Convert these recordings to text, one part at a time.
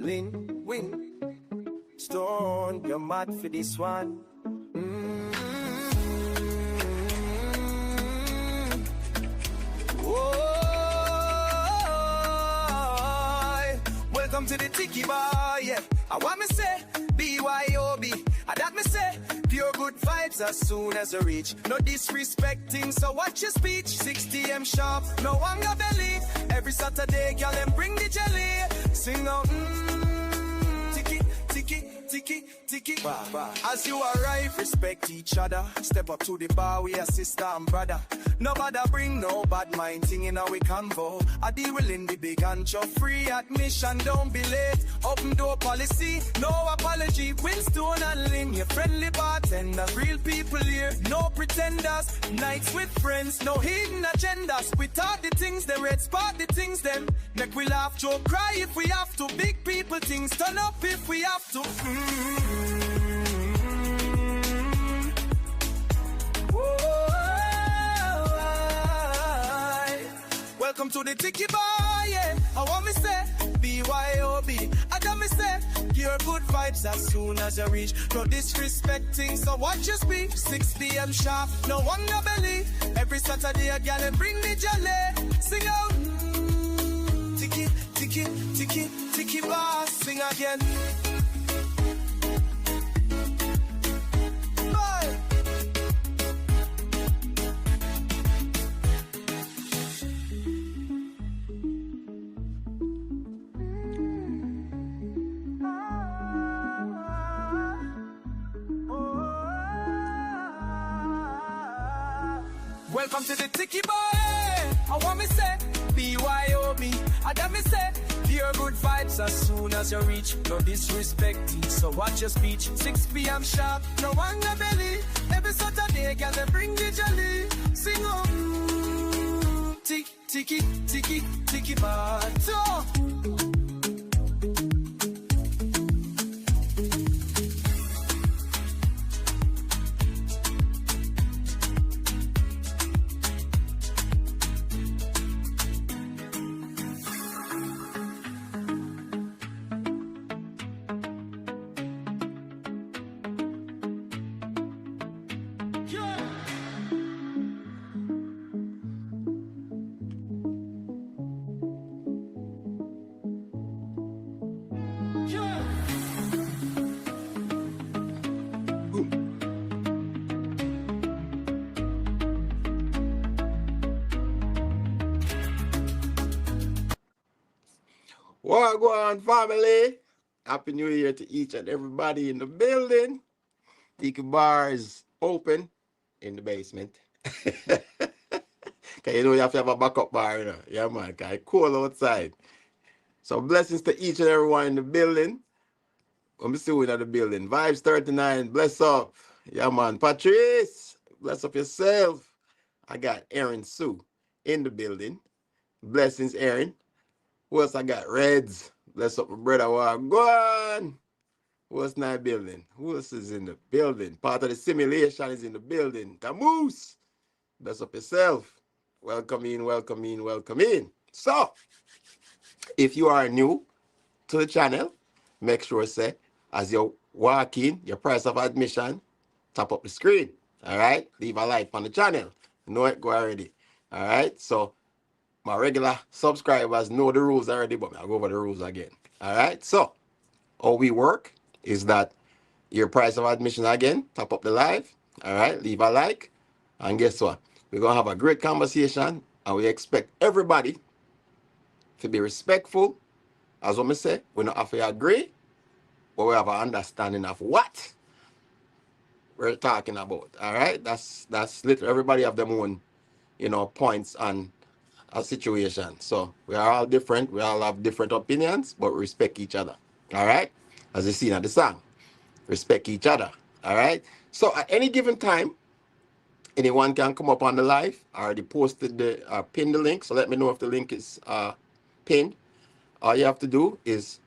Win. Stone, you're mad for this one. Welcome to the Tiki bar, yeah. I want me say, BYOB. I that me say, pure good vibes as soon as I reach. No disrespecting, so watch your speech. 6 p.m. sharp, no one got belly. Every Saturday, girl, them bring the jelly. Sing out, Tiki. As you arrive, respect each other. Step up to the bar, we are sister and brother. Nobody bring no bad mind thing in our convo. I deal in the big and show free admission, don't be late. Open door policy, no apology. Winstone and Lynn, your friendly bartenders. Real people here, no pretenders. Nights with friends, no hidden agendas. We talk the things, the red spot the things, them. Make we laugh, joke, cry if we have to. Big people things, turn up if we have to. Welcome to the Tiki bar, yeah. I want me say, BYOB. I got me say, your good vibes as soon as you reach. No disrespecting, so watch your speech. 6 p.m. sharp, no one no belly. Every Saturday a gal bring the jelly. Sing out, Tiki bar. Sing again. Bye. Welcome to the Tiki bar. I want me say, BYOB. I got me say, pure good vibes as soon as you reach. No disrespecting, so watch your speech. 6 p.m. sharp, no one no belly. Every Saturday, girl, they bring the jelly. Sing on, Tiki bar. So. What go on, family? Happy New Year to each and everybody in the building. Tiki bar is open in the basement. Cause you know you have to have a backup bar, you know. Yeah, man, cause it's cool outside. So blessings to each and everyone in the building. I'm still in the building. Vibes 39, bless up. Yeah, man. Patrice, bless up yourself. I got Aaron Sue in the building. Blessings, Aaron. Who else I got? Reds. Bless up my brother. Go on. Who else in the building? Who else is in the building? Part of the simulation is in the building. Camus. Bless up yourself. Welcome in. So, if you are new to the channel, make sure say, as you walk in, your price of admission, tap up the screen. All right? Leave a like on the channel. Know it, go already. All right? So, my regular subscribers know the rules already, but I'll go over the rules again. All right? So, how we work is that your price of admission again, tap up the live. All right? Leave a like. And guess what? We're going to have a great conversation, and we expect everybody to be respectful. As what I say, we don't have to agree, but we have an understanding of what we're talking about. All right? That's literally everybody have their own, points on a situation. So we are all different. We all have different opinions, but we respect each other. All right? As you see in the song, respect each other. All right? So at any given time, anyone can come up on the live. I already posted pinned the link. So let me know if the link is pinned. All you have to do is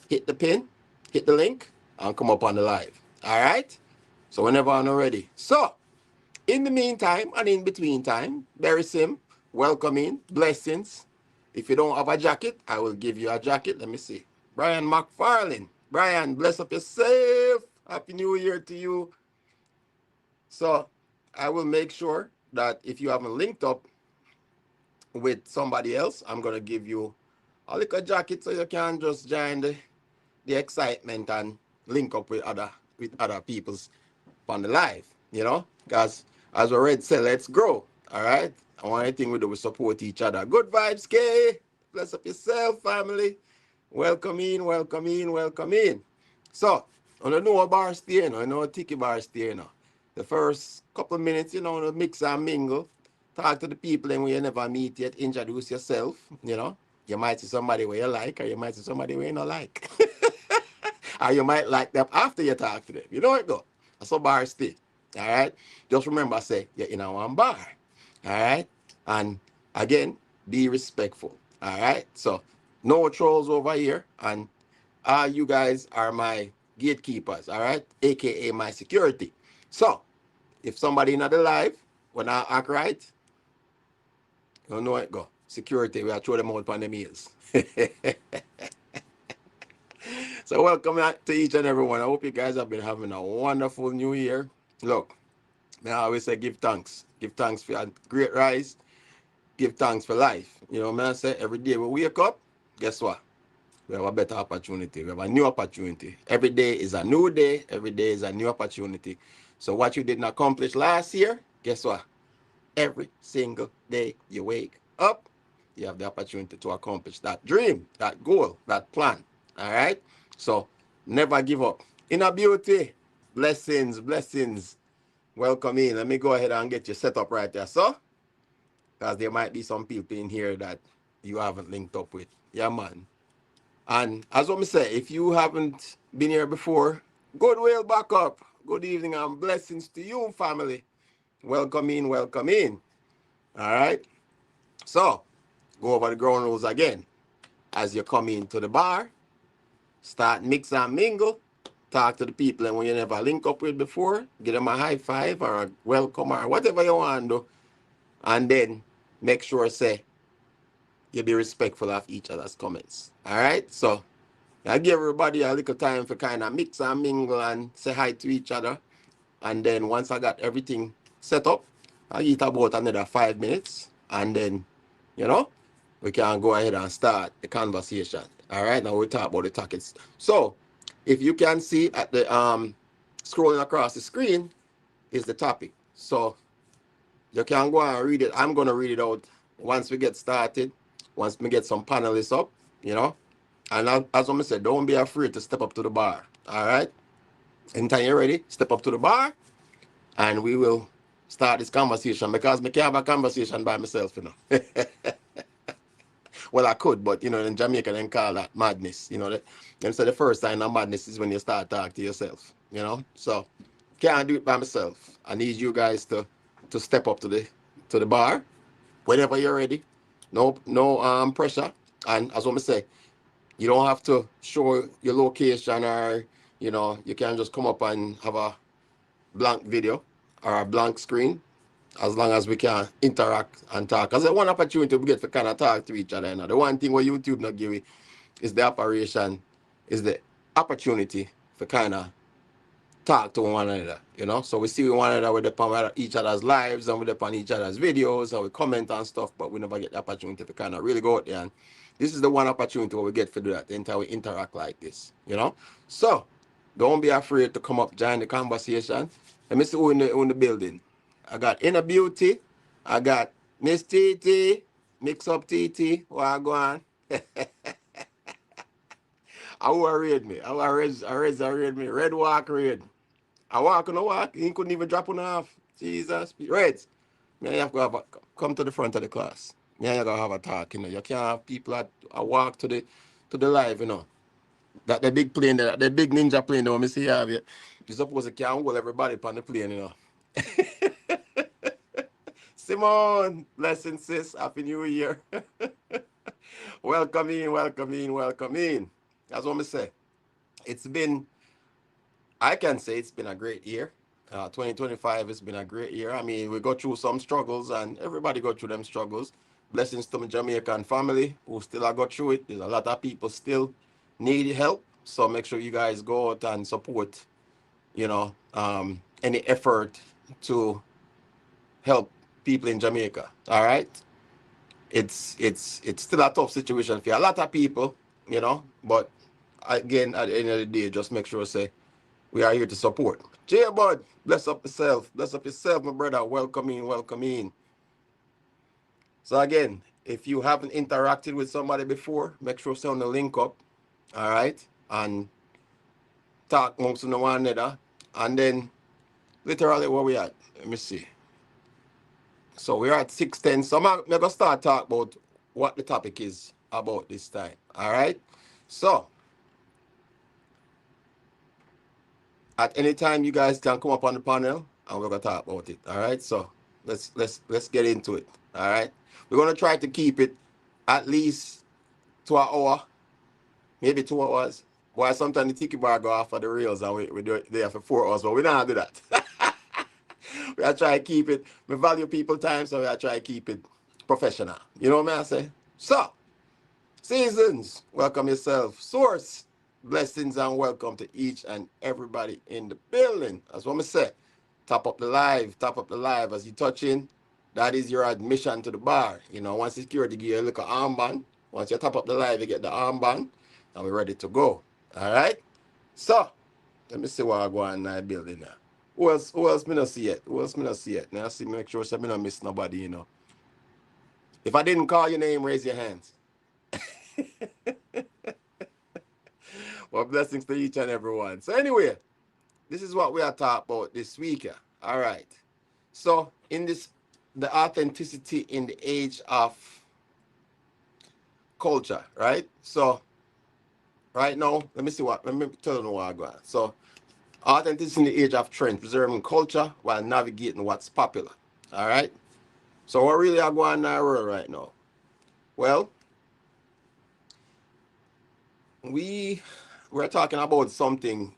hit the pin, hit the link, and come up on the live. All right? So whenever I'm ready. So in the meantime and in between time, very simple. Welcome in, blessings. If you don't have a jacket, I will give you a jacket. Let me see. Brian McFarlane. Brian, bless up yourself. Happy New Year to you. So I will make sure that if you haven't linked up with somebody else, I'm gonna give you a little jacket so you can just join the excitement and link up with other people's on the live, you know, because as we already said, let's grow. All right. And one thing we do, we support each other. Good vibes, K. Bless up yourself, family. Welcome in, welcome in, welcome in. So, I don't know a bar stay, I know a Tiki bar stay now. The first couple of minutes, you know, mix and mingle. Talk to the people and when you never meet yet, introduce yourself, you know. You might see somebody where you like, or you might see somebody where you don't like. Or you might like them after you talk to them. You know it go. That's a bar stay. All right. Just remember, I say you're in a one bar. All right. And again, be respectful. All right. So no trolls over here. And you guys are my gatekeepers. All right. AKA my security. So if somebody in the live, when I act right, you know it go. Security, we are throw them out on the meals. So welcome to each and everyone. I hope you guys have been having a wonderful new year. Look, I always say give thanks. Give thanks for a great rise. Give thanks for life. You know, man, I say every day we wake up, guess what? We have a better opportunity. We have a new opportunity. Every day is a new day. Every day is a new opportunity. So what you didn't accomplish last year, guess what? Every single day you wake up, you have the opportunity to accomplish that dream, that goal, that plan. All right? So never give up. Inner beauty, blessings, blessings. Welcome in. Let me go ahead and get you set up right there, so. Because there might be some people in here that you haven't linked up with. Yeah, man. And as what I say, if you haven't been here before, good will back up. Good evening and blessings to you, family. Welcome in, welcome in. All right. So, go over the ground rules again. As you come into the bar, start mix and mingle. Talk to the people and when you never link up with before, give them a high five or a welcome or whatever you want to do. And then make sure, say, you be respectful of each other's comments. All right? So, I give everybody a little time for kind of mix and mingle and say hi to each other. And then once I got everything set up, I eat about another 5 minutes. And then, you know, we can go ahead and start the conversation. All right? Now we talk about the topics. So, if you can see at the scrolling across the screen is the topic. So, you can go and read it. I'm going to read it out once we get started, once we get some panelists up, you know. And as I said, don't be afraid to step up to the bar. All right? Anytime you're ready, step up to the bar and we will start this conversation because I can't have a conversation by myself, you know. Well, I could, but, you know, in Jamaica, they call that madness. You know, them say the first sign of madness is when you start talking to yourself, you know. So, can't do it by myself. I need you guys to step up to the bar whenever you're ready. No pressure. And as I say, you don't have to show your location or, you know, you can just come up and have a blank video or a blank screen as long as we can interact and talk. Because the one opportunity we get to kind of talk to each other. You know? The one thing where YouTube not give you is the operation, is the opportunity for kind of talk to one another, you know. So we see one another with upon each other's lives and with upon each other's videos and we comment on stuff, but we never get the opportunity to kind of really go out there. And this is the one opportunity where we get to do that, the entire we interact like this, you know. So don't be afraid to come up, join the conversation. Let me see who in the building. I got Inner Beauty, I got Miss Titi, Mix Up Titi, where I go on. I will read me. I read me. Red walk read. I walk on a walk. He couldn't even drop on half. Jesus. Reds. Man, you have to come to the front of the class. Man, you gotta have a talk, you know. You can't have people that walk to the live, you know. That the big plane, the big ninja plane, though, me see you have it. You suppose you can't hold everybody upon the plane, you know. Simone, blessing sis, happy new year. Welcome in, welcome in, welcome in. That's what I say. I can say it's been a great year. 2025 has been a great year. I mean, we go through some struggles and everybody go through them struggles. Blessings to my Jamaican family who still are go through it. There's a lot of people still need help. So make sure you guys go out and support, any effort to help people in Jamaica. All right. It's still a tough situation for a lot of people, but again, at the end of the day, just make sure say we are here to support. Jay Bud, bless up yourself, my brother. Welcome in, welcome in. So again, if you haven't interacted with somebody before, make sure send the link up, all right, and talk amongst one another, and then literally where we at. Let me see. So we're at 6:10. So I'm gonna start talk about what the topic is about this time. All right. So at any time you guys can come up on the panel and we're gonna talk about it. All right. So let's get into it. All right. We're gonna try to keep it at least to an hour, maybe 2 hours. Why sometimes the Tiki bar go off of the rails and we do it there for 4 hours, but we don't do that. We are trying to keep it. We value people time, so we are trying to keep it professional. You know what I say? So, Seasons, welcome yourself. Source, blessings and welcome to each and everybody in the building. That's what I say. Top up the live as you touch in. That is your admission to the bar. Once security give you a little armband, once you top up the live, you get the armband, and we're ready to go. All right? So, let me see what I go on in that building now. Who else me not see yet? Now I see make sure so me not miss nobody. If I didn't call your name, raise your hands. Well, blessings to each and everyone. So anyway, this is what we are talking about this week. All right. So the authenticity in the age of culture, right? So right now, let me tell you what I got. So authenticity in the age of trend, preserving culture while navigating what's popular. All right. So what really are going on in our world right now? Well, we're talking about something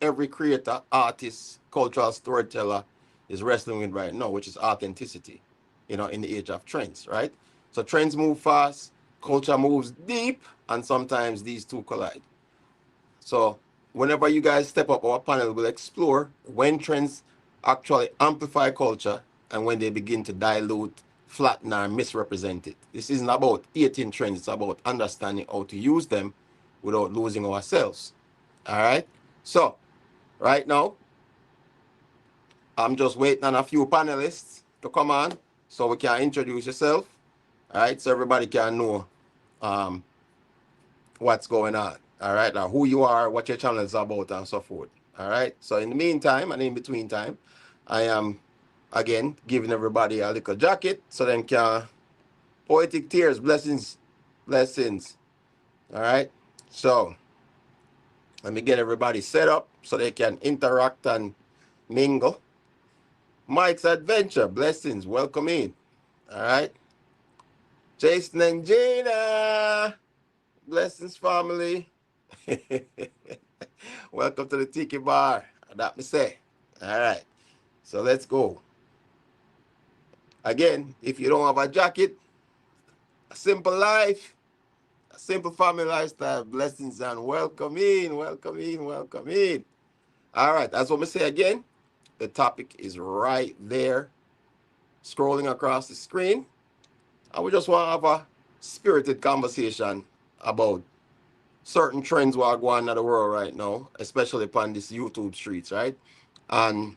every creator, artist, cultural storyteller is wrestling with right now, which is authenticity, in the age of trends, right? So trends move fast, culture moves deep, and sometimes these two collide. So whenever you guys step up, our panel will explore when trends actually amplify culture and when they begin to dilute, flatten, or misrepresent it. This isn't about hating trends, it's about understanding how to use them without losing ourselves. All right? So, right now, I'm just waiting on a few panelists to come on so we can introduce yourself. All right? So everybody can know what's going on. All right? Now, who you are, what your channel is about, and so forth. All right? So, in the meantime and in between time, I am, again, giving everybody a little jacket so they can poetic tears, blessings. All right? So, let me get everybody set up so they can interact and mingle. Mike's Adventure, blessings, welcome in. All right. Jason and Gina, blessings, family. Welcome to the Tiki Bar. That me say. All right. So let's go. Again, if you don't have a jacket, a simple life, a simple family lifestyle, blessings and welcome in. All right. That's what me say again. The topic is right there, scrolling across the screen. And we just want to have a spirited conversation about certain trends that are going on in the world right now, especially upon this YouTube streets, right? And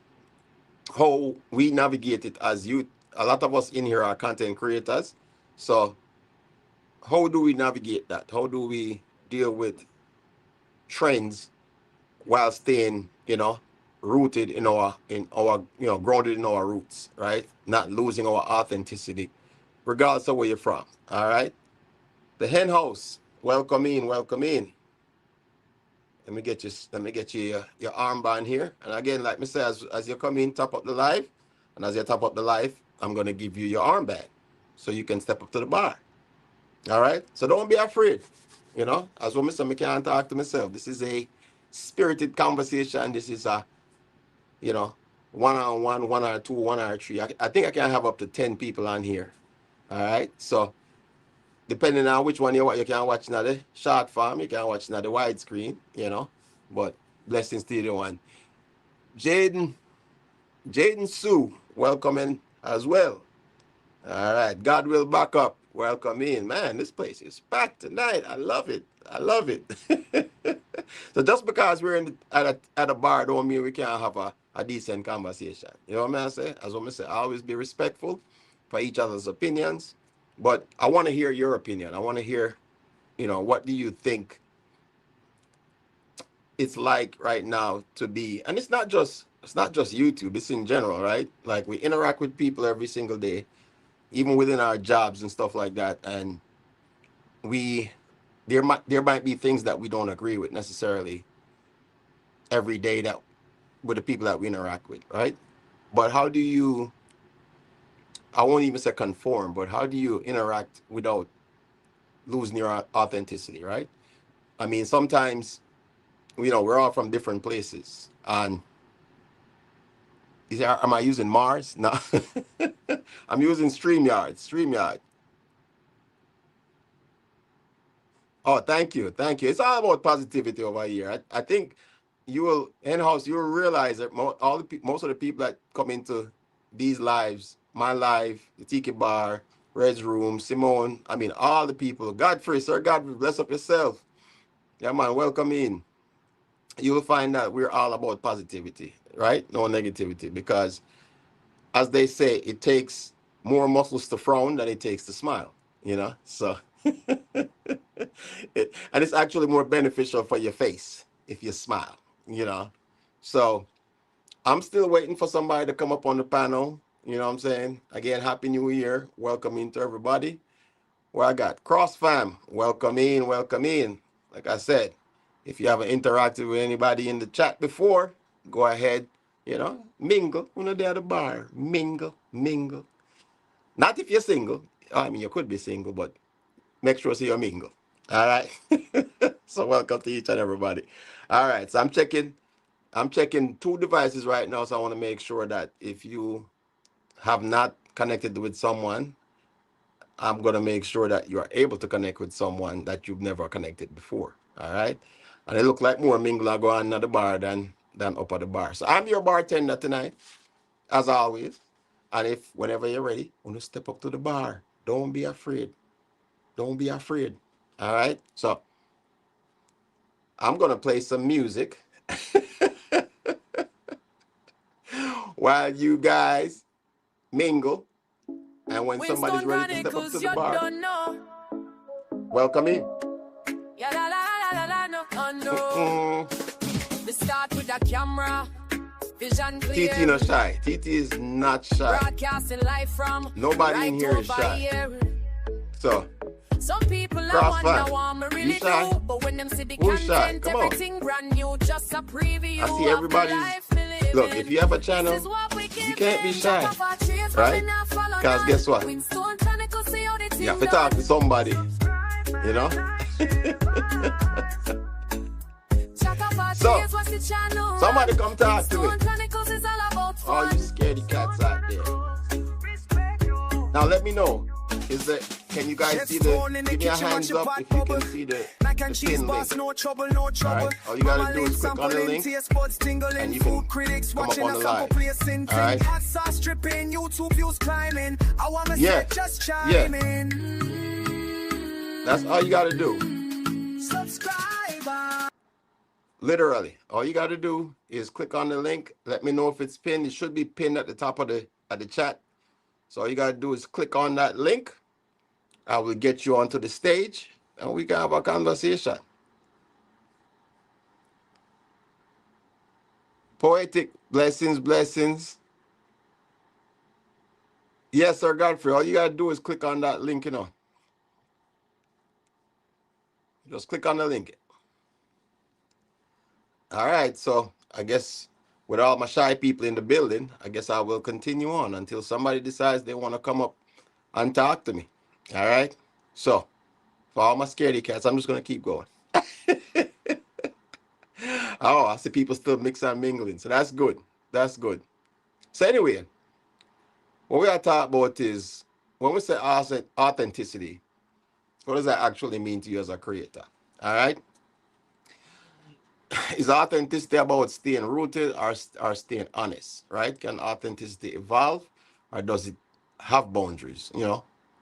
how we navigate it as youth. A lot of us in here are content creators. So how do we navigate that? How do we deal with trends while staying, rooted grounded in our roots, right? Not losing our authenticity, regardless of where you're from. All right. The hen house. Welcome in. Let me get you your armband here. And again, like me say, as you come in, top up the live. And as you top up the live, I'm gonna give you your armband so you can step up to the bar. All right? So don't be afraid. As what me can't talk to myself. This is a spirited conversation. This is a, one-on-one, one or two, one or three. I think I can have up to 10 people on here. All right? So depending on which one you want, you can watch now the short form, you can watch now the widescreen, you know. But blessings to the one. Jaden, Jaden Sue, welcome in as well. All right, God will back up. Welcome in, man. This place is packed tonight. I love it. I love it. So just because we're at a bar, don't mean we can't have a decent conversation. You know what I'm saying? As what I say, always be respectful for each other's opinions. But I want to hear your opinion. I want to hear, you know, what do you think it's like right now to be, and it's not just YouTube, it's in general, right? Like we interact with people every single day, even within our jobs and stuff like that, and there might be things that we don't agree with necessarily every day that with the people that we interact with, right? But how do you, I won't even say conform, but how do you interact without losing your authenticity, right? I mean, sometimes, you know, we're all from different places, and am I using Mars? No. I'm using StreamYard. Oh, thank you. It's all about positivity over here. I think you will in-house, you will realize that most of the people that come into these lives, my live, the Tiki Bar, Red's Room, Simone, I mean, all the people, Godfrey, Sir Godfrey, bless up yourself. Yeah, man, welcome in. You will find that we're all about positivity, right? No negativity, because as they say, it takes more muscles to frown than it takes to smile, you know? So, and it's actually more beneficial for your face if you smile, you know? So, I'm still waiting for somebody to come up on the panel, you know what I'm saying? Again, Happy New Year. Welcome into everybody. Well, I got Cross Fam. Welcome in. Like I said, if you haven't interacted with anybody in the chat before, go ahead, you know, mingle. When they're at the bar, mingle. Not if you're single. I mean, you could be single, but make sure you're mingle. All right. So welcome to each and everybody. All right. So I'm checking two devices right now. So I want to make sure that if you have not connected with someone, I'm going to make sure that you are able to connect with someone that you've never connected before. All right. And it look like more mingle are going at the bar than up at the bar. So I'm your bartender tonight, as always. And if whenever you're ready, want to step up to the bar, don't be afraid. All right. So I'm going to play some music while you guys mingle. And when somebody's ready to step up to the bar, welcome in. We start with a camera. Vision clear. Titi not shy. Titi is not shy. Broadcasting live from nobody in here is shy. So some people are wonder what me really do, but when them see the content, everything brand new, just a preview. I see everybody. Look, if you have a channel, you can't be shy, right? Because guess what? You have to talk to somebody, you know? So, somebody come talk to me. All you scaredy cats out there. Now let me know. Can you guys see give me a hands up if you can see the pin link. Alright, all you gotta do is click on the link and you can come up on the live. Alright. Yeah. That's all you gotta do. Literally, all you gotta do is click on the link. Let me know if it's pinned. It should be pinned at the top of the chat. So all you gotta do is click on that link. I will get you onto the stage and we can have a conversation. Poetic, blessings. Yes, Sir Godfrey, all you gotta do is click on that link, you know. Just click on the link. All right, so I guess with all my shy people in the building, I guess I will continue on until somebody decides they want to come up and talk to me. All right, so for all my scaredy cats, I'm just going to keep going. Oh, I see people still mix and mingling, so that's good. So anyway, what we are talking about is when we say authenticity, What does that actually mean to you as a creator? All right, is authenticity about staying rooted or staying honest? Right? Can authenticity evolve, or does it have boundaries?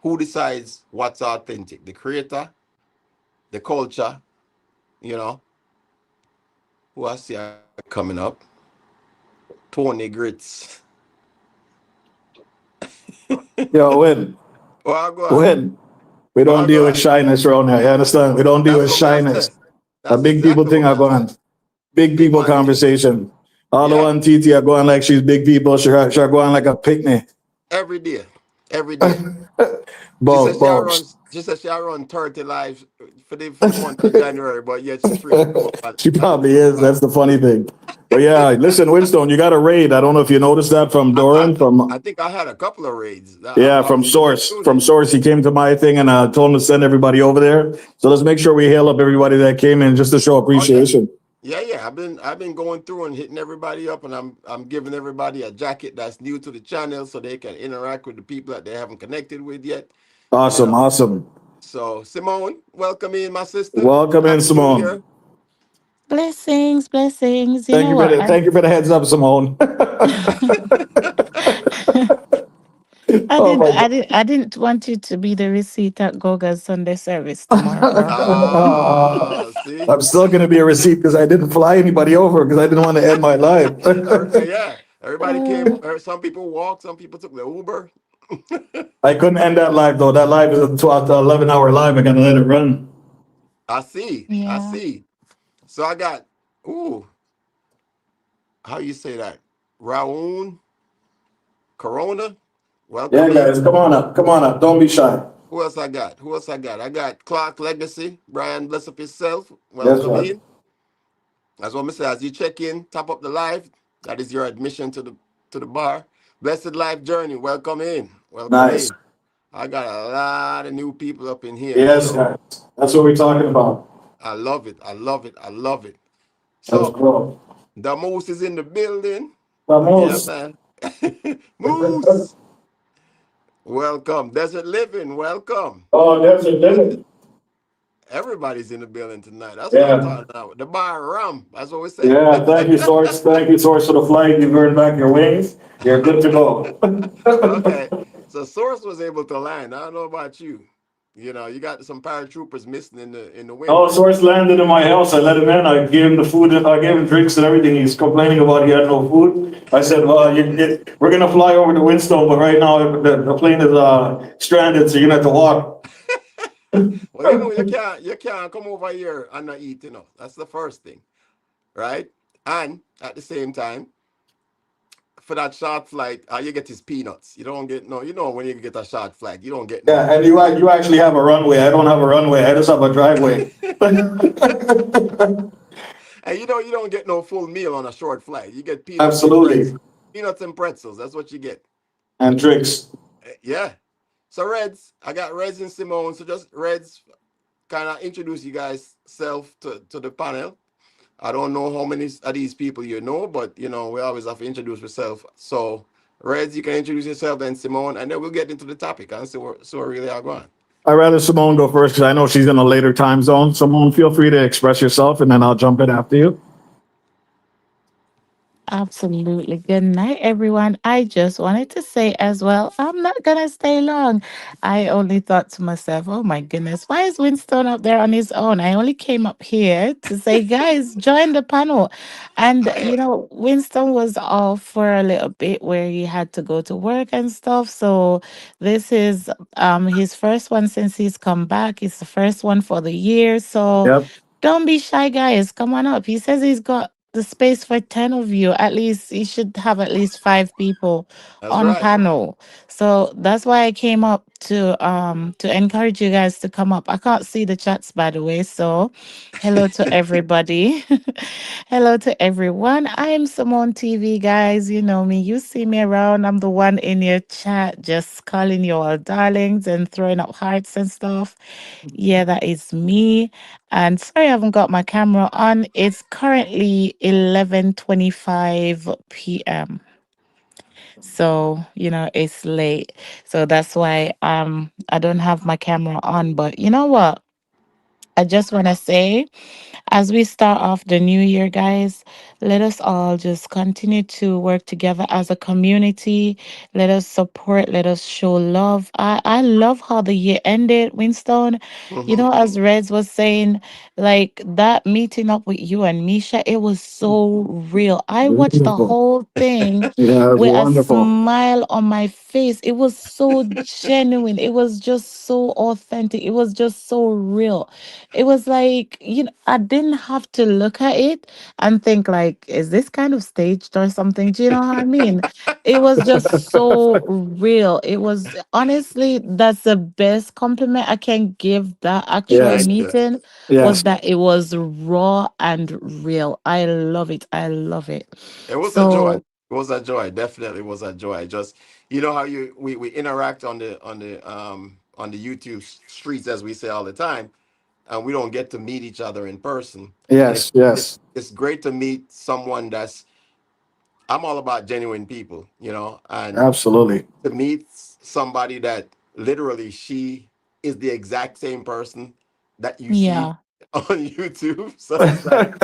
Who decides what's authentic? The creator, the culture. You know, who I see coming up? Tony Grits. Yo, win, Well, go on. win. We don't Well, go deal with on. shyness around here. You understand? We don't deal That's with what I shyness. said. The That's big people exactly thing what are I going. said. Big Big people man thing. conversation. All the Yeah. one TT are going like she's big people. She are going like a picnic. Every day. Every day. She said Bulk, bulk. she said she run 30 lives for the month of January, but yet she's free to come up She on the probably is. platform. That's the funny thing. But yeah, listen, Winstone, you got a raid. I don't know if you noticed that from I, I, Doran. I From think I had a couple of raids. yeah, I'm from still Source. From tuning. Source, he came to my thing and told him to send everybody over there. So let's make sure we hail up everybody that came in just to show Oh yeah. appreciation. Yeah. I've been going through and hitting everybody up, and I'm giving everybody a jacket that's new to the channel so they can interact with the people that they haven't connected with yet. You Awesome, know. awesome. So Simone, welcome in, my sister. Welcome in, Happy New Simone. Year. Blessings, blessings. You know what? Thank you for the heads up, Simone. Oh my God. I didn't want you to be the receipt at Goga's Sunday service tomorrow, bro. See? I'm still going to be a receipt because I didn't fly anybody over because I didn't want to end my life. Yeah. Everybody Uh, came. Some people walked. Some people took the Uber. I couldn't end that live though. That live is a 12 to 11 hour live. I got to let it run. I see. I yeah. see. So I got. Ooh, how you say that? Raul Corona. Yeah, Welcome guys, in. come on up. Come on up. Don't be shy. Who else I got? Who else I got? I got Clark Legacy. Brian, bless up yourself. Yes, Welcome sir. in. That's what I say. As you check in, top up the live. That is your admission to the bar. Blessed Life Journey. Welcome in. Welcome Nice. in. I got a lot of new people up in here. Yes, So guys. That's what we're talking about. I love it. I love it. I love it. Let's So go. the Moose is in the building. Yeah, Vamos. man. Moose. Welcome. Desert Living. Welcome. Oh, that's it. Living. Everybody's in the building tonight. That's what I'm Yeah. talking about. The bar rum. That's what we say. Yeah. Thank you, Source. Thank you, Source, for the flight. You've earned back your wings. You're good to go. Okay. So Source was able to land. I don't know about you. You got some paratroopers missing in the Oh, wind. Source landed in my house. I let him in. I gave him the food. And I gave him drinks and everything. He's complaining about he had no food. I said, "Well, we're gonna fly over to Winstone, but right now the plane is stranded, so you're gonna have to walk." Well, you can't come over here and not eat, That's the first thing, right? And at the same time, for that short flight, all you get is peanuts. You don't get no, when you get a short flight, you don't get no Yeah, and food. you actually have a runway. I don't have a runway. I just have a driveway. And you don't get no full meal on a short flight. You get Absolutely. peanuts and pretzels. That's what you get. And tricks. Yeah. So Reds, I got Reds and Simone. So just Reds, kind of introduce you guys self to the panel. I don't know how many of these people you know, but we always have to introduce yourself. So Reds, you can introduce yourself, then Simone, and then we'll get into the topic and see what really are going. I'd rather Simone go first because I know she's in a later time zone. Simone, feel free to express yourself and then I'll jump in after you. Absolutely. Good night, everyone. I just wanted to say as well, I'm not going to stay long. I only thought to myself, oh my goodness, why is Winston up there on his own? I only came up here to say, guys, join the panel. And, Winston was off for a little bit where he had to go to work and stuff. So this is his first one since he's come back. It's the first one for the year. So Yep. don't be shy, guys. Come on up. He says he's got the space for 10 of you. At least you should have at least 5 people That's on right. panel. So that's why I came up to encourage you guys to come up. I can't see the chats, by the way. So hello to everybody. Hello to everyone. I am Simone TV, guys. You know me. You see me around. I'm the one in your chat just calling you all darlings and throwing up hearts and stuff. Yeah, that is me. And sorry I haven't got my camera on. It's currently 11:25 p.m. So, it's late. So that's why I don't have my camera on. But you know what? I just want to say, as we start off the new year, guys, let us all just continue to work together as a community. Let us support, let us show love. I love how the year ended, Winston. Hmm. As Reds was saying, like that meeting up with you and Misha, it was so real. I watched the Beautiful. whole thing Yeah, it's with a wonderful. smile on my face. It was so genuine. It was just so authentic. It was just so real. It was like, I didn't have to look at it and think like, is this kind of staged or something? Do you know what I mean? It was just so real. It was honestly, that's the best compliment I can give that actual Yes, Thank you. meeting, was yes, that it was raw and real. I love it. I love it. It was a joy. So, It was a joy. Definitely was a joy. Just you know how we interact on the YouTube streets as we say all the time, and we don't get to meet each other in person. And yes, yes. it's great to meet someone that's I'm all about genuine people, and Absolutely. to meet somebody that literally she is the exact same person that you see yeah. on YouTube. So it's like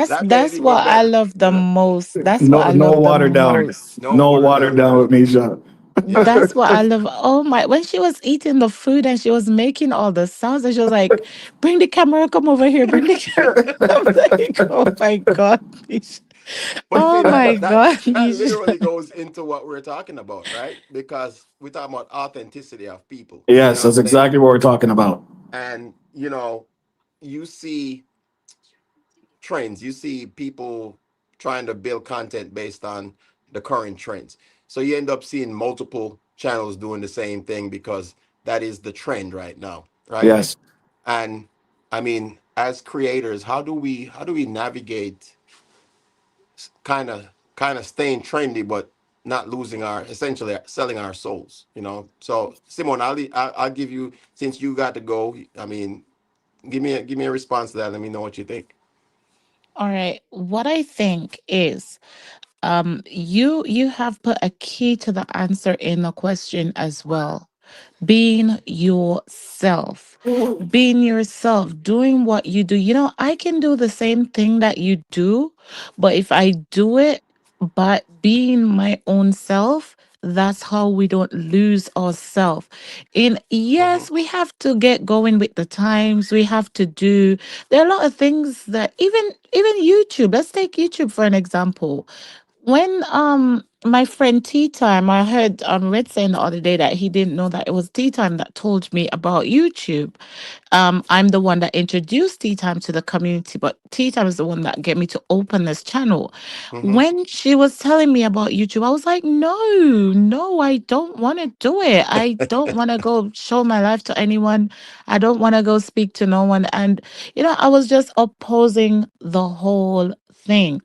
that made it That's even what I better. love the most. That's what No, I no love the water down. most. No No water water down down with version. me, Sean. Yeah. That's what I love. Oh my, when she was eating the food and she was making all the sounds, and she was like, bring the camera, come over here, bring the camera. I'm like, oh my God, Misha. But Oh see that my that God, that Misha. literally goes into what we're talking about, right? Because we're talking about authenticity of people. You Yes, know what that's I'm saying? exactly what we're talking about. And you see trends. You see people trying to build content based on the current trends. So you end up seeing multiple channels doing the same thing because that is the trend right now, right? Yes. And I mean, as creators, how do we navigate kind of staying trendy but not losing our essentially selling our souls, So Simon, I'll give you, since you got to go. I mean, give me a response to that. Let me know what you think. All right. What I think is, you have put a key to the answer in the question as well. Being yourself, being yourself, doing what you do. I can do the same thing that you do, but if I do it, but being my own self, that's how we don't lose ourselves. And Hmm. yes, we have to get going with the times. We have to do, there are a lot of things that even YouTube, let's take YouTube for an example. When my friend Tea Time, I heard Red saying the other day that he didn't know that it was Tea Time that told me about YouTube. I'm the one that introduced Tea Time to the community, but Tea Time is the one that get me to open this channel. Hmm. When she was telling me about YouTube, I was like, no, no, I don't want to do it. I don't want to go show my life to anyone. I don't want to go speak to no one. And I was just opposing the whole thing.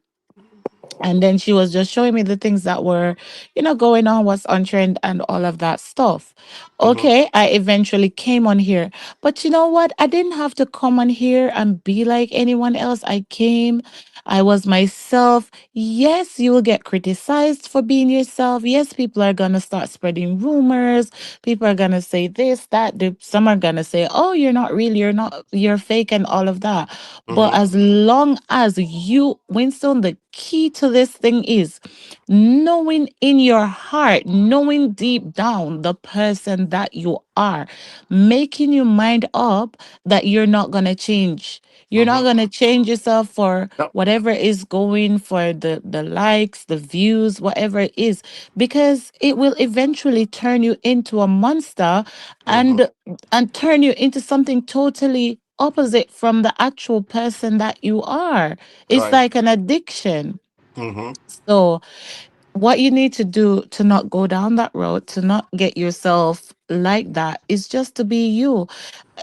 And then she was just showing me the things that were, going on, what's on trend and all of that stuff. Hmm. Okay, I eventually came on here. But you know what? I didn't have to come on here and be like anyone else. I came, I was myself. Yes, you will get criticized for being yourself. Yes, people are going to start spreading rumors. People are going to say this, that. Some are going to say, oh, you're not real, you're fake, and all of that. But Hmm. as long as you, Winston, the key to this thing is knowing in your heart, knowing deep down the person that you are, making your mind up that you're not going to change. You're not Hmm. going to change yourself for Yep. whatever is going, for the likes, the views, whatever it is, because it will eventually turn you into a monster, Hmm. and turn you into something totally opposite from the actual person that you are. It's Right. like an addiction. Hmm. So, what you need to do to not go down that road, to not get yourself like that, is just to be you.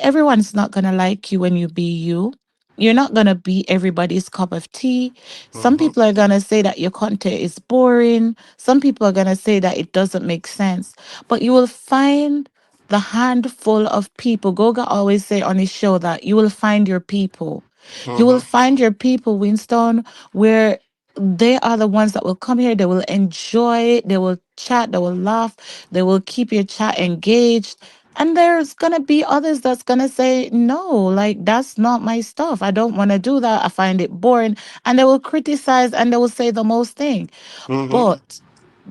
Everyone's not going to like you when you be you. You're not going to be everybody's cup of tea. Some Hmm. people are going to say that your content is boring. Some people are going to say that it doesn't make sense. But you will find the handful of people. Goga always say on his show that you will find your people. You will Hmm. find your people, Winston, where they are the ones that will come here. They will enjoy it. They will chat. They will laugh. They will keep your chat engaged. And there's going to be others that's going to say, no, like, that's not my stuff. I don't want to do that. I find it boring. And they will criticize and they will say the most thing. Mm-hmm. But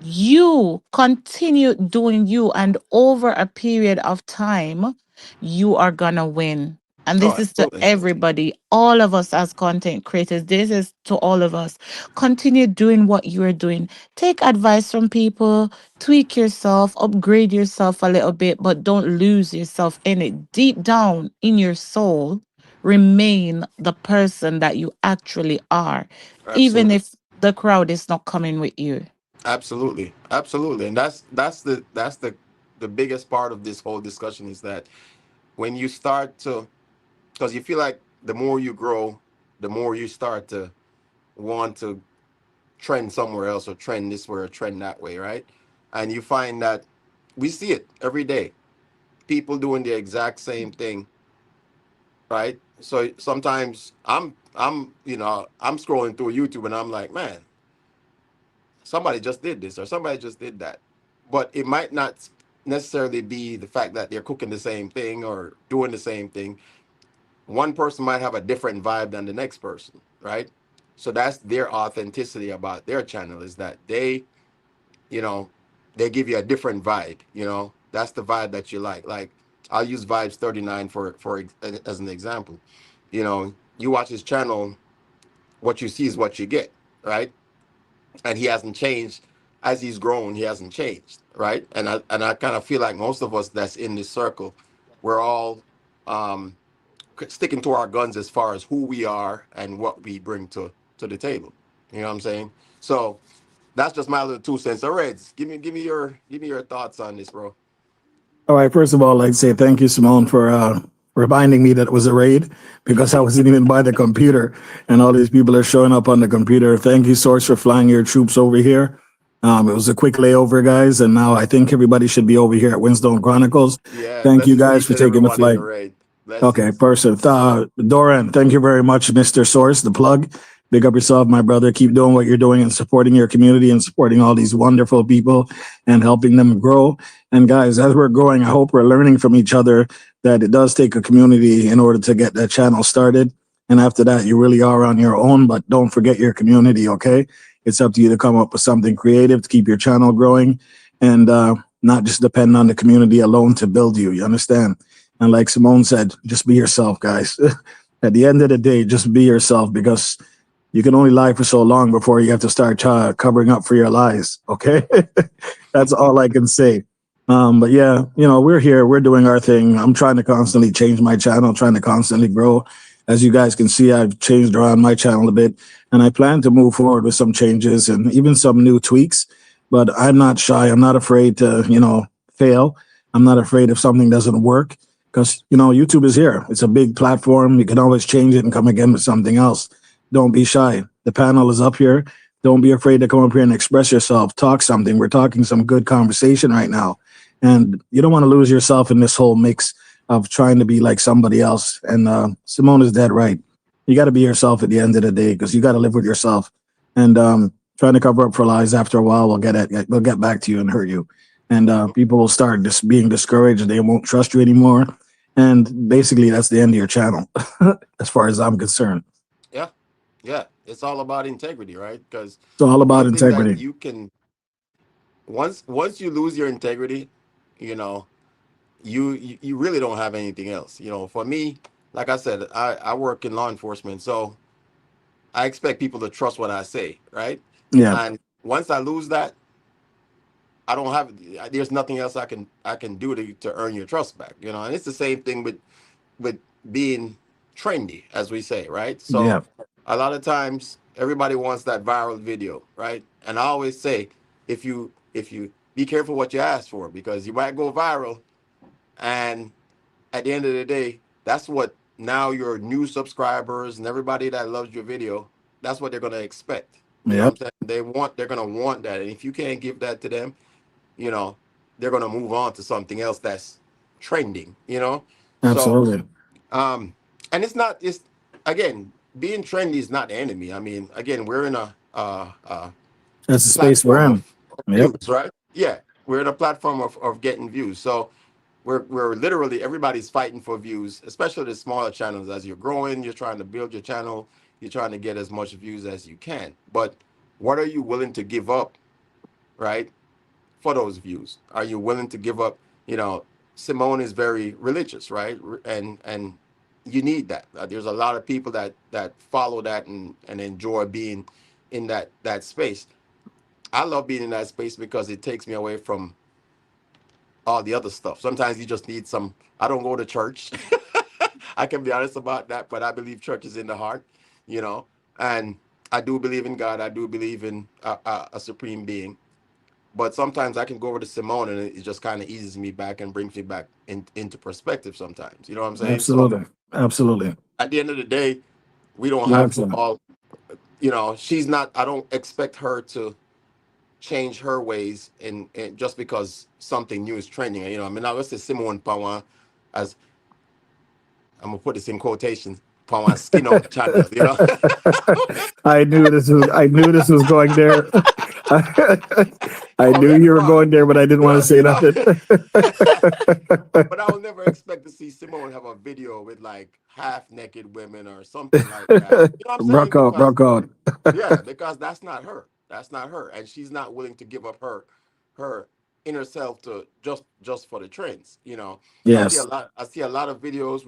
you continue doing you, and over a period of time, you are gonna win. And Oh, this is to absolutely. everybody, all of us as content creators. This is to all of us. Continue doing what you are doing. Take advice from people, tweak yourself, upgrade yourself a little bit, but don't lose yourself in it. Deep down in your soul, remain the person that you actually are, even Absolutely. if the crowd is not coming with you. Absolutely. Absolutely. And that's the biggest part of this whole discussion is that when you start to, because you feel like the more you grow, the more you start to want to trend somewhere else or trend this way or trend that way, right? And you find that we see it every day. People doing the exact same thing, right? So sometimes I'm scrolling through YouTube and I'm like, man, somebody just did this or somebody just did that. But it might not necessarily be the fact that they're cooking the same thing or doing the same thing. One person might have a different vibe than the next person, right? So that's their authenticity about their channel is that you know, they give you a different vibe, That's the vibe that you like. Like I'll use Vibes 39 for as an example. You watch his channel, what you see is what you get, right? And he hasn't changed as he's grown. He hasn't changed, right? And I kind of feel like most of us that's in this circle, we're all um, sticking to our guns as far as who we are and what we bring to the table. You know what I'm saying? So that's just my little 2 cents. All right, give me your thoughts on this, bro. All right. First of all, I'd like to say thank you, Simone, for reminding me that it was a raid because I wasn't even by the computer, and all these people are showing up on the computer. Thank you, Source, for flying your troops over here. It was a quick layover, guys, and now I think everybody should be over here at Windstone Chronicles. Yeah, Thank you, blessings to guys, each for and taking the everyone in flight. the raid. Okay, Blessings. perfect. Doran, thank you very much, Mr. Source, the plug. Big up yourself, my brother. Keep doing what you're doing and supporting your community and supporting all these wonderful people and helping them grow. And guys, as we're growing, I hope we're learning from each other that it does take a community in order to get that channel started. And after that, you really are on your own, but don't forget your community, okay? It's up to you to come up with something creative to keep your channel growing and not just depend on the community alone to build you. You understand? And like Simone said, just be yourself, guys. At the end of the day, just be yourself because you can only lie for so long before you have to start covering up for your lies. Okay. That's all I can say. But yeah, we're here, we're doing our thing. I'm trying to constantly change my channel, trying to constantly grow. As you guys can see, I've changed around my channel a bit and I plan to move forward with some changes and even some new tweaks. But I'm not shy. I'm not afraid to, fail. I'm not afraid if something doesn't work because, YouTube is here. It's a big platform. You can always change it and come again with something else. Don't be shy. The panel is up here. Don't be afraid to come up here and express yourself. Talk something. We're talking some good conversation right now. And you don't want to lose yourself in this whole mix of trying to be like somebody else. And Simone is dead right. You got to be yourself at the end of the day because you got to live with yourself. And trying to cover up for lies after a while will get back to you and hurt you. And people will start just being discouraged. They won't trust you anymore. And basically, that's the end of your channel, as far as I'm concerned. Yeah, yeah. It's all about integrity, right? Because It's all about one thing that integrity. you can once you lose your integrity, you know, you really don't have anything else. For me, like I said, I work in law enforcement, so I expect people to trust what I say, right? Yeah, And once I lose that, I don't have. There's nothing else I can do to earn your trust back. And it's the same thing with being trendy, as we say, right? yeah, So a lot of times everybody wants that viral video, right? And I always say, if you be careful what you ask for because you might go viral, and at the end of the day, that's what now your new subscribers and everybody that loves your video, that's what they're gonna expect. You know what yep, I'm saying? They're gonna want that, and if you can't give that to them, you know, they're gonna move on to something else that's trending. So, absolutely. um, and it's not. It's again being trendy is not the enemy. I mean, again, we're in a uh, uh, That's the space we're platform in. of Yep. views, right? Yeah, we're in a platform of getting views. So we're literally everybody's fighting for views, especially the smaller channels. As you're growing, you're trying to build your channel, you're trying to get as much views as you can. But what are you willing to give up, right, for those views? Are you willing to give up? You know, Simone is very religious, right? And you need that. There's a lot of people that follow that and enjoy being in that space. I love being in that space because it takes me away from all the other stuff. Sometimes you just need some. I don't go to church. I can be honest about that, but I believe church is in the heart, you know, and I do believe in God. I do believe in a supreme being. But sometimes I can go over to Simone and it just kind of eases me back and brings me back into perspective sometimes. You know what I'm saying? So Absolutely. Absolutely. at the end of the day, we don't have to 100%. all, you know, she's not, I don't expect her to change her ways and just because something new is trending. You know, I mean, I was say Simone Pawan, as I'm gonna put this in quotations, Pawan skin out channel. You know, I knew this was going there. I oh knew yeah, you were Pawan. going there, but I didn't want to say You know. nothing. But I will never expect to see Simone have a video with like half naked women or something like that. You know what I'm saying? Rock out, Because rock out. yeah, because that's not her. That's not her, and she's not willing to give up her inner self to just for the trends. You know, I see a Yes, lot. I see a lot of videos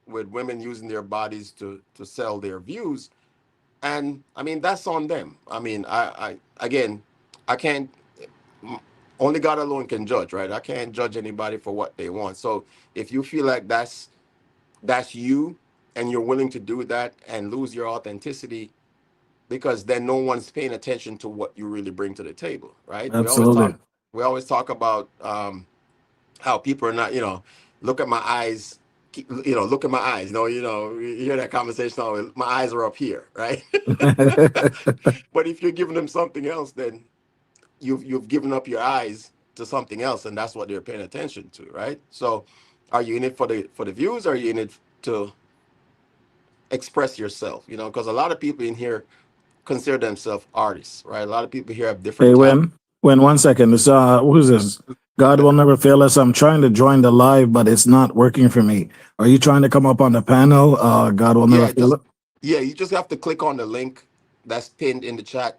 with women using their bodies to sell their views, and I mean that's on them. I mean, I again, I can't. Only God alone can judge, right? I can't judge anybody for what they want. So if you feel like that's you, and you're willing to do that and lose your authenticity, because then no one's paying attention to what you really bring to the table, right? absolutely. We always talk about how people are not, you know, look at my eyes, you know, look at my eyes. No, you hear that conversation always. My eyes are up here, right? But if you're giving them something else, then you've given up your eyes to something else, and that's what they're paying attention to, right? So, are you in it for the views? Or are you in it to express yourself? You know, because a lot of people in here consider themselves artists, right? A lot of people here have Hey, different talents. when 1 second. This who's this? God will never fail us. I'm trying to join the live, but it's not working for me. Are you trying to come up on the panel? God will never Yeah, fail just it. yeah, you just have to click on the link that's pinned in the chat.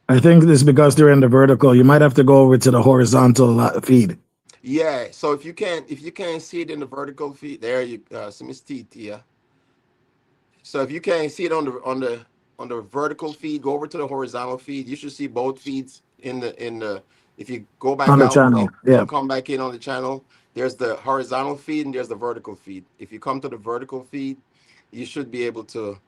I think this is because they're in the vertical. You might have to go over to the horizontal feed. Yeah, so if you can't see it in the vertical feed, there you so Miss T, yeah. So if you can't see it on the vertical feed, go over to the horizontal feed. You should see both feeds in the. If you go back On the out channel. Yeah. and come back in on the channel, there's the horizontal feed and there's the vertical feed. If you come to the vertical feed, you should be able to.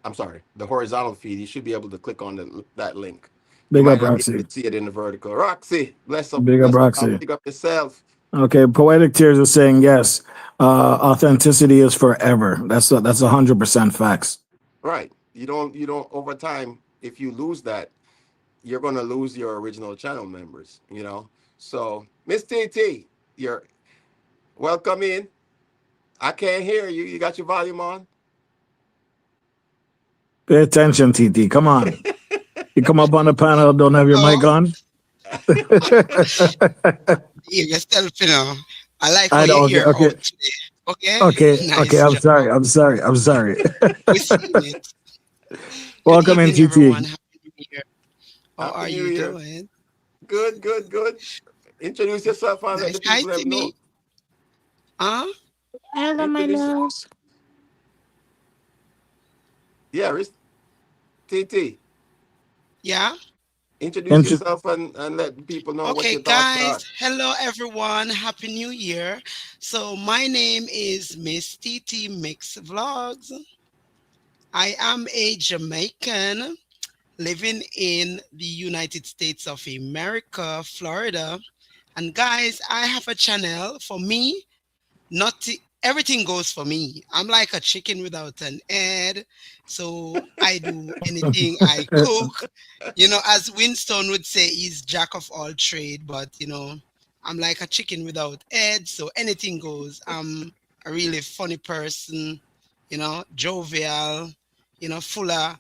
I'm sorry, the horizontal feed. You should be able to click on that link. You Big might up, not be able Roxy. to see it in the vertical. Roxy, Big up, bless up, Roxy. pick up yourself. Okay, Poetic Tears is saying yes. Authenticity is forever. That's 100% facts. Right. You don't over time. If you lose that, you're going to lose your original channel members, you know. So, Miss TT, you're welcome in. I can't hear you. You got your volume on? Pay attention, TT. Come on. You come up on the panel, don't have your mic Oh, on. you yourself, you know. I like how I you know. Okay, hear okay, out today. Okay, okay, okay. nice I'm job. sorry. I'm sorry. I'm sorry. We seen it. Good Welcome in, evening, everyone. TT. Happy New Year. How Happy are New you Year. doing? Good, good, good. Introduce yourself and let Nice. the Hi, people them know. Timmy. Huh? Hello, my Introduce, loves. yeah, TT. Yeah. Introduce Intro- yourself and let the people know what Okay, your thoughts guys. are. Hello, everyone. Happy New Year. So, my name is Miss TT Mix Vlogs. I am a Jamaican living in the United States of America, Florida. And guys, I have a channel for me. Not to, everything goes for me. I'm like a chicken without an head. So I do anything. I cook. You know, as Winston would say, he's jack of all trade. But I'm like a chicken without head. So anything goes. I'm a really funny person. Jovial. Full of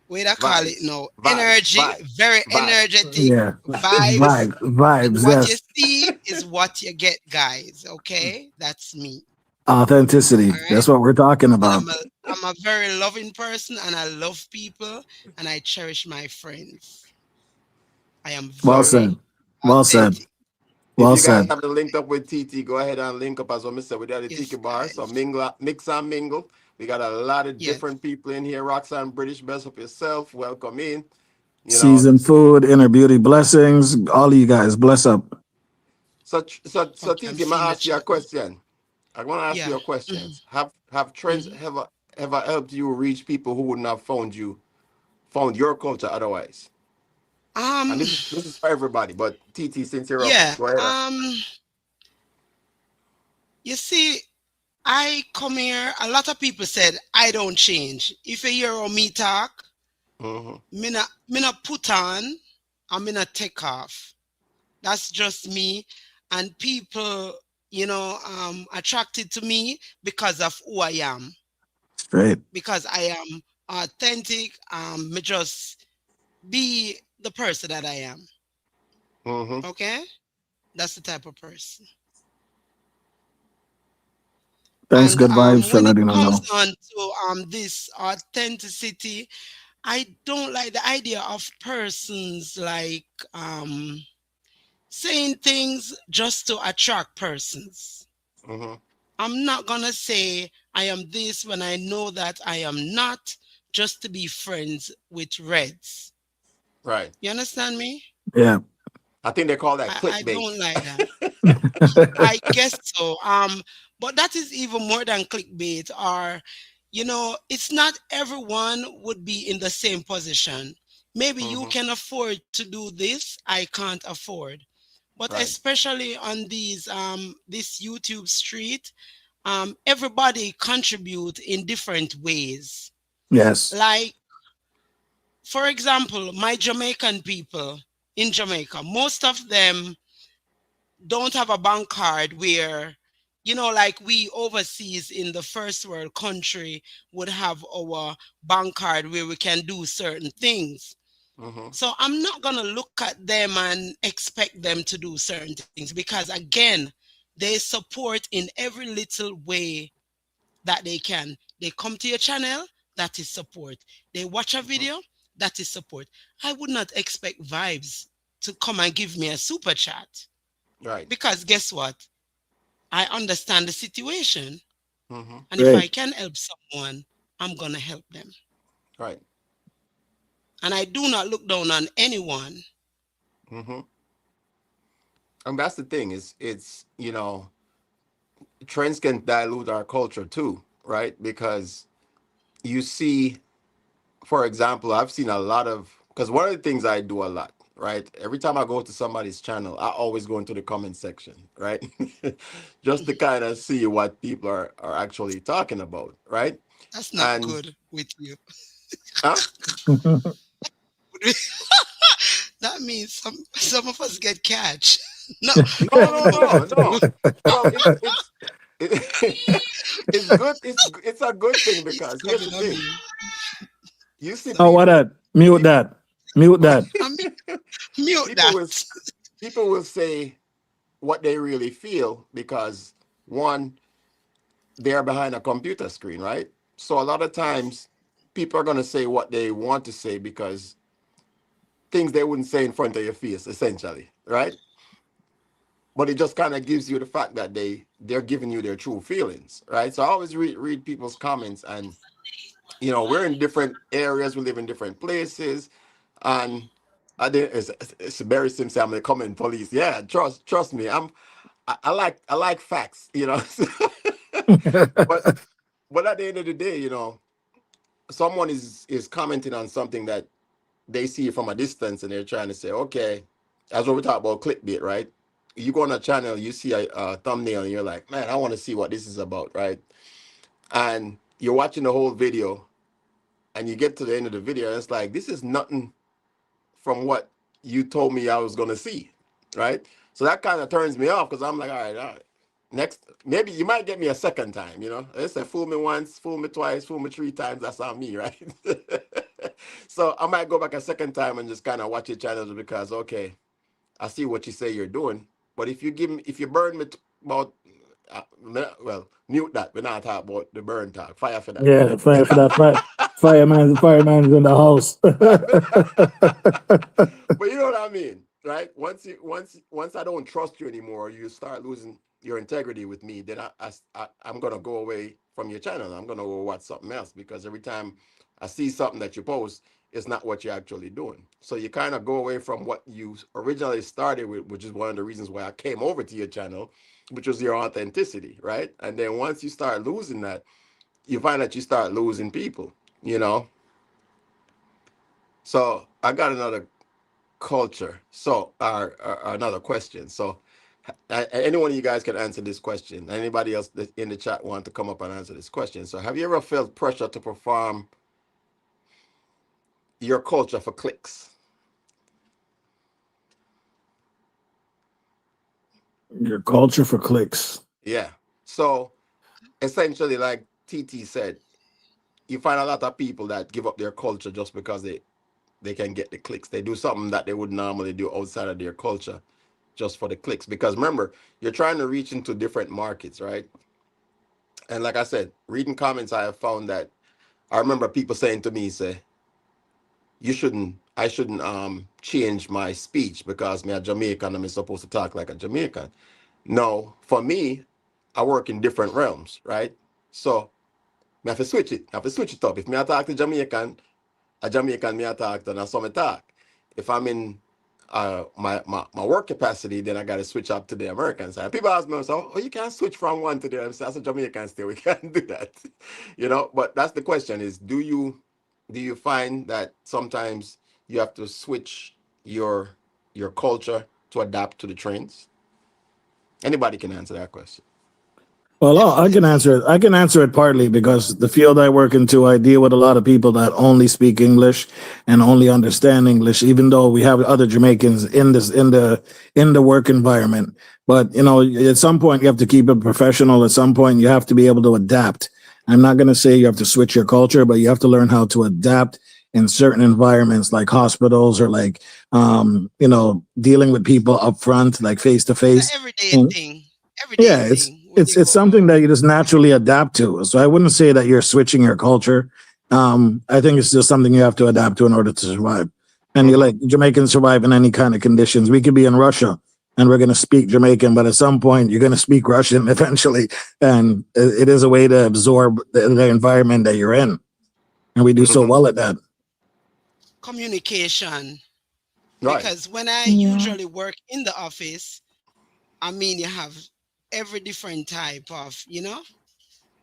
What I call it Vibes, now? vibes, Energy, vibes, very vibes. energetic Yeah. vibes. And Vibes, what you yes. see is what you get, guys. Okay, that's me. Authenticity. All right, That's what we're talking and about. I'm a very loving person, and I love people, and I cherish my friends. I am Well So very said. Well said. authentic. if Well you guys said. haven't linked up with TT, go ahead and link up as well. Mr. We got the Tiki Yes, bar. So guys. mingle, mix and mingle. We got a lot of Yes. different people in here. Roxanne British, best of yourself. Welcome in. You know, Seasoned food, inner beauty blessings. All of you guys, bless up. so Okay, I'm TT, I'm gonna seeing the ask you a chat now. question. I want to ask Yeah. you a questions. Have trends Hmm. ever helped you reach people who wouldn't have found your culture otherwise? And Um. this is for everybody. But TT, since you're up, Yeah. go ahead. You see, I come here. A lot of people said I don't change. If you hear how me talk, Mm-hmm. me not put on. I'm not take off. That's just me, and people, attracted to me because of who I am. Straight. Because I am authentic. Me just be the person that I am. Mm-hmm. Okay, that's the type of person. Thanks, And good vibes for when it letting us comes know. on to this authenticity, I don't like the idea of persons like saying things just to attract persons. Mm-hmm. I'm not gonna say I am this when I know that I am not, just to be friends with Reds. Right. You understand me? Yeah. I think they call that I clickbait. don't like that. I guess so. But that is even more than clickbait. Or, it's not everyone would be in the same position. Maybe you Mm-hmm. can afford to do this. I can't afford. But Right. especially on this YouTube street, everybody contribute in different ways. Yes. Like, for example, my Jamaican people in Jamaica, most of them don't have a bank card where, like we overseas in the first world country would have our bank card where we can do certain things. Mm-hmm. So I'm not going to look at them and expect them to do certain things, because again, they support in every little way that they can. They come to your channel, that is support. They watch a Mm-hmm. video, that is support. I would not expect Vibes to come and give me a super chat, Right. because guess what? I understand the situation. Mm-hmm. And if I Great. can help someone, I'm going to help them. Right. And I do not look down on anyone. Mm-hmm. And that's the thing is trends can dilute our culture too, right? Because you see, for example, I've seen a lot of because one of the things I do a lot, right? Every time I go to somebody's channel, I always go into the comment section, right? Just to kind of see what people are actually talking about, right? That's not And good with you. huh? That means some of us get catch. No, No, no, no, no. no, no. Well, it, it's good. It's a good thing It's because here's the coming on thing: me. you see Oh, what people, that? Mute people, that. Mute that. I mean, mute people that. will people will say what they really feel because one, they're behind a computer screen, right? So a lot of times, people are gonna say what they want to say because things they wouldn't say in front of your face, essentially, right? But it just kind of gives you the fact that they're giving you their true feelings, right? So I always read people's comments, and we're in different areas, we live in different places, and it's very simple. I'm the comment police. Yeah, trust me. I like facts, but at the end of the day, someone is commenting on something that they see from a distance, and they're trying to say, okay, that's what we talk about clickbait, right? You go on a channel, you see a thumbnail, and you're like, man, I want to see what this is about, right? And you're watching the whole video, and you get to the end of the video, and it's like, this is nothing from what you told me I was gonna see, right? So that kind of turns me off because I'm like, all right. Next, maybe you might get me a second time. They say fool me once, fool me twice, fool me three times. That's on me, right? So I might go back a second time and just kind of watch your channels because okay, I see what you say you're doing. But if you give me, if you burn me about, well, mute that. We're not talking about the burn talk. Fire for that. Yeah, fire for that fire. Fireman's in the house. But you know what I mean, right? Once I don't trust you anymore, you start losing your integrity with me. Then I'm gonna go away from your channel. I'm gonna go watch something else because every time I see something that you post, it's not what you're actually doing. So you kind of go away from what you originally started with, which is one of the reasons why I came over to your channel, which was your authenticity, right? And then once you start losing that, you find that you start losing people, you know. So I got another culture. So, another question. So, any one of you guys can answer this question. Anybody else that in the chat want to come up and answer this question? So, have you ever felt pressure to perform your culture for clicks? Your culture for clicks. Yeah. So, essentially, like TT said, you find a lot of people that give up their culture just because they can get the clicks. They do something that they would normally do outside of their culture just for the clicks. Because remember, you're trying to reach into different markets, right? And like I said, reading comments, I have found that I remember people saying to me, say, I shouldn't change my speech because me a Jamaican and I'm supposed to talk like a Jamaican. No, for me, I work in different realms, right? So me have to switch it. I have to switch it up. If me I talk to Jamaican, a Jamaican me I talk to, and that's how me talk. If I'm in my work capacity, then I got to switch up to the American side. People ask me, so, oh, you can't switch from one to the other. As a Jamaican still, we can't do that, you know. But that's the question: is do you find that sometimes you have to switch your culture to adapt to the trends? Anybody can answer that question. Well, I can Definitely. answer it. I can answer it partly because the field I work into, I deal with a lot of people that only speak English and only understand English. Even though we have other Jamaicans in the work environment, but at some point you have to keep it professional. At some point, you have to be able to adapt. I'm not going to say you have to switch your culture, but you have to learn how to adapt in certain environments, like hospitals or like dealing with people up front, like face to It's an face. everyday thing. Everyday Yeah, it's thing when it's you it's go something out. that you just naturally adapt to. So I wouldn't say that you're switching your culture. I think it's just something you have to adapt to in order to survive. And you Mm-hmm. like Jamaicans survive in any kind of conditions. We could be in Russia and we're going to speak Jamaican, but at some point you're going to speak Russian eventually, and it is a way to absorb the environment that you're in, and we do so Mm-hmm. well at that. Communication. Right. Because when I Yeah. usually work in the office, I mean, you have every different type of,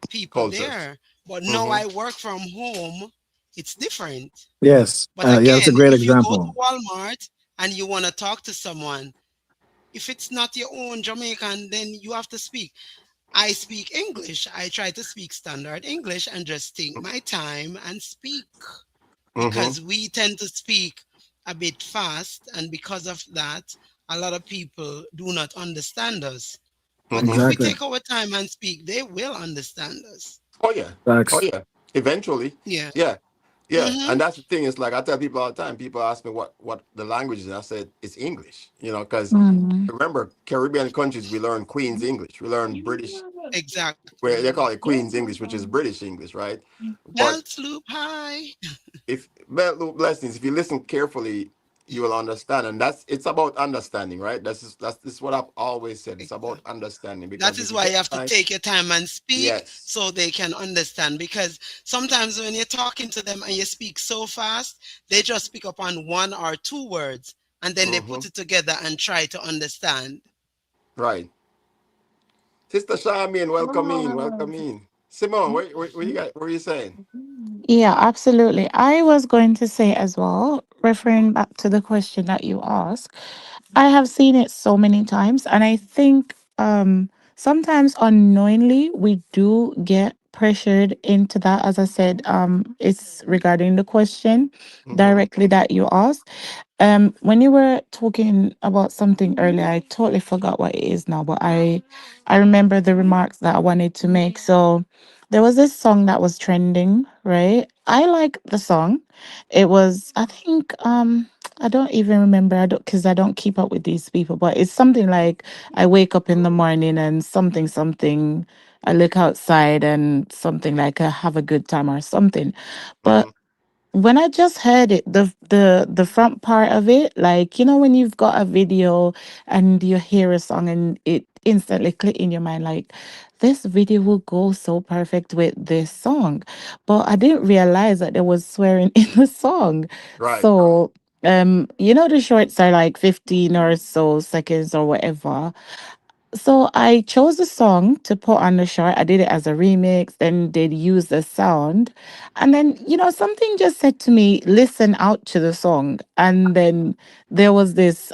people Cultures. there. But now Mm-hmm. I work from home, it's different. Yes, But yeah, that's a again, great if you go to example. Walmart and you want to talk to someone, if it's not your own Jamaican, then you have to speak. I speak English. I try to speak standard English and just take my time and speak Mm-hmm. because we tend to speak a bit fast. And because of that, a lot of people do not understand us. But Mm-hmm. if we Exactly. take our time and speak, they will understand us. Oh yeah. Oh Facts. yeah. Eventually. Yeah. Yeah. Yeah. Mm-hmm. And that's the thing. It's like I tell people all the time. People ask me what the language is. And I said it's English. You know, because Mm. remember Caribbean countries we learn Queen's English. We learn British. Exactly. Where they call it Queen's English, which is British English, right? But Belt loop high. if blessings, if you listen carefully, you will understand. And it's about understanding, right? This is what I've always said. It's about Exactly. understanding That because if is you why take you have to time, take your time and speak yes. so they can understand. Because sometimes when you're talking to them and you speak so fast, they just pick up on one or two words and then they Mm-hmm. put it together and try to understand. Right. Sister Charmaine, welcome in, welcome in. Simone, what you got? What are you saying? Yeah, absolutely. I was going to say as well, referring back to the question that you asked, I have seen it so many times, and I think sometimes unknowingly we do get pressured into that. As I said, it's regarding the question Mm-hmm. directly that you asked. When you were talking about something earlier, I totally forgot what it is now, but I remember the remarks that I wanted to make. So there was this song that was trending, right? I like the song. It was, I think, I don't even remember. I don't, because I don't keep up with these people. But it's something like I wake up in the morning and something something. I look outside and something like I have a good time or something. Mm-hmm. But when I just heard it, the front part of it, like when you've got a video and you hear a song and it instantly click in your mind, like this video will go so perfect with this song. But I didn't realize that there was swearing in the song. Right. So the shorts are like 15 or so seconds or whatever. So I chose a song to put on the short. I did it as a remix, then they'd use the sound. And then, something just said to me, listen out to the song. And then there was this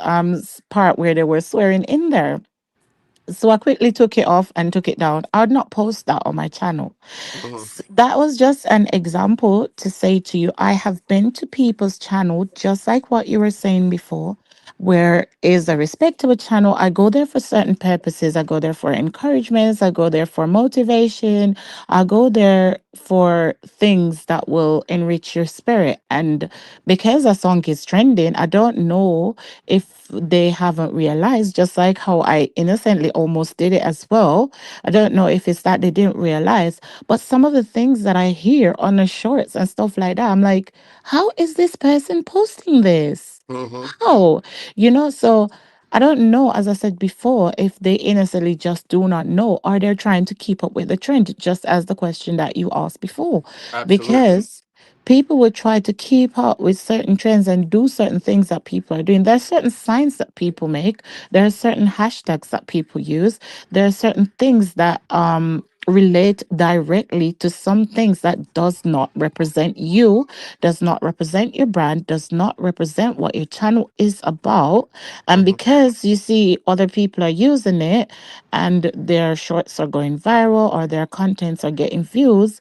part where they were swearing in there. So I quickly took it off and took it down. I would not post that on my channel. Mm-hmm. That was just an example to say to you, I have been to people's channel, just like what you were saying before, where is a respectable channel. I go there for certain purposes. I go there for encouragements. I go there for motivation. I go there for things that will enrich your spirit. And because a song is trending, I don't know if they haven't realized, just like how I innocently almost did it as well. I don't know if it's that they didn't realize, but some of the things that I hear on the shorts and stuff like that, I'm like, how is this person posting this? Mm-hmm. How? So I don't know, as I said before, if they innocently just do not know or they're trying to keep up with the trend, just as the question that you asked before. Absolutely. Because people would try to keep up with certain trends and do certain things that people are doing. There are certain signs that people make, there are certain hashtags that people use, there are certain things that relate directly to some things that does not represent you, does not represent your brand, does not represent what your channel is about. And Mm-hmm. because you see other people are using it and their shorts are going viral or their contents are getting views,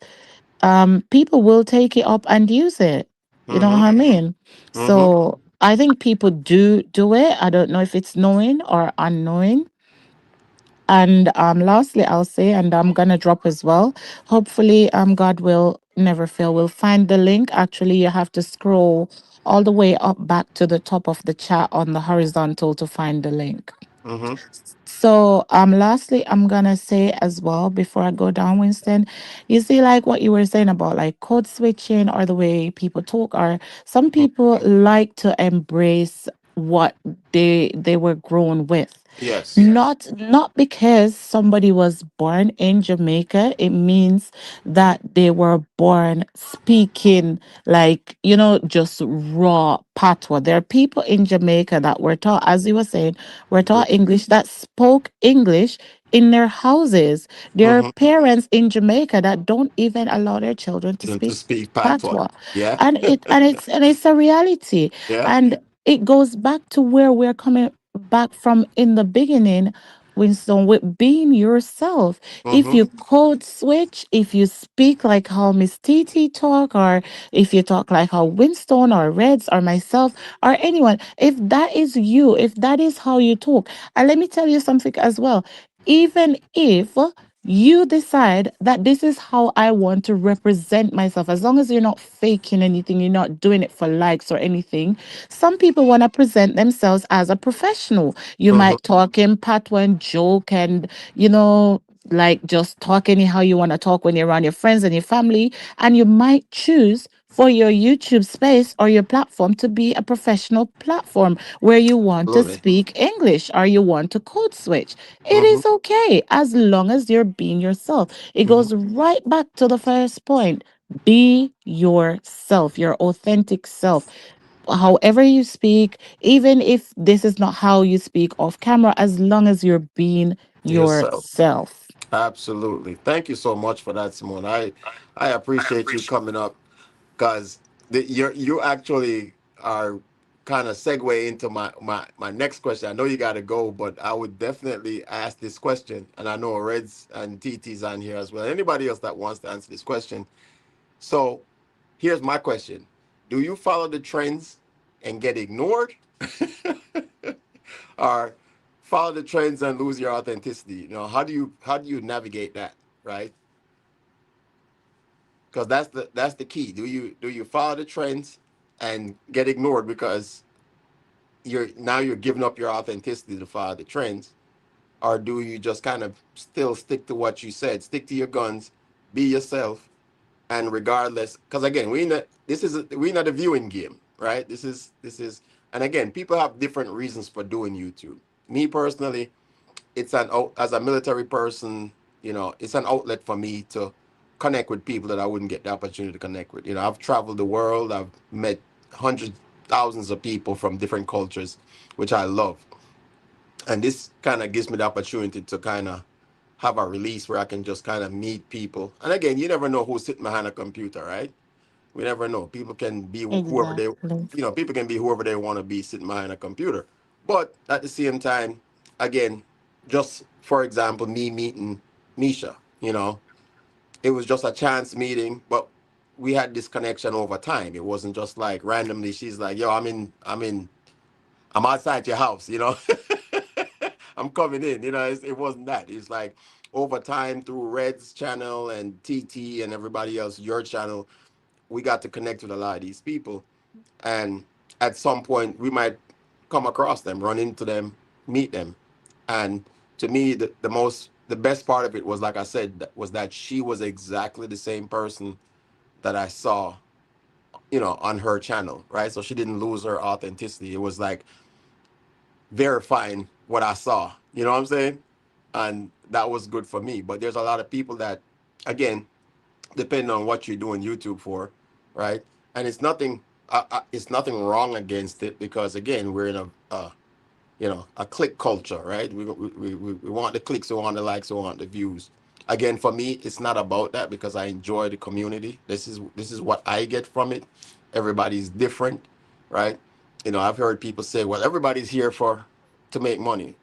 people will take it up and use it. You know what Mm-hmm. I mean? Mm-hmm. So I think people do it. I don't know if it's knowing or unknowing. And lastly, I'll say, and I'm gonna drop as well. Hopefully, God will never fail. We'll find the link. Actually, you have to scroll all the way up back to the top of the chat on the horizontal to find the link. Mm-hmm. So lastly, I'm gonna say as well before I go down, Winston, you see like what you were saying about like code switching or the way people talk, or some people like to embrace what they were grown with. Yes. Not because somebody was born in Jamaica, it means that they were born speaking like, just raw patois. There are people in Jamaica that were taught, as you were saying, were taught English, that spoke English in their houses. There are Mm-hmm. parents in Jamaica that don't even allow their children to To speak speak patois. patois. Yeah. And it's a reality. Yeah. And it goes back to where we're coming back from in the beginning, Winston, with being yourself. If Mm-hmm. you code switch, if you speak like how Miss TT talk, or if you talk like how Winston or Reds or myself or anyone, if that is you, if that is how you talk, and let me tell you something as well. Even if you decide that this is how I want to represent myself, as long as you're not faking anything, you're not doing it for likes or anything. Some people want to present themselves as a professional. You Mm-hmm. might talk in patois and joke and, like just talk anyhow you want to talk when you're around your friends and your family. And you might choose for your YouTube space or your platform to be a professional platform where you want to Absolutely. speak English or you want to code switch. It Mm-hmm. is okay as long as you're being yourself. It Mm-hmm. goes right back to the first point. Be yourself, your authentic self. However you speak, even if this is not how you speak off camera, as long as you're being Yourself. yourself. Absolutely. Thank you so much for that, Simone. I appreciate you coming up because you actually are kind of segue into my next question. I know you got to go, but I would definitely ask this question, and I know Reds and TT's on here as well. Anybody else that wants to answer this question. So here's my question: do you follow the trends and get ignored, or follow the trends and lose your authenticity? How do you navigate that? Right? because that's the key. Do you follow the trends and get ignored because you're giving up your authenticity to follow the trends, or do you just kind of still stick to what you said, stick to your guns, be yourself, and regardless, because again, we're not a viewing game, right? This is, and again, people have different reasons for doing YouTube. Me personally, as a military person, it's an outlet for me to connect with people that I wouldn't get the opportunity to connect with. I've traveled the world, I've met hundreds, thousands of people from different cultures, which I love, and this kind of gives me the opportunity to kind of have a release where I can just kind of meet people. And again, you never know who's sitting behind a computer, right? We never know. People can be whoever they, Exactly. people can be whoever they want to be sitting behind a computer. But at the same time, again, just for example, me meeting Misha, it was just a chance meeting, but we had this connection over time. It wasn't just like randomly. She's like, "Yo, I'm outside your house," I'm coming in. It wasn't that. It's like over time through Red's channel and TT and everybody else, your channel, we got to connect with a lot of these people. And at some point, we might come across them, run into them, meet them. And to me, the best part of it was, like I said, was that she was exactly the same person that I saw, on her channel, right? So she didn't lose her authenticity. It was like verifying what I saw. You know what I'm saying? And that was good for me. But there's a lot of people that, again, depending on what you're doing YouTube for, right? And it's nothing wrong against it because again, we're in a click culture, right? We want the clicks, we want the likes, we want the views. Again, for me, it's not about that because I enjoy the community. This is what I get from it. Everybody's different, right? I've heard people say, "Well, everybody's here to make money."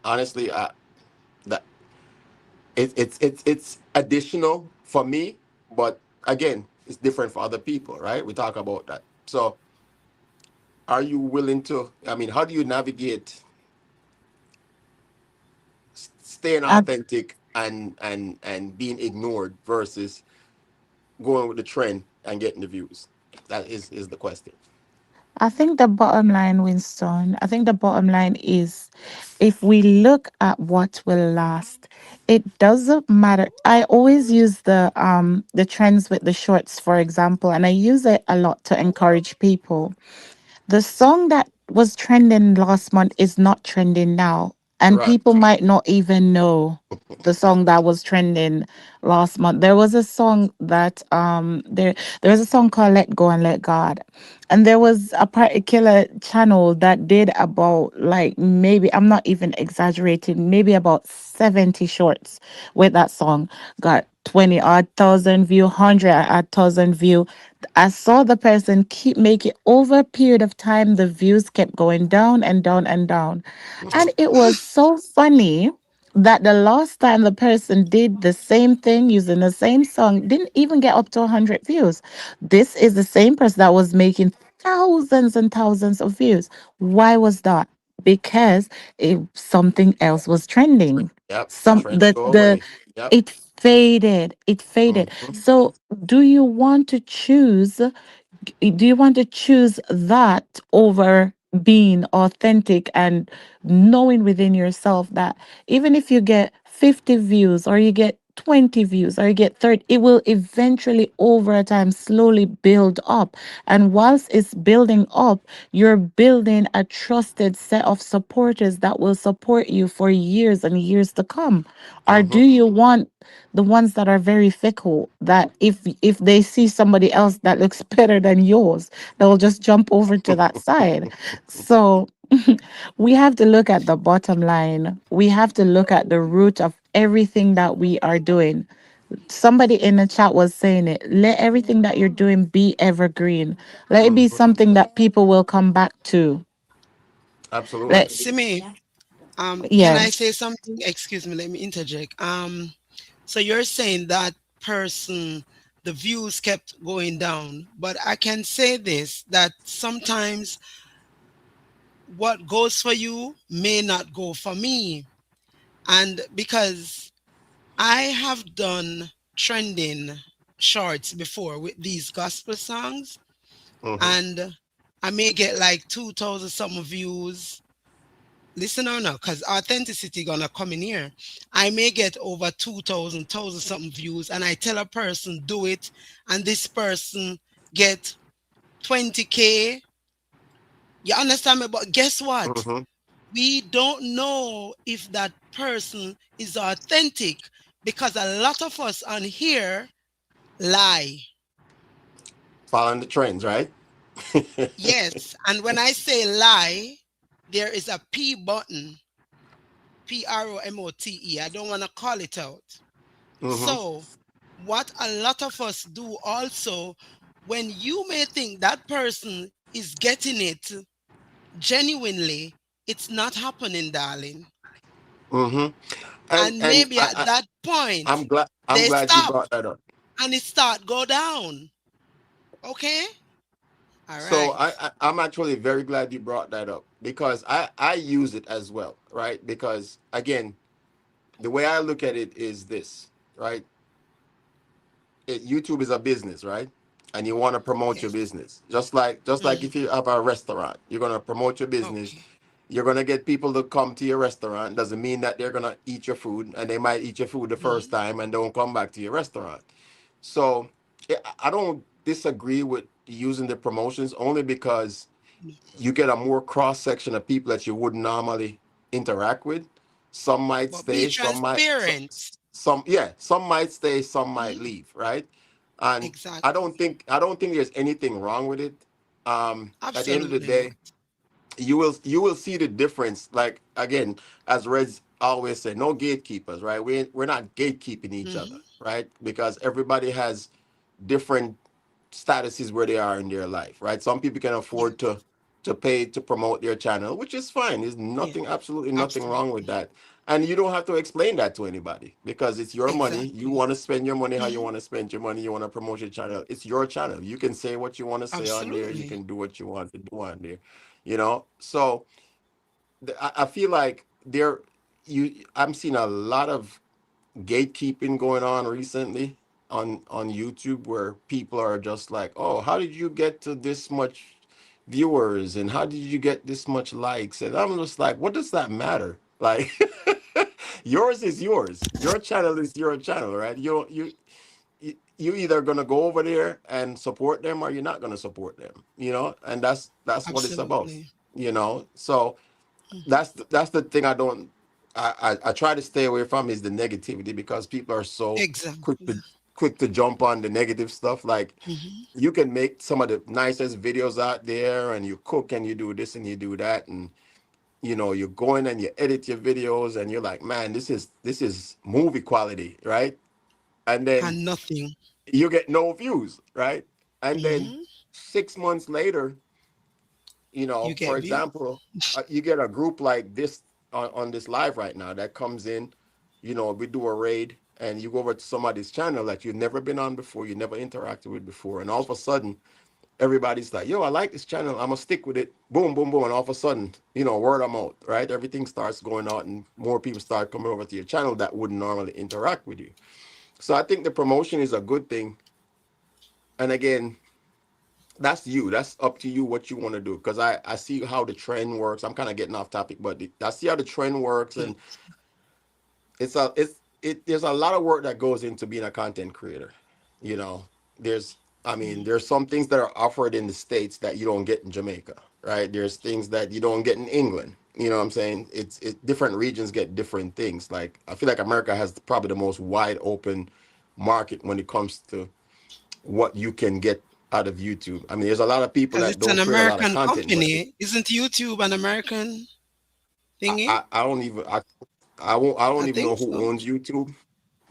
Honestly, that it's additional for me, but again, it's different for other people, right? We talk about that. So, are you willing to? I mean, how do you navigate staying I, authentic and being ignored versus going with the trend and getting the views? That is the question. I think the bottom line, Winston, I think the bottom line is if we look at what will last, it doesn't matter. I always use the trends with the shorts, for example, and I use it a lot to encourage people. The song that was trending last month is not trending now. And Right. people might not even know the song that was trending last month. There was a song that there was a song called Let Go and Let God. And there was a particular channel that did about like maybe I'm not even exaggerating, maybe about 70 shorts with that song. Got 20 odd thousand view, 100 odd thousand view. I saw the person keep making over a period of time, the views kept going down and down and down. And Hmm. it was so funny that the last time the person did the same thing using the same song didn't even get up to 100 views. This is the same person that was making thousands and thousands of views. Why was that? Because something else was trending. Yep. The Some trends go the away. Yep. it faded. It faded. Hmm. So do you want to choose? Do you want to choose that over being authentic and knowing within yourself that even if you get 50 views or you get 20 views or you get 30, it will eventually over a time slowly build up. And whilst it's building up, you're building a trusted set of supporters that will support you for years and years to come. Or do Hmm. you want the ones that are very fickle, that if they see somebody else that looks better than yours, they'll just jump over to that side? So we have to look at the bottom line. We have to look at the root of everything that we are doing. Somebody in the chat was saying it. Let everything that you're doing be evergreen. Let it be Hmm. something that people will come back to. Absolutely. Let Simi, can I say yes. something? Excuse me, let me interject. So you're saying that person, the views kept going down, but I can say this, that sometimes what goes for you may not go for me. And because I have done trending shorts before with these gospel songs, Mm-hmm. and I may get like 2,000 some views. Listen or not, because authenticity gonna come in here. I may get over 2,000 something views, and I tell a person do it, and this person get 20K. You understand me? But guess what? Mm-hmm. We don't know if that person is authentic because a lot of us on here lie. Following the trends, right? Yes, and when I say lie, there is a P button, Promote. I don't want to call it out. Mm-hmm. So, what a lot of us do also, when you may think that person is getting it genuinely, it's not happening, darling. Mm-hmm. And And maybe at that I'm point, glad they you stop brought that up. and it start go down. Okay? All So right. I'm actually very glad you brought that up because I use it as well, right? Because again, the way I look at it is this, right? YouTube is a business, right? And you want to promote your Yes. business. Just like Mhm. if you have a restaurant, you're gonna promote your business. Okay. You're gonna get people to come to your restaurant. Doesn't mean that they're gonna eat your food, and they might eat your food the first Mhm. time and don't come back to your restaurant. So I don't disagree with using the promotions only because you get a more cross section of people that you wouldn't normally interact with. Some might But be stay, transparent. some might stay, some might Mhm. leave, right? And Exactly. I don't think there's anything wrong with it. At the end of the Absolutely day, not. you will see the difference. Like again, as Reds always say, no gatekeepers, right? We're not gatekeeping each other, Mhm. right? Because everybody has different statuses where they are in their life, right? Some people can afford Yes. to pay to promote their channel, which is fine. There's Yeah. nothing, absolutely nothing wrong with Absolutely. that. And you don't have to explain that to anybody because it's your money. You Exactly. want to spend your money how you Mhm. want to spend your money. You want to promote your channel. It's your channel. You can say what you want to say on there. You Absolutely. can do what you want to do on there. So I feel like I'm seeing a lot of gatekeeping going on recently on YouTube where people are just like, "Oh, how did you get to this much viewers and how did you get this much likes?" And I'm just like, "What does that matter?" Like yours is yours. Your channel is your channel, right? You either gonna go over there and support them or you're not gonna support them, and that's what it's about, Absolutely. So Mhm. that's the thing I try to stay away from is the negativity because people are so quick Exactly. to quick to jump on the negative stuff. Like Mhm. you can make some of the nicest videos out there and you cook and you do this and you do that and you go in and you edit your videos and you're like, man, this is movie quality, right? And then And nothing. you get no views, right? And then Mhm. 6 months later, You for get view. example, you get a group like this on this live right now that comes in, we do a raid and you go over to somebody's channel that you've never been on before, you never interacted with before, and all of a sudden, everybody's like, yo, I like this channel, I'm gonna stick with it. Boom, boom, boom, and all of a sudden, word of mouth, right? Everything starts going out and more people start coming over to your channel that wouldn't normally interact with you. So I think the promotion is a good thing. And again, that's you. That's up to you what you want to do. Because I see how the trend works. I'm kind of getting off topic, but I see how the trend works, Mm. and there's a lot of work that goes into being a content creator. You know, there's I mean, Mm. there's some things that are offered in the States that you don't get in Jamaica, right? There's things that you don't get in England. You know what I'm saying? Different regions get different things. Like I feel like America has probably the most wide open market when it comes to what you can get out of YouTube. I mean, there's a lot of people Because that it's an don't create a lot of American content, but company. Isn't YouTube an American thingy? I don't even I I don't even know think who so. owns YouTube.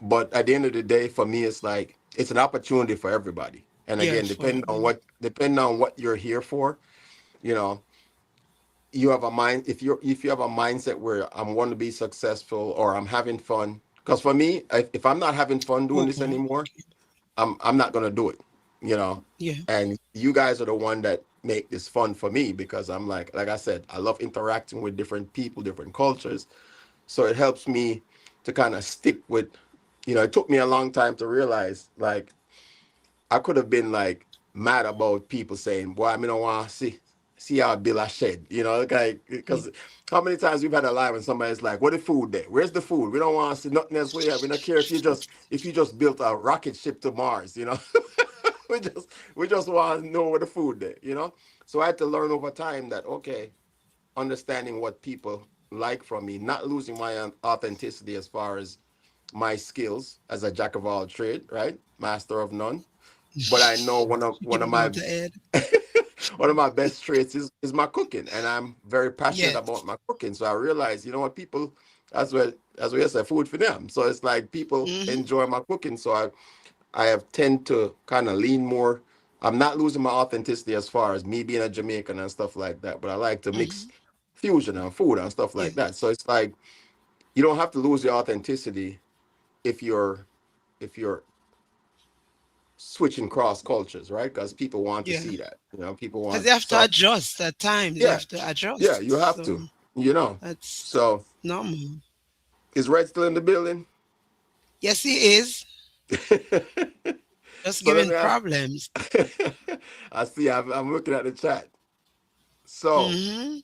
But at the end of the day, for me, it's like it's an opportunity for everybody. And Yeah, again, for everyone. depending on what you're here for, you know, you have a mind. If you have a mindset where I'm going to be successful or I'm having fun, because for me, if I'm not having fun doing this Oh, anymore, I'm not gonna do it, you know. yeah. And you guys are the one that make this fun for me because I'm like I said, I love interacting with different people, different cultures. So it helps me to kind of stick with, it took me a long time to realize like I could have been like mad about people saying, "Boy, I mean, don't want to see how bill I shed," like Mm. because how many times we've had a live when somebody's like, "What the food there? Where's the food? We don't want to see nothing else. We don't care if you just built a rocket ship to Mars. We just want to know where the food there. So I had to learn over time that okay, understanding what people like from me, not losing my authenticity as far as my skills as a jack of all trade, right? Master of none. But I know one Give of it over my to Ed. one of my best traits is my cooking, and I'm very passionate Yes. about my cooking. So I realize, you know what, people, that's what I say, food for them. So it's like people Hmm. enjoy my cooking. So I have tend to kind of lean more. I'm not losing my authenticity as far as me being a Jamaican and stuff like that, but I like to mix Hmm. fusion and food and stuff Yeah. like that. So it's like you don't have to lose your authenticity if you're switching cross cultures, right? Because people want to Yeah. see that. People Because want you have to so adjust at times. You yeah, have to yeah, adjust. you have So to, you know. that's So normal. is Red still in the building? Yes, he is. Just So let giving me ask. problems. I see. I'm looking at the chat. So Hmm.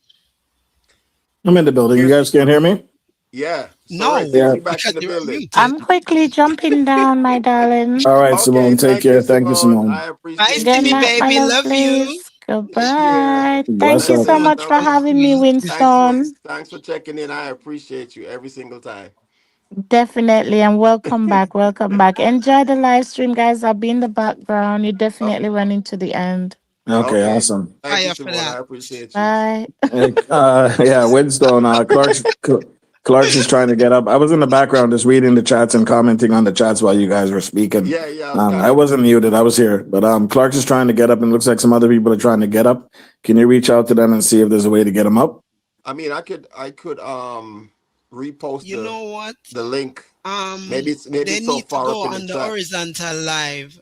I'm in the building. You here's guys can't hear me? yeah. So Red, No, since Yeah. you're back because in the you are building, muted. I'm quickly jumping down, my darling. All right, okay. Simone. Take Thank you, care. Thank you, Simone. I Simone. Bye, appreciate Good Timmy you. night, my baby. Love you. lovelies. Take care. Goodbye. Thank Bless you up. so Bye, much for Bye-bye. having me, sweet. Winston. Thanks for checking in. I appreciate you every single time. Definitely, and welcome back. Welcome back. Enjoy the live stream, guys. I'll be in the background. You Oh, definitely run into the end. Okay, okay. awesome. Thank you, Fire for Simone. that. I appreciate you. Bye. Yeah, Widstone. Clark's is trying to get up. I was in the background just reading the chats and commenting on the chats while you guys were speaking. Yeah, yeah. I was kind I of. wasn't muted. I was here, but Clark's is trying to get up, and it looks like some other people are trying to get up. Can you reach out to them and see if there's a way to get them up? I mean, I could repost You know what? the link. Um, Maybe they it's so need to far up go in the on the chat. horizontal live.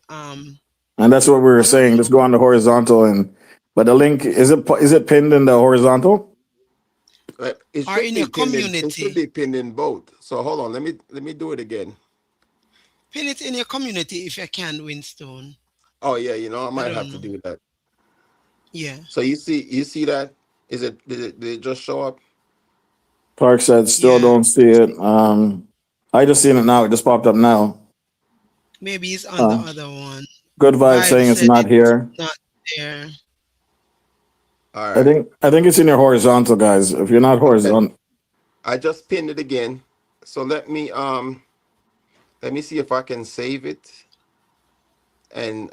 And that's what we were I don't saying. know. Just go on the horizontal, but the link is it pinned in the horizontal? It Or should in be your pinned in. It should community. be pinned in both. So hold on. Let me do it again. Pin it in your community if you can, Winstone. Oh yeah, I I might don't have to know. do that. Yeah. So you see that? Did it just show up? Clark said, still Yeah. don't see it. I just seen it now. It just popped up now. Maybe it's on the Uh, other one. Good vibe Vibe saying it's said not it's here. not there. All I right. think I think it's in your horizontal, guys. If you're not Okay. horizontal, I just pinned it again. So let me see if I can save it and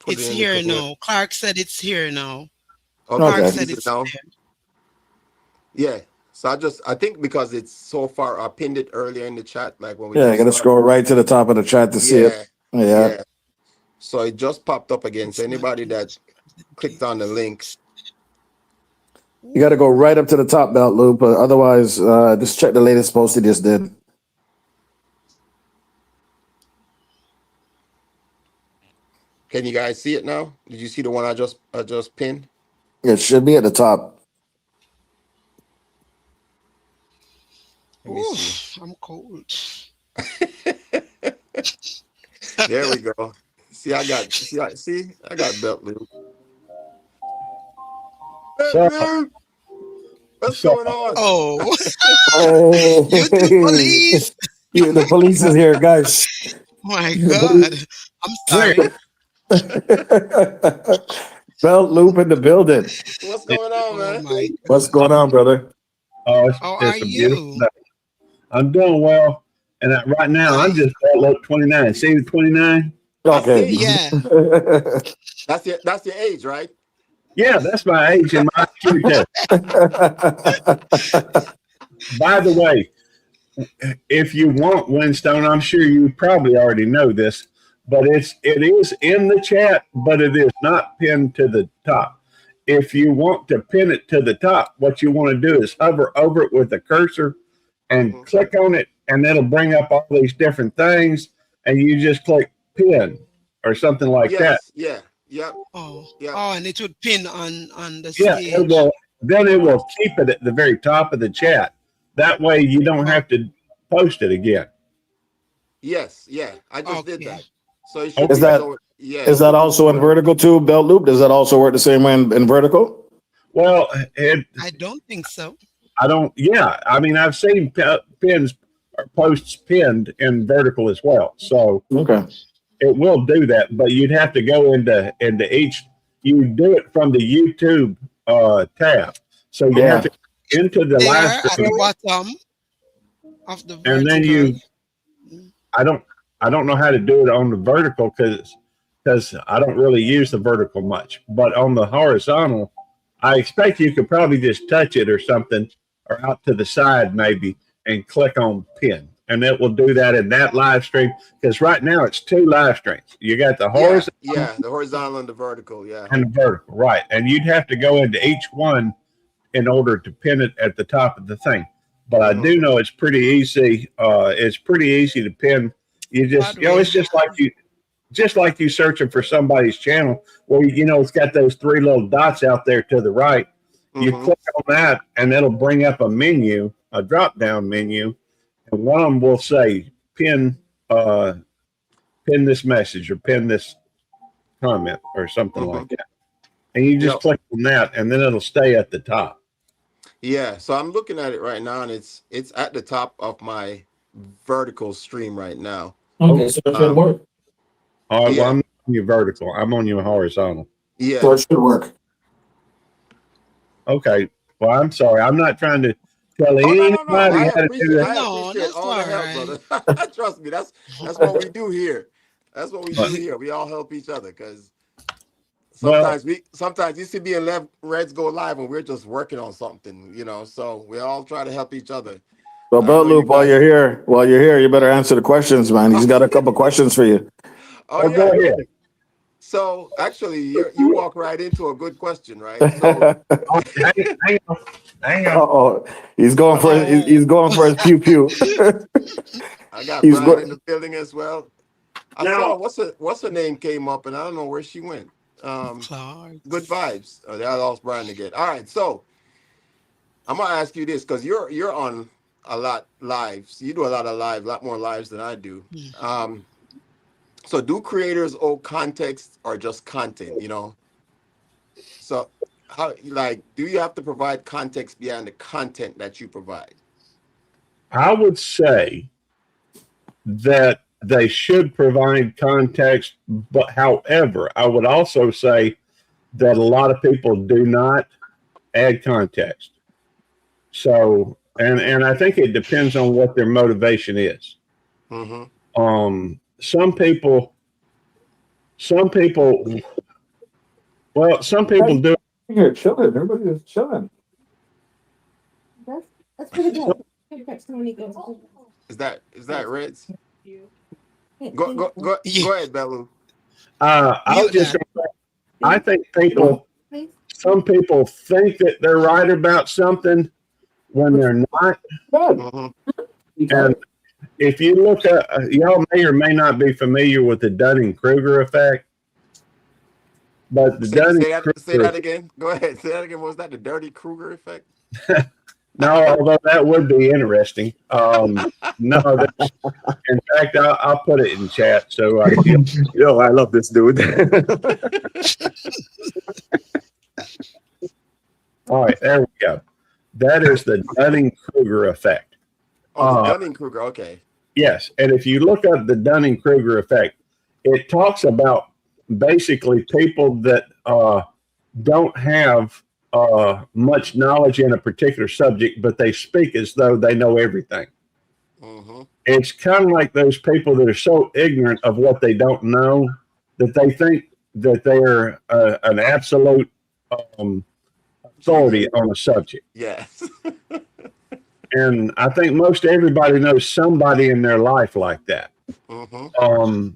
put it It's in the here community. now. Clark said it's here now. Okay, Clark okay. said is it it's now? there. Yeah. So I think because it's so far, I pinned it earlier in the chat, like when we Yeah, you just got to started. scroll right to the top of the chat to see it. Yeah, Yeah, yeah. So it just popped up again. So It's not anybody in the that clicked on the link, chat. you got to go Ooh. right up to the top, Belt Loop. But otherwise, just check the latest post he just did. can you guys see it now? Did you see the one I just pinned? It should be at the top. Let me Ooh, see. I'm cold. There we go. See, I got belt loop. Belt So, loop. What's so going on? Oh, you too, Hey, police. the police is here, guys. My The God. police. I'm sorry. Belt Loop in the building. What's going on, Oh man? my What's God. going on, brother? How are it's a beautiful you? day. I'm doing well, and right now I'm Nice. just at low 29. See the 29? I Okay. see. Yeah. That's your age, right? Yeah, that's my age and my IQ test. By the way, if you want Winstone, I'm sure you probably already know this, but it is in the chat, but it is not pinned to the top. If you want to pin it to the top, what you want to do is hover over it with a cursor and Hmm. click on it, and it'll bring up all these different things, and you just click pin or something like that. Yes. Yeah. Yep. Oh. Yep. Oh, and it would pin on the Yeah, it stage. will. Then it will keep it at the very top of the chat. That way, you don't Oh, have to post it again. Yes. Yeah. I just did okay. that. So it should Is be Okay. that so. Yeah, is it that should be also in so. vertical too, belt loop? Does that also work the same way in vertical? Well, I don't think so. I don't. Yeah, I mean, I've seen pins or posts pinned in vertical as well, so Okay. it will do that. But you'd have to go into each. You do it from the YouTube tab, so you'd have Yeah. to into the live There at stream, the bottom of the and then vertical. I don't. I don't know how to do it on the vertical because I don't really use the vertical much. But on the horizontal, I expect you could probably just touch it or something, or out to the side maybe, and click on pin, and it will do that in that live stream. Because right now it's two live streams. You got the Yeah, horizontal yeah, the horizontal and the vertical. Yeah. and the vertical, right? And you'd have to go into each one in order to pin it at the top of the thing. But I Mm-hmm. do know it's pretty easy. It's pretty easy to pin. You By just, the way, it's just like you searching for somebody's channel where it's got those three little dots out there to the right. You Mm-hmm. click on that, and it'll bring up a menu, a drop down menu, and one of them will say pin, uh, pin this message or pin this comment or something Mm-hmm. like that. And you just Yep. click on that, and then it'll stay at the top. Yeah. So I'm looking at it right now, and it's at the top of my vertical stream right now. Okay, so it should Um. work. All right, well, Yeah. I'm on your vertical. I'm on your horizontal. So Yeah. it should work. Okay. Well, I'm sorry. I'm not trying to tell Oh no no no! anybody I how to do appreciate that. I no, appreciate that's all the all help, right. brother. Trust me, that's what we do here. That's what we do But, here. We all help each other because well, sometimes you see me and Reds go live and we're just working on something, So we all try to help each other. So I belt know you loop, guys. while you're here, you better answer the questions, man. He's got a couple questions for you. Oh well, go yeah. ahead. So actually, you walk right into a good question, right? So Oh, hang on. Hang on. Oh, he's going for Oh, he's going for his pew pew. I got He's Brian in going. the building as well. I saw Now, what's her name came up, and I don't know where she went. Clark. Good vibes. Oh, I lost Brian again. All right, so I'm gonna ask you this because you're on a lot lives. You do a lot of live, a lot more lives than I do. Um, so do creators owe context or just content? So how do you have to provide context beyond the content that you provide? I would say that they should provide context, but however, I would also say that a lot of people do not add context. So, and I think it depends on what their motivation is. Mm-hmm. Some people, well, some people do. Here, chilling. Everybody's chilling. That's pretty good. Somebody goes, Is that Reds? Go ahead, Belu. I was Mute just that. going to say, I think some people think that they're right about something when they're not. Good. Mm-hmm. And if you look at, y'all may or may not be familiar with the Dunning-Kruger effect, but the Say Dunning-Kruger, that again. Go ahead. Say that again. What was that? The Dirty Kruger effect? no, although that would be interesting. No, in fact, I'll put it in chat. So Yo, I love this dude. all right, there we go. That is the Dunning-Kruger effect. Oh, the Dunning-Kruger. Okay. Yes, and if you look up the Dunning-Kruger effect, it talks about basically people that don't have much knowledge in a particular subject, but they speak as though they know everything. Mm-hmm. It's kind of like those people that are so ignorant of what they don't know that they think that they're an absolute authority on a subject. Yes. And I think most everybody knows somebody in their life like that. Mm-hmm.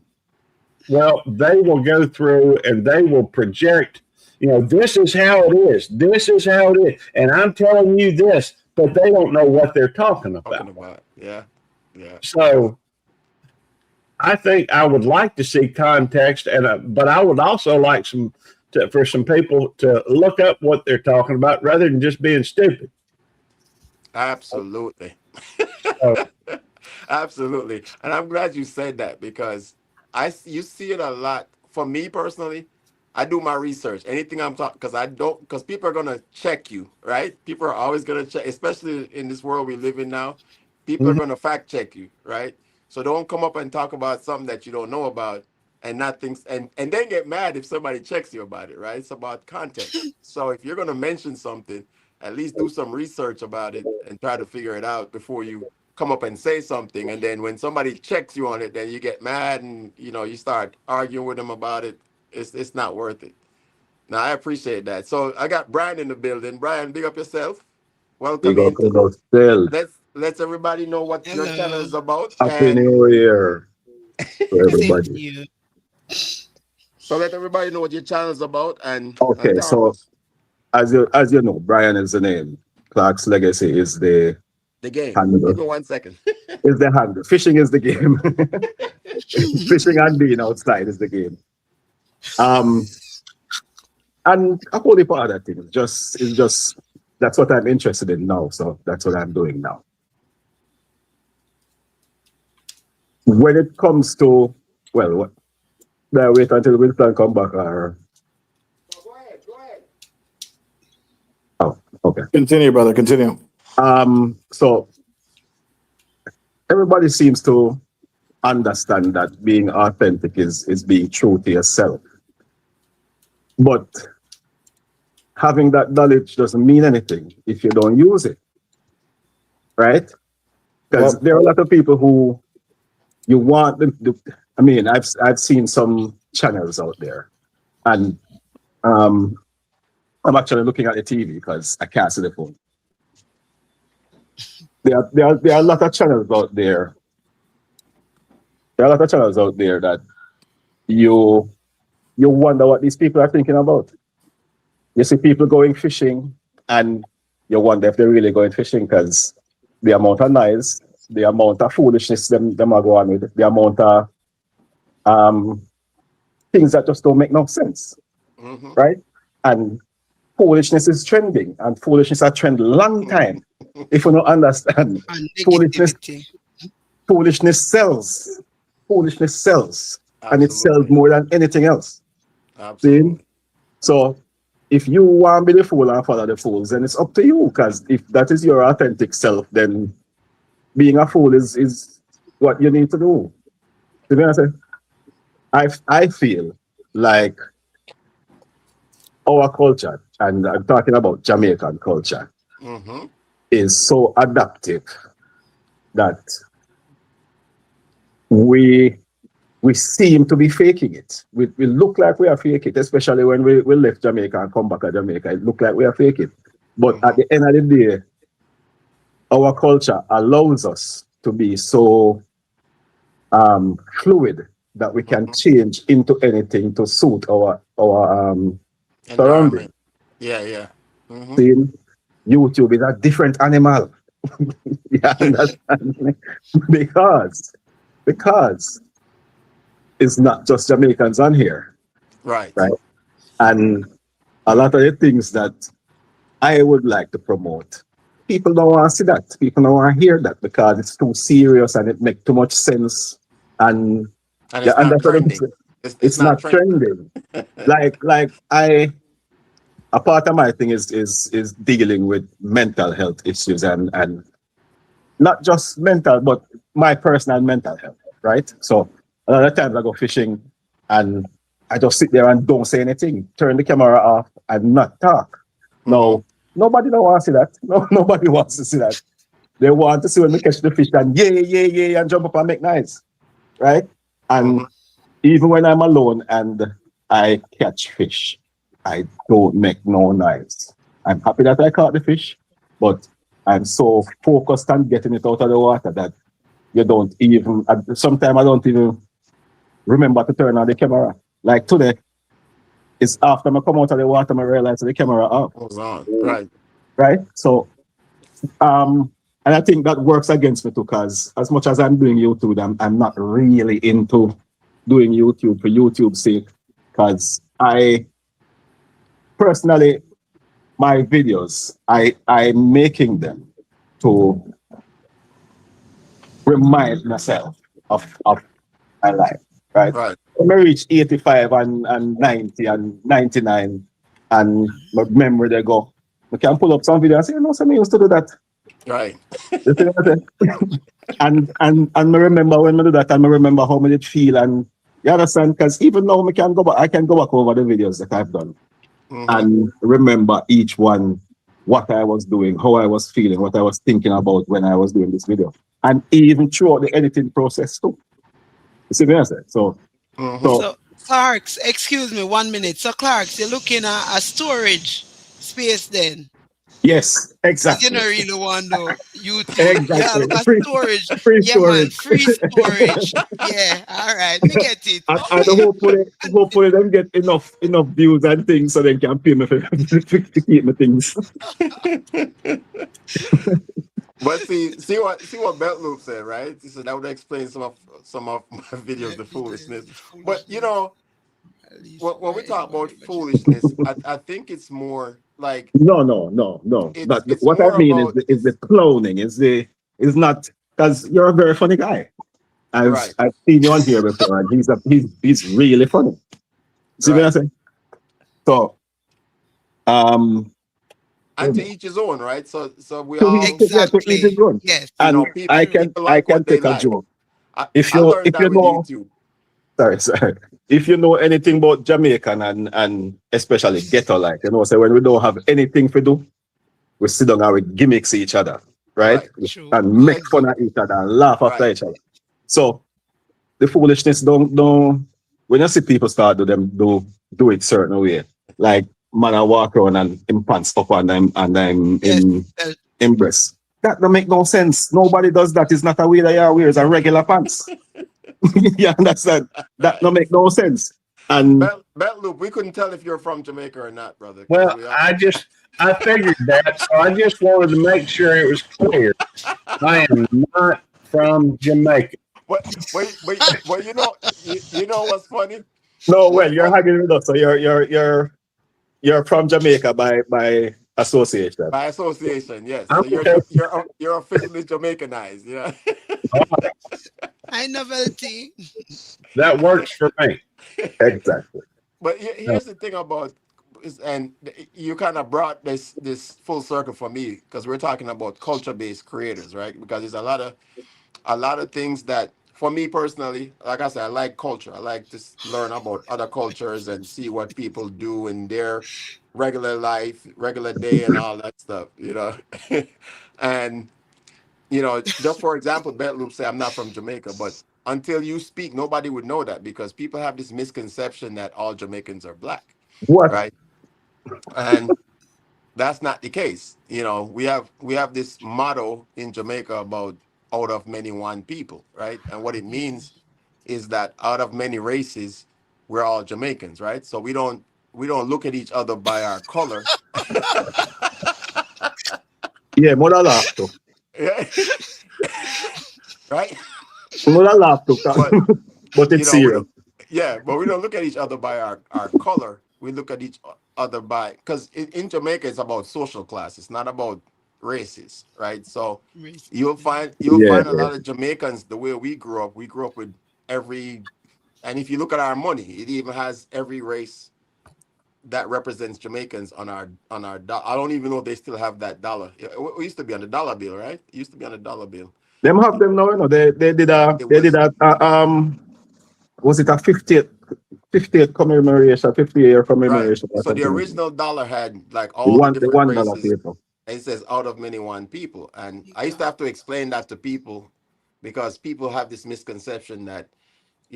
Well, they will go through and they will project, this is how it is. This is how it is. And I'm telling you this, but they don't know what they're talking about. Yeah. Yeah. So I think I would like to see context, but I would also like for some people to look up what they're talking about rather than just being stupid. Absolutely. So, Absolutely. And I'm glad you said that because you see it a lot. For me personally, I do my research. Anything I'm talking, because I don't, because people are gonna check you, right? People are always gonna check, especially in this world we live in now. People are Mhm. gonna fact check you, right? So don't come up and talk about something that you don't know about and not things and then get mad if somebody checks you about it, right? It's about context. So if you're gonna mention something, at least do some research about it and try to figure it out before you come up and say something. And then when somebody checks you on it, then you get mad and you start arguing with them about it. It's not worth it. Now I appreciate that. So I got Brian in the building. Brian, big up yourself. Big Welcome up in. to yourself. Let's everybody know what your channel Hello. is about. Happy And New Year to Same to everybody. you. so let everybody know what your channel is about and Okay, talk. so as you know, Brian is the name. Clark's Legacy is the The game. Give handle. me 1 second. Is the handle. Fishing is the game. Fishing and being outside is the game. Um, and a whole heap of other things. Just that's what I'm interested in now. So that's what I'm doing now. When it comes to what, do I wait until Winston come back or Go ahead. Go ahead. oh okay. Continue, brother. Continue. So everybody seems to understand that being authentic is being true to yourself. But having that knowledge doesn't mean anything if you don't use it, right? Because Yep. there are a lot of people who you want I mean, I've seen some channels out there, and um, I'm actually looking at the TV because I can't see the phone. There are a lot of channels out there. There are a lot of channels out there that you you wonder what these people are thinking about. You see people going fishing, and you wonder if they're really going fishing because the amount of noise, the amount of foolishness them are going with, the amount of um, things that just don't make no sense, Mm-hmm. right? And foolishness is trending, and foolishness has trend long time. If you don't understand, And foolishness negativity. foolishness sells. Foolishness sells, and it sells Absolutely. more than anything else. See? Absolutely. So if you want to be the fool and follow the fools, then it's up to you. Because if that is your authentic self, then being a fool is what you need to do. To be honest, I feel like our culture, and I'm talking about Jamaican culture, Mm-hmm. is so adaptive that we we seem to be faking it. We look like we are faking it, especially when we left Jamaica and come back to Jamaica. It look like we are faking it. But at Mm-hmm. the end of the day, our culture allows us to be so fluid that we can Mm-hmm. change into anything to suit our surrounding. Environment. Yeah, yeah. Mm-hmm. Seeing YouTube is a different animal. You understand me? because because it's not just Jamaicans on here, Right. right? And a lot of the things that I would like to promote, people don't want to see that. People don't want to hear that because it's too serious and it makes too much sense. And And yeah, it's and not that's what I'm trending. saying. It's It's not not trending. trending. Like a part of my thing is dealing with mental health issues and not just mental, but my personal mental health, right? So a lot of times I go fishing and I just sit there and don't say anything, turn the camera off and not talk. Mm-hmm. No, nobody don't want to see that. No, nobody wants to see that. They want to see when we catch the fish and yeah, and jump up and make noise, right? And Mm-hmm. even when I'm alone and I catch fish, I don't make no noise. I'm happy that I caught the fish, but I'm so focused on getting it out of the water that you don't even, sometimes I don't even remember to turn on the camera. Like today, it's after I come out of the water, I realize the camera off, Goes on. Right. right? So, and I think that works against me too, because as much as I'm doing YouTube, I'm not really into doing YouTube for YouTube's sake, because I personally, my videos, I'm making them to remind myself of my life. right? Right. When I reach 85 and 90 and 99 and my memory they go, we can pull up some video and say, somebody used to do that. Right. You see what I say? And I remember when I do that, and I remember how I did feel, and you understand? Because even now I can go back over the videos that I've done Mm-hmm. and remember each one, what I was doing, how I was feeling, what I was thinking about when I was doing this video, and even throughout the editing process too. You see what I say? Mm-hmm. So So, Clarks, excuse me 1 minute. So, Clarks, you're looking at a storage space then? yes, Because you exactly, don't really want no YouTube. Yeah, exactly. look at storage. Free Yeah, man, storage. free storage. Yeah, all right, me get it. And hopefully them get enough views and things so they can pay me for to keep my things. But see what Belt Loop said, right? So that would explain some of my videos, the Evidence, foolishness. the But foolishness. At least when why we talk about anybody but you. foolishness, I think it's more like No. But it's what I more mean is about is the this. cloning. Is not because you're a very funny guy. Right. I've seen you on here before, and he's really funny. See what I'm Right. saying? So um, And to each his own, right? So we to each all, to each his Exactly. own. Yes, And people I true. can people I like can what they take a like. joke. I, If I you learned that with know, YouTube. sorry, if you know anything about Jamaican and especially ghetto, like say when we don't have anything to do, we sit down and we gimmicks each other, right? Right. True. And Yeah, make fun of each other and laugh after right. each other. So the foolishness don't when you see people start do it certain way, like man I walk around and him pants up and I'm Yes. in breast. That don't make no sense. Nobody does that. It's not a way that you wear, it's a regular pants. You understand? That Right. don't make no sense. And Belt Loop, we couldn't tell if you're from Jamaica or not, brother, because Well, we all I figured that, so I just wanted to make sure it was clear. I am not from Jamaica. but you know what's funny? no, well, What's you're funny hanging with us, so you're from Jamaica by association. by association, yes. I'm So you're okay. you're officially Jamaicanized, yeah. I novelty. That works for me. Exactly. But No. here's the thing about and you kind of brought this full circle for me because we're talking about culture-based creators, right? Because there's a lot of things that for me personally, like I said, I like culture. I like to learn about other cultures and see what people do in their regular life, regular day, and all that stuff, and just for example, Loop say I'm not from Jamaica, but until you speak, nobody would know that because people have this misconception that all Jamaicans are black, What? right? And that's not the case. We have this motto in Jamaica about out of many one people, right? And what it means is that out of many races, we're all Jamaicans, right? So we don't look at each other by our color. Yeah, mother laugh too. Yeah. Right? Mother laugh too. But But you it's know, we serious. don't yeah, but we don't look at each other by our color. We look at each other by because in Jamaica it's about social class. It's not about races, right? So you'll Racism. find you'll Yeah. find a lot of Jamaicans the way we grew up. We grew up with every and if you look at our money, it even has every race that represents Jamaicans on our I don't even know if they still have that dollar. It used to be on the dollar bill, right? It used to be on the dollar bill. Them have them now, They did It was was it a 50th commemoration, 50-year right. commemoration or So the something? original dollar had like The all the one the different $1 races. paper. And it says out of many one people. And You I used to got have to explain that to people because people have this misconception that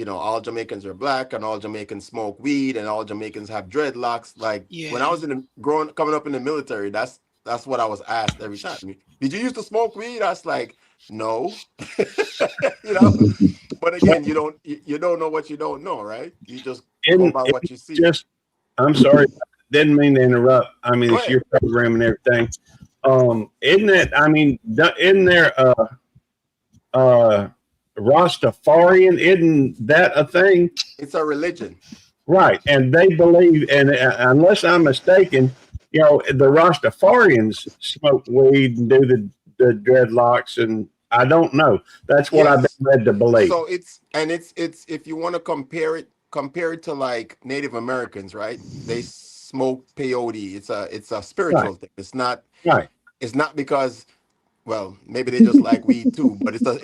all Jamaicans are black and all Jamaicans smoke weed and all Jamaicans have dreadlocks. Like when I yeah. was coming up in the military, that's what I was asked every time. Did you used to smoke weed? I was like, no. you know. But again, you don't know what you don't know, right? You just go by It what you see. just, I'm sorry, didn't mean to interrupt. I mean, Go it's ahead. your program and everything. Isn't it? I mean, isn't there uh, Rastafarian? Isn't that a thing? It's a religion. Right, and they believe, and unless I'm mistaken, the Rastafarians smoke weed and do the dreadlocks and I don't know. That's what I've Yes. been led to believe. So it's if you want to compare it to like Native Americans, right? They smoke peyote. It's a Right, spiritual thing. right. It's not because, well, maybe they just like weed too, but it's a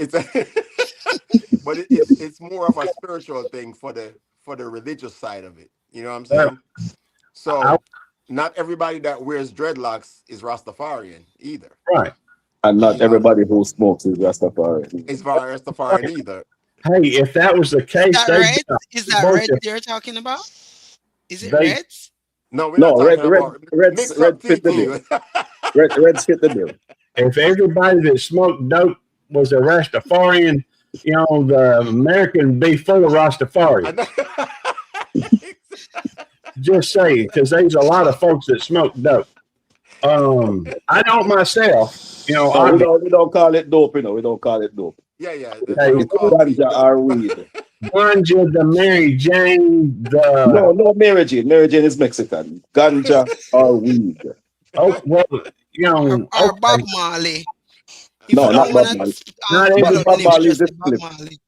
but it's more of a spiritual thing for the religious side of it. You know what I'm Well, saying? I, So not everybody that wears dreadlocks is Rastafarian either. right. And not You know, everybody who smokes is Rastafari. is Rastafarian either. Hey, if that was the Is case, that they'd red? be a Is whole that bunch red of you're talking about? Is it they. reds? No, we're not No, talking about mix up red fit the Tiki. bill. Reds fit the bill. If everybody that smoked dope was a Rastafarian, the American would be full of I Rastafarians. know. Just saying, because there's a lot of folks that smoke dope. I don't myself. No, I we don't call it dope, we don't call it dope. Yeah. We hey, don't It's call weed ganja dope. or weed. ganja, the Mary Jane, No, Mary Jane. Mary Jane is Mexican. Ganja or weed. oh well, Or Bob okay, Marley? If No, you not don't want Bob Marley. to not spell every out the Bob name, you Marley is just a say Bob split. Marley.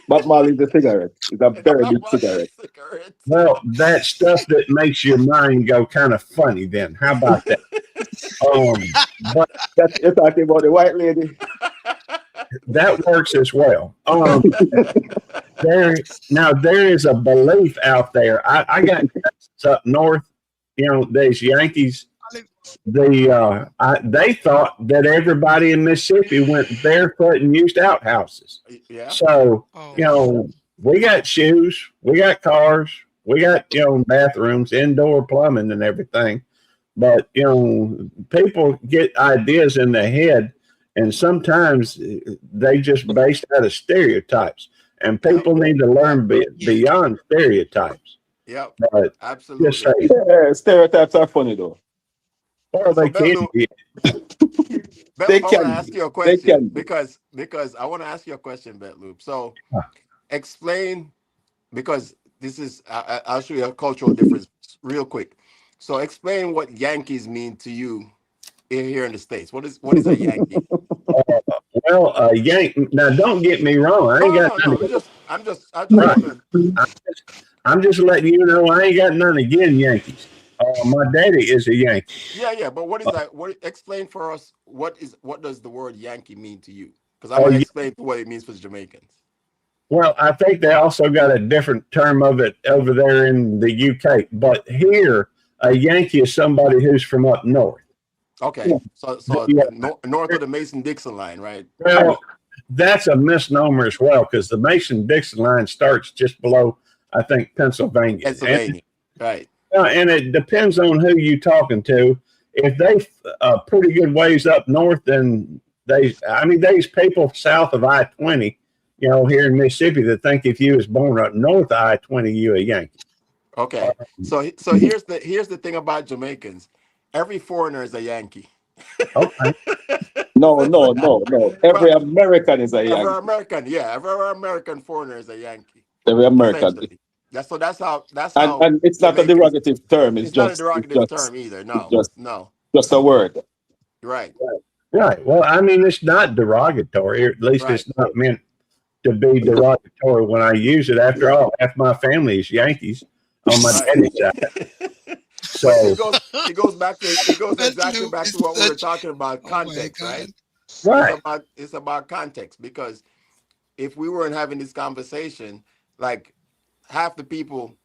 Bob Marley is a cigarette. It's a It's very not big about cigarette. cigarettes. well that stuff that makes your mind go kind of funny. Then how about that? But That you're talking about the white lady. that works as well. There is a belief out there. I got cousins up north. There's Yankees. They thought that everybody in Mississippi went barefoot and used outhouses. Yeah. So Oh, we got shoes, we got cars, we got bathrooms, indoor plumbing, and everything. But people get ideas in their head, and sometimes they just based out of stereotypes. And Yep. people need to learn yeah. beyond stereotypes. Yep. But just Absolutely. say, Yeah, stereotypes are funny though. or So they can Bello, be. They I want to can ask be. you a They question can be. because I want to ask you a question, Betloop. So explain, because this is I'll show you a cultural difference real quick. So explain what Yankees mean to you here in the States. What is a Yankee? Well, Yank. Now, don't get me wrong. I ain't got No. none. I just Right. want to. I'm just letting you know I ain't got none again Yankees. My daddy is a Yankee. Yeah. But what is that? Explain for us what does the word Yankee mean to you? Because I'm Oh, gonna yeah. explain what it means for the Jamaicans. Well, I think they also got a different term of it over there in the UK. But here, a Yankee is somebody who's from up north. Okay, so Yeah. north of the Mason-Dixon line, right? Well, that's a misnomer as well because the Mason-Dixon line starts just below, I think, Pennsylvania. Pennsylvania, right? And it depends on who you're talking to. If they pretty good ways up north, then there's people south of I-20, here in Mississippi that think if you was born up north of I-20, you a Yankee. Okay, so here's the thing about Jamaicans. Every foreigner is a Yankee. Okay. No. Every Well, American is a every Yankee. American, yeah, every American foreigner is a Yankee. Every American. Essentially, that's how And it's not a Jamaicans. derogative term. It's not a derogative term either. It's No, just a word. right. Right. Well, it's not derogatory, or at least Right. it's not meant to be derogatory when I use it. After all, half my family is Yankees on my daddy's side. So It goes exactly back to what we were talking about, Oh my context, right? God. right. It's about context, because if we weren't having this conversation, like half the people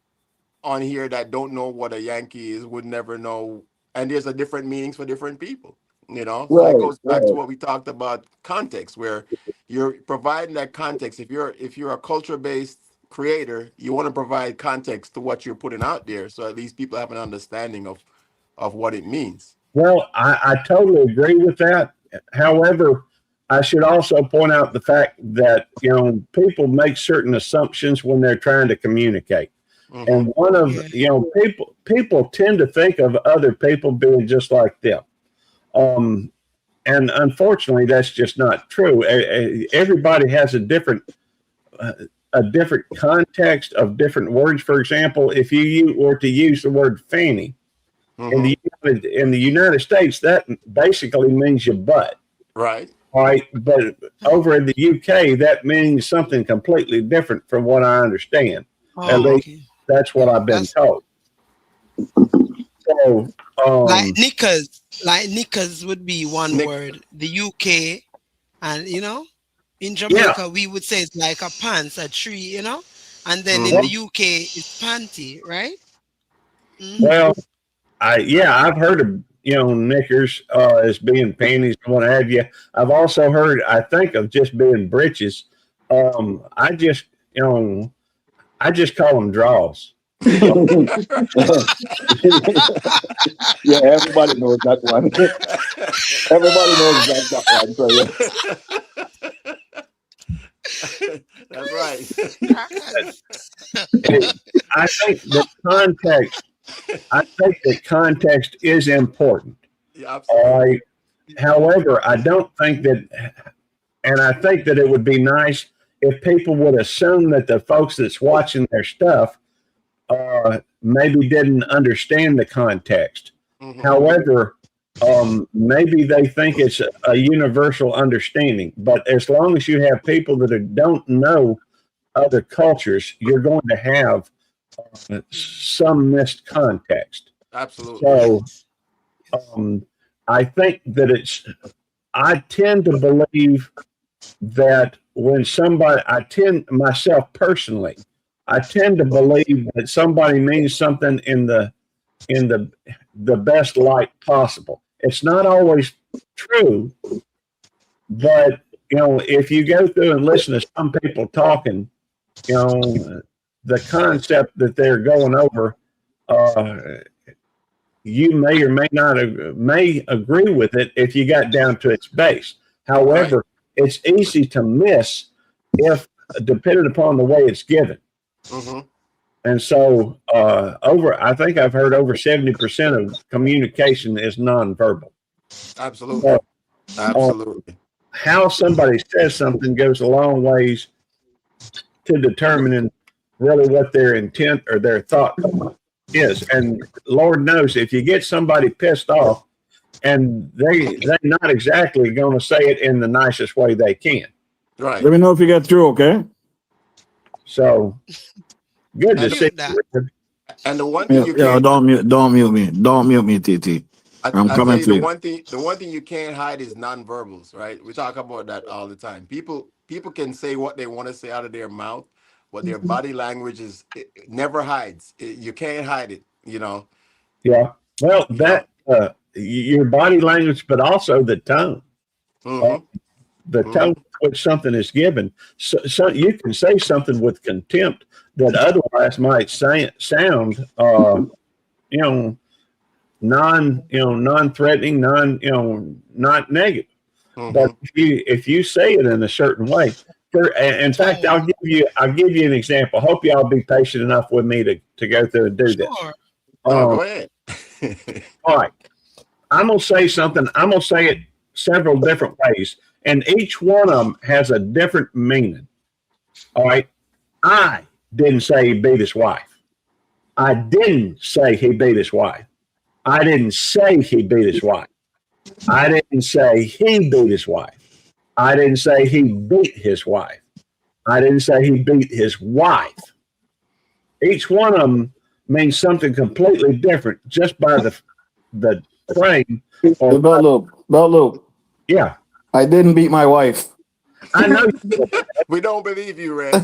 on here that don't know what a Yankee is would never know, and there's a different meanings for different people, So it goes back to what we talked about, context, where you're providing that context. If you're a culture-based creator, you want to provide context to what you're putting out there, so at least people have an understanding of what it means. Well, I totally agree with that. However, I should also point out the fact that people make certain assumptions when they're trying to communicate. Mhm. And one of people tend to think of other people being just like them. And unfortunately, that's just not true. Everybody has a different context of different words. For example, if you were to use the word fanny Mhm. in the United States, that basically means your butt. Right. All right, but over in the UK, that means something completely different from what I understand. At Oh, least Mm-hmm. okay. that's what I've been That's told. So, like knickers. Like knickers would be one Nick. word. The UK, and in yeah, Jamaica we would say it's like a pants, a tree. And then in Mm-hmm. the well, UK it's panty, right? Hmm. well, I've heard of knickers as being panties and what have you. I've also heard, I think, of just being breeches. I just you know I just call them draws. So, Yeah, everybody knows that one. Everybody knows that one. So yeah. That's right. I think that context is important. Yeah, All absolutely. right. However, I don't think that, and I think that it would be nice if people would assume that the folks that's watching their stuff maybe didn't understand the context. Mm-hmm. However, maybe they think it's a universal understanding. But as long as you have people that don't know other cultures, you're going to have some missed context. Absolutely. So Yes. um, I think that I tend to believe that when I tend myself personally, I tend to believe that somebody means something in the best light possible. It's not always true, but if you go through and listen to some people talking, the concept that they're going over, uh, you may or may not may agree with it if you got down to its base. Right. However, it's easy to miss if depending upon the way it's given. Mm-hmm. And so, I think I've heard over 70% of communication is nonverbal. Absolutely. So, uh, Absolutely. how somebody says something goes a long ways to determining really what their intent or their thought is. And Lord knows if you get somebody pissed off and they're not exactly going to say it in the nicest way they can. Right. Let me know if you get through, okay? So good to And see Mute that. you. and the one thing Yeah, you yeah, can't don't mute me, TT. I'm I tell coming you for you. the one thing you can't hide is nonverbals, right? We talk about that all the time. People can say what they want to say out of their mouth, but their body language it never hides. You can't hide it, you know. Yeah. Well, You know. that your body language, but also the tone. Uh, Mm-hmm. the tone Mm-hmm. in which something is given. So you can say something with contempt that otherwise might sound, you know, non-threatening, not negative. But Mm-hmm. if you say it in a certain way, in fact, Tone. I'll give you an example. Hope y'all be patient enough with me to go through and do this. Sure. No, Um, go ahead. all right, I'm gonna say something. I'm gonna say it several different ways, and each one of them has a different meaning. All right, I didn't say he beat his wife. I didn't say he beat his wife. I didn't say he beat his wife. I didn't say he beat his wife. I didn't say he beat his wife. I didn't say he beat his wife. Each one of them means something completely different just by the frame. Hey, Or Belt Loop, yeah, I didn't beat my wife. I know. We don't believe you, Reg.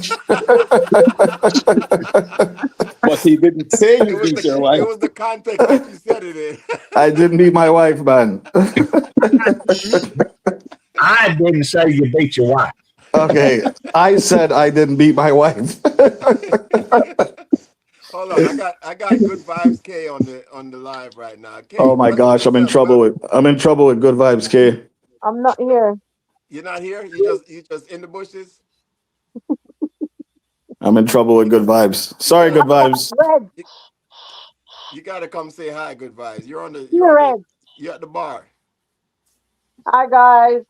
But he didn't say you beat your It wife. was the context that you said it in. I didn't beat my wife, man. I didn't say you beat your wife. Okay, I said I didn't beat my wife. Hold on, I got good vibes K on the live right now. Oh K, my gosh, I'm in trouble with Good Vibes, K. I'm not here. you're not here. You just in the bushes. I'm in trouble with Good Vibes. You Sorry, gotta Good come. Vibes. Red, You gotta come say hi. Good vibes. here, Red. You're at the bar. Hi, guys.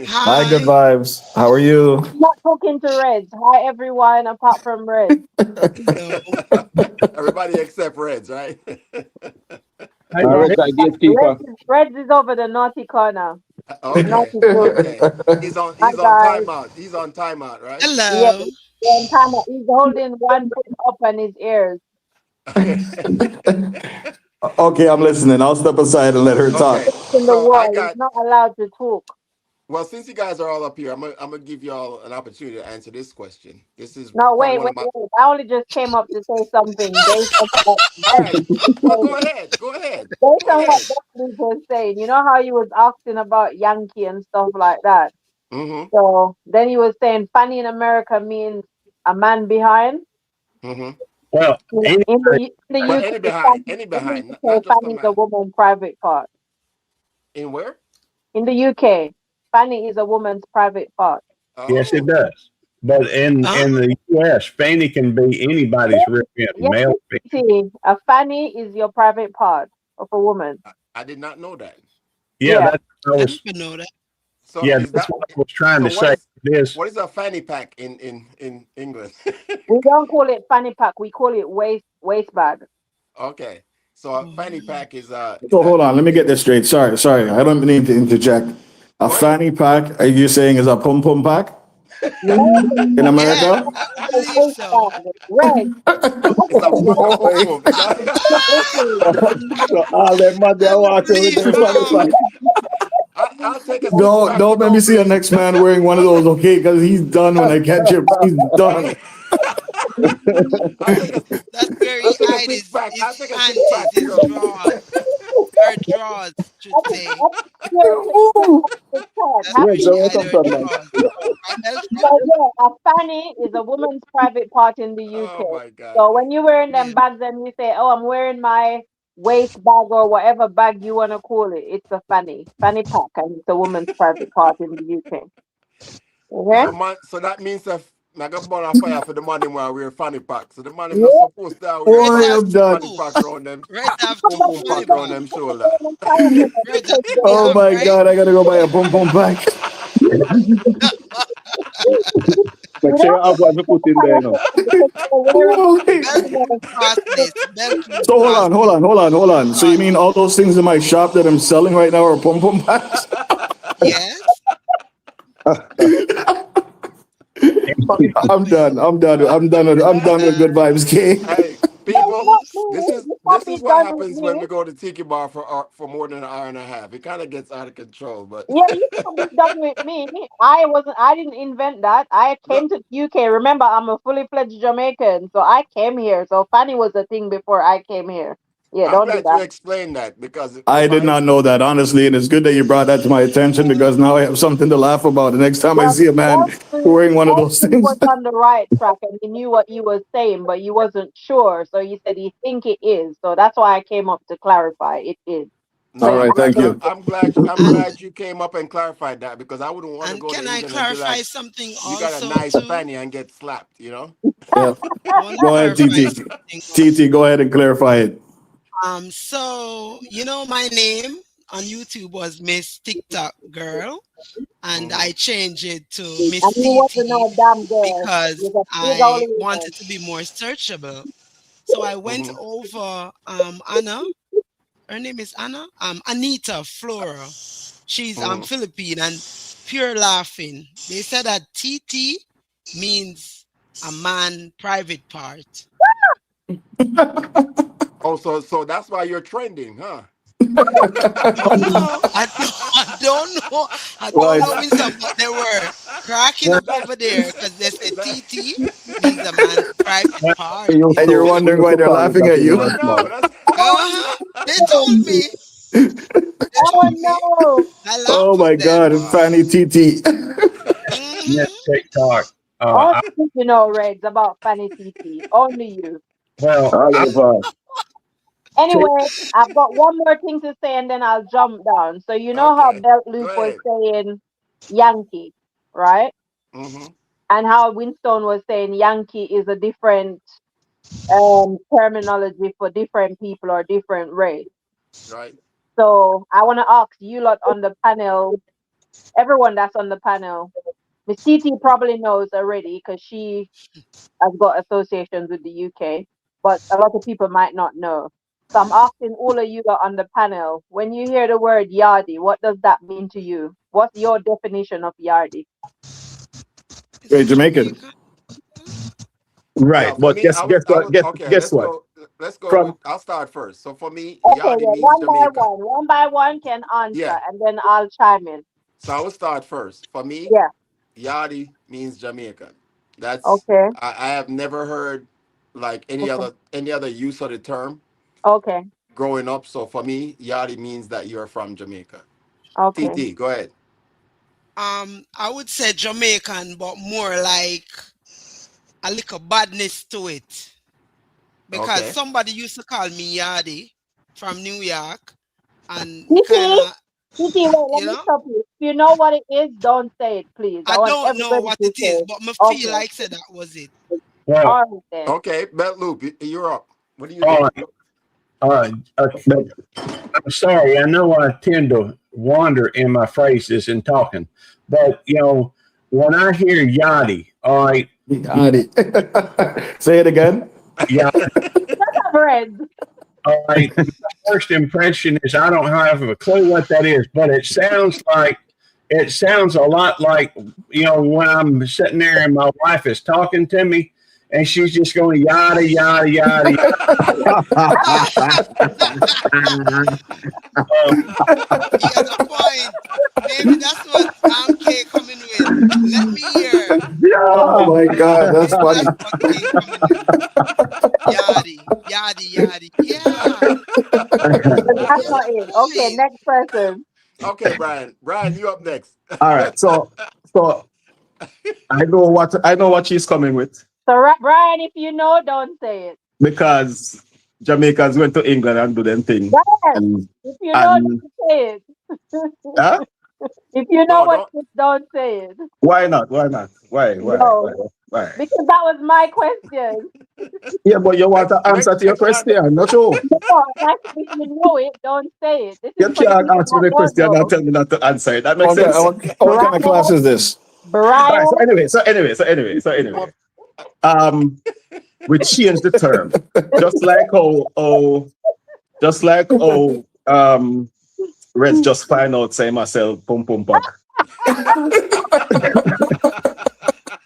Hi, Good Hi. Vibes. How are you? I'm not talking to Red. Hi, everyone, apart from Red. No. Everybody except Reds, right? Hey, All Yeah, right, I Red, gatekeeper. Red is over the naughty corner. Not Okay, to joke. okay. Hi He's on guys. timeout. He's on timeout, right? Yeah, Hello. and kind of he's holding one foot up on his ears. Okay, I'm listening. I'll step aside and let her talk. Okay, In the so I war, he's got not allowed to talk. well. Since you guys are all up here, I'm gonna give you all an opportunity to answer this question. This is No, probably wait, one wait, of my. wait. I only just came up to say something based on All right. Well, go ahead. Go ahead. Go what ahead. Dudley was saying. You know how he was asking about Yankee and stuff like that. Mm-hmm. So then he was saying funny in America means a man behind. Mm-hmm. Well, any In the But UK, any in the behind, not UK, just a funny is a man. woman's private part. In where? In the UK, funny is a woman's private part. yes, it Oh, does. But Huh? in the U.S., fanny can be anybody's rear end, Yes, male, female. see, a fanny is your private part of a woman. I did not know that. Yeah, Yeah, that's what I I was. didn't know that. So Yeah, is that's that what I was trying so? to say. It is. What is a fanny pack in England? we don't call it fanny pack. We call it waist bag. Okay, so a fanny Oh. pack is So that hold on, let me get this straight. Sorry, I don't mean to interject. A go ahead. fanny pack, are you saying is a pum pum pack No, in Yeah, America? I the believe waist so. bag. Red. It's a pum pum Boy. pum. Is that? Listen, So all them man they I walk with believe their funny so. pack. I'll take a six pack Don't with let no me see a bread. next man wearing one of those, okay? Because he's done when I catch him. He's done. I'll take a That's where I'll he take a hide six pack. his I'll take a six panties, pack with his some. drawers, her drawers, should say. Ooh. That's Red, where happy. so she where hide come her from, man? drawers. Right, Belcher? So yeah, a fanny is a woman's private part in the UK. Oh my god. So when you're wearing them Yeah. bags and you say, "Oh, I'm wearing my waist bag or whatever bag you wanna call it," it's a fanny pack, and it's a woman's private part in the UK. Okay? So man, so that means that I got burn a fire for the man them where wear fanny pack. So the man them not Yeah. supposed to wear Red Boy, have fanny I'm fanny done. two. pack around them, Red have pum two pum fanny pack around pack. them shoulder. Red have two Oh have, my right? God, I gotta go buy a pum pum pack. Make You sure you don't have one to put in there, you know. because they're wearing Boy. Belt loop cross this. Belt loop So cross this. hold on. So you mean all those things in my shop that I'm selling right now are pum pum packs? Yes. I'm Well, done. I'm done with good vibes, K. Hey, it's people, not me. You can't this be is what done with happens when me. we go to Tiki Bar for more than an hour and a half. It kind of gets out of control, but Yeah, you can't be done with me. I didn't invent that. I no, came to the UK. Remember, I'm a fully fledged Jamaican, so I came here. So Fanny was a thing before I came here. Yeah, I'm don't do glad you that. explained that because I did my not know that, honestly, and it's good that you brought that to my attention because now I have something to laugh about the next time I Well, see a man wearing one of those Belton things. was on the right track and he knew what you was saying, but you wasn't sure. So you said you think it is. So that's why I came up to clarify. It is. So All no, you right, thank you. I'm and glad you came up and clarified that because I wouldn't want to and go to can I England and be clarify like, something you got a also nice too? fanny and get slapped, you know? Yeah. I want to Go ahead, clarify TT. something TT, also. go ahead and clarify it. So my name on YouTube was Miss TikTok Girl, and Mm-hmm. I changed it to and Miss he wasn't TT no damn girl. because He's a big I old man. wanted to be more searchable. So I went Mm-hmm. over Anna. Her name is Anna. Anita Flora. She's Mm-hmm. Philippine and pure laughing. They said that TT means a man private part. Oh, so that's why you're trending, huh? Don't know. I don't know. I don't Right. know myself, but they were cracking up that over there because they said that TT means a man's private part. We And you're wondering used why to they're call it laughing that at in I you. once know more. that's Oh Uh-huh. They no! told me. They Oh told me. no! I laughed Oh with my them. God, wow. Fanny TT. Yes, Hmm. TikTok. All you know, Reds, about Fanny TT. Only you. Well, All of Tik Anyway, I've got one more thing to say and then I'll jump down. So you know how Okay, Belt go Loop was ahead. saying Yankee, right? Mm-hmm. And how Winstone was saying Yankee is a different terminology for different people or different race. Right. So I want to ask you lot on the panel, everyone that's on the panel, Miss TT probably knows already because she has got associations with the UK, but a lot of people might not know. So I'm asking all of you that are on the panel, when you hear the word yardi, what does that mean to you? What's your definition of yardi? Hey, It's Jamaican. Jamaica. Yeah, Right. for But me, guess I would, guess I what? would. Guess Okay, guess what? let's go with. From I'll start first. So for me, Okay, Yardi then means one by Jamaica. one. One by one can answer, Yeah. and then I'll chime in. So I will start first. For me, Yeah. Yardi means Jamaican. That's Okay. I have never heard like Okay. any other use of the term Okay. growing up. So for me, Yardi means that you're from Jamaica. Okay. TT, go ahead. I would say Jamaican, but more like a little badness to it. Because Okay. somebody used to call me Yardi from New York, and me kind Titi, of, Titi, wait, let you me know, stop you. If you know what it is, don't say it, please. I I want don't know everybody what to it is, say. but me feel Okay. like said that was it. Well, All right then. Okay. Bet Loop, you're up. What do you all think? right, all right. But I'm sorry. I know I tend to wander in my phrases and talking, but when I hear yachty, all right, Adi. Say it again. yeah, Bread. all right. My first impression is I don't have a clue what that is, but it sounds a lot like when I'm sitting there and my wife is talking to me, and she's just going yada yada yada. He has a point. Maybe that's what K coming with. Let me hear. Oh my God, that's Maybe funny. that's what K coming with. Yadi, yadi, yadi. Yeah, But he that's has not a it. Okay, point. next person. Okay, Brian. Brian, you up next. all right. So I know what she's coming with So, Brian, if you know, don't say it. because Jamaicans went to England and do them thing. Yes. And If you know, and don't say it. huh? If you know No, what don't. it is, don't say it. Why not? Why not? No, Why? because that was my question. Yeah, but you want to answer to your Next question, not true. No, and I said, if you know it, don't say it. This is You for the can't people ask me that the don't question and know. tell me not to answer it. That makes Okay, sense. what kind of class Brian, is this? All right. Brian, one. Um, we changed the term, just like just like Reds just find out say myself pum pum pack.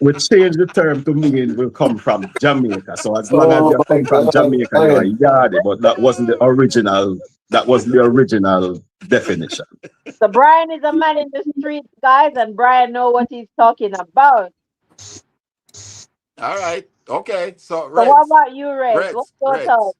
We changed the term to mean will come from Jamaica. So as long as Oh you my come from God. Jamaica, you're a Okay. yardie, but that wasn't the original. That wasn't the original definition. so Brian is a man in the streets, guys, and Brian know what he's talking about. All right. Okay. So So what Reds, about you, Reds? What's Reds, your thought? Reds.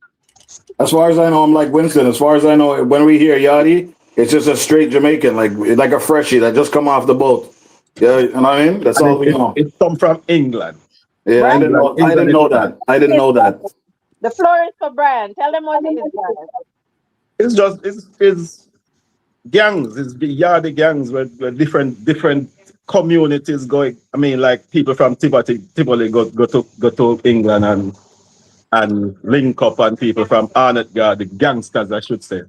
As far as I know, I'm like Winston. As far as I know, when we hear Yachty, it's just a straight Jamaican, like a freshie that just come off the boat. Yeah, you know what I mean? That's And all we know. it come from England. Yeah, I Brian, didn't England, know. I England didn't is know that. I didn't know that. the floor is for Brian. Tell them what it is, Brian. it's just it's gangs, it's the yardie gangs where different communities going. I mean, like people from Tivoli go to England and link up, and people from Arnott Guard, the gangsters, I should say,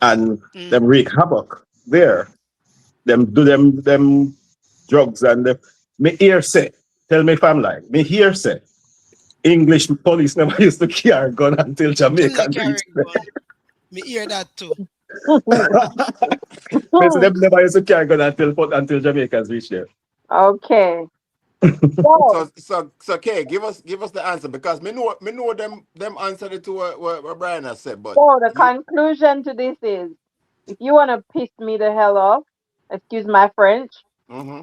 and Mm. them wreak havoc there. Them do them drugs and me hear say, tell me if I'm lying. Me hear say, English police never used to carry gun until Them not Jamaican carry reached them. gun. Me hear that too. Me say them never used to carry gun until Jamaicans reached there. Okay. So So okay, give us the answer because me know them answer it to what Brian has said, but So the you. conclusion to this is, if you want to piss me the hell off, excuse my French, Mm-hmm.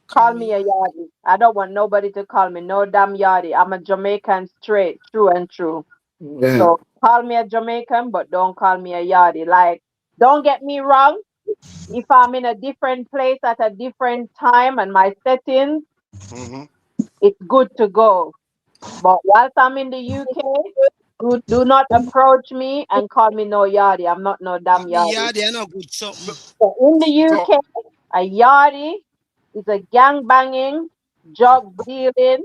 Call call me me a Yadi. yardie. I don't want nobody to call me no damn yardie. I'm a Jamaican straight, true and true. Yeah. So call me a Jamaican, but don't call me a yardie. Like, don't get me wrong. If I'm in a different place at a different time and my settings, Mm-hmm. it's good to go. But whilst I'm in the UK, do not approach me and call me no yardie. I'm not no damn Me yardie. Yadi, I know good something. So So in the so UK, a yardie is a gang banging, drug dealing,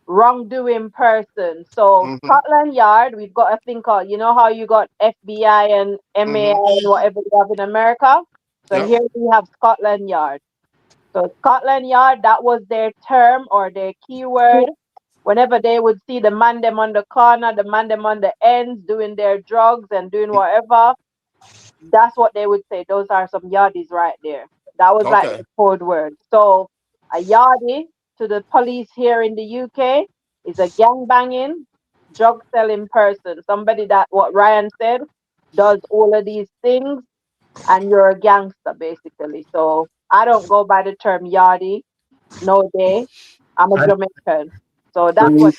wrongdoing person. So mm-hmm. Scotland Yard, we've got a thing called, you know how you got FBI and MAI Mm-hmm. and whatever you have in America? So Yep. here we have Scotland Yard. So Scotland Yard, that was their term or their keyword whenever they would see the man them on the corner, the man them on the ends doing their drugs and doing whatever, that's what they would say. Those are some yardies right there. That was like Okay. the code word. So a yardie to the police here in the UK is a gang banging, drug selling person. Somebody that, what Ryan said, does all of these things, and you're a gangster basically. So I don't go by the term yardie. No day. I'm a I, Jamaican. So You that's know, what.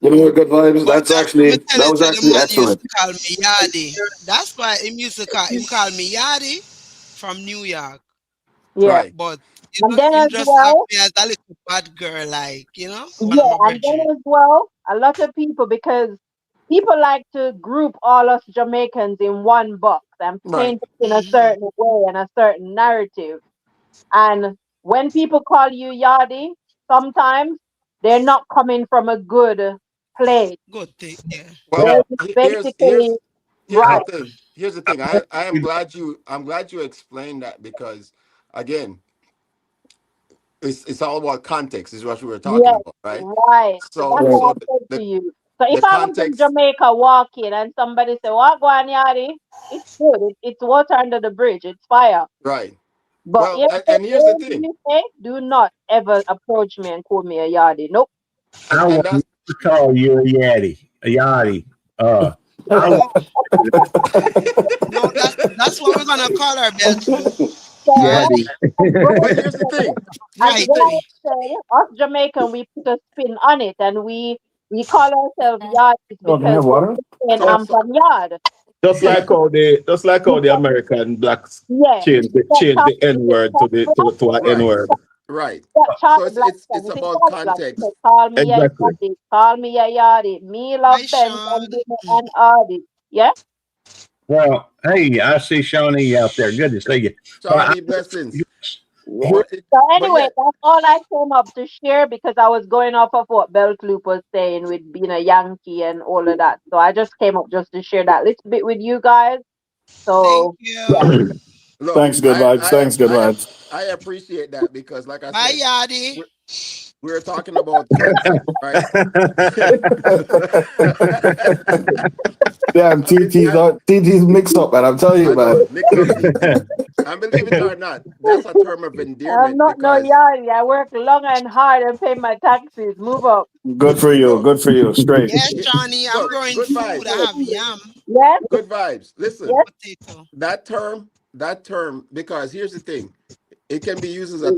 you know what, good vibes. But I'm gonna tell That you, was the actually man used excellent. to call me Yadi. That's why him call me Yadi from New York. Yeah. Right. But And then him as just have well, me as a little bad girl, like one of yeah, my and then brethren. as well, a lot of people, because people like to group all us Jamaicans in one box and Right. paint it in a Hmm. certain way and a certain narrative. And when people call you Yardie, sometimes they're not coming from a good place. Good thing, yeah. Well, They're well, just here's basically here's the right. thing. Here's the thing. I am glad you explained that because again, it's all about context. Is what we were talking Yes, about, right? right. So So that's Right. what so I said to the you. So if the I was in context, Jamaica walking and somebody say, "What go on, Yardie?" It's good. It's water under the bridge. It's fire. right? But Well, here, and here's here the in the thing, UK, do not ever approach me and call me a yardie. Nope. and I and want that's to call you a yachty. I want No, no, that's what we're gonna call our belt loop. So Yadi. yachty. but here's the thing. Here's as the Right. thing. well said, us Jamaican, we put a spin on it and we call ourselves yardies Oh, can I because have we're water? saying So I'm so from yard. yeah. Just like how the American blacks Yeah. change the N word to the to a N Right. word. Right. Chat So the black it's son. If it about call black, he say, context. call me a Exactly. yardie, call me a yardie. Me love Hi, Benz Sean. and Dino and Audi. Yeah? Well, hey, I see Shawnee out there. Good to see you. Well, Shawnee blessings. Yeah. here, But So but anyway, yeah, that's all I came up to share because I was going off of what Beltloop was saying with being a Yankee and all of that. So I just came up just to share that little bit with you guys. Thank So yeah, you. look, Thanks, good vibes. Thanks, good vibes. I appreciate that because like I Bye, said, Yadi. we're, we're talking about context, right? Damn, And TT's mixed up, man. I'm telling you, I know, man. mix up TT. And believe it or not, that's a term of I'm endearment not no because Yardie. I work long and hard and pay my taxes. Move up. Good for you. look, Good for you. Straight. Yes, Johnny, I'm look, growing good food. I vibes, have yam, Yes, good vibes. Listen, yes, potato. that term, because here's the thing, it can be used as a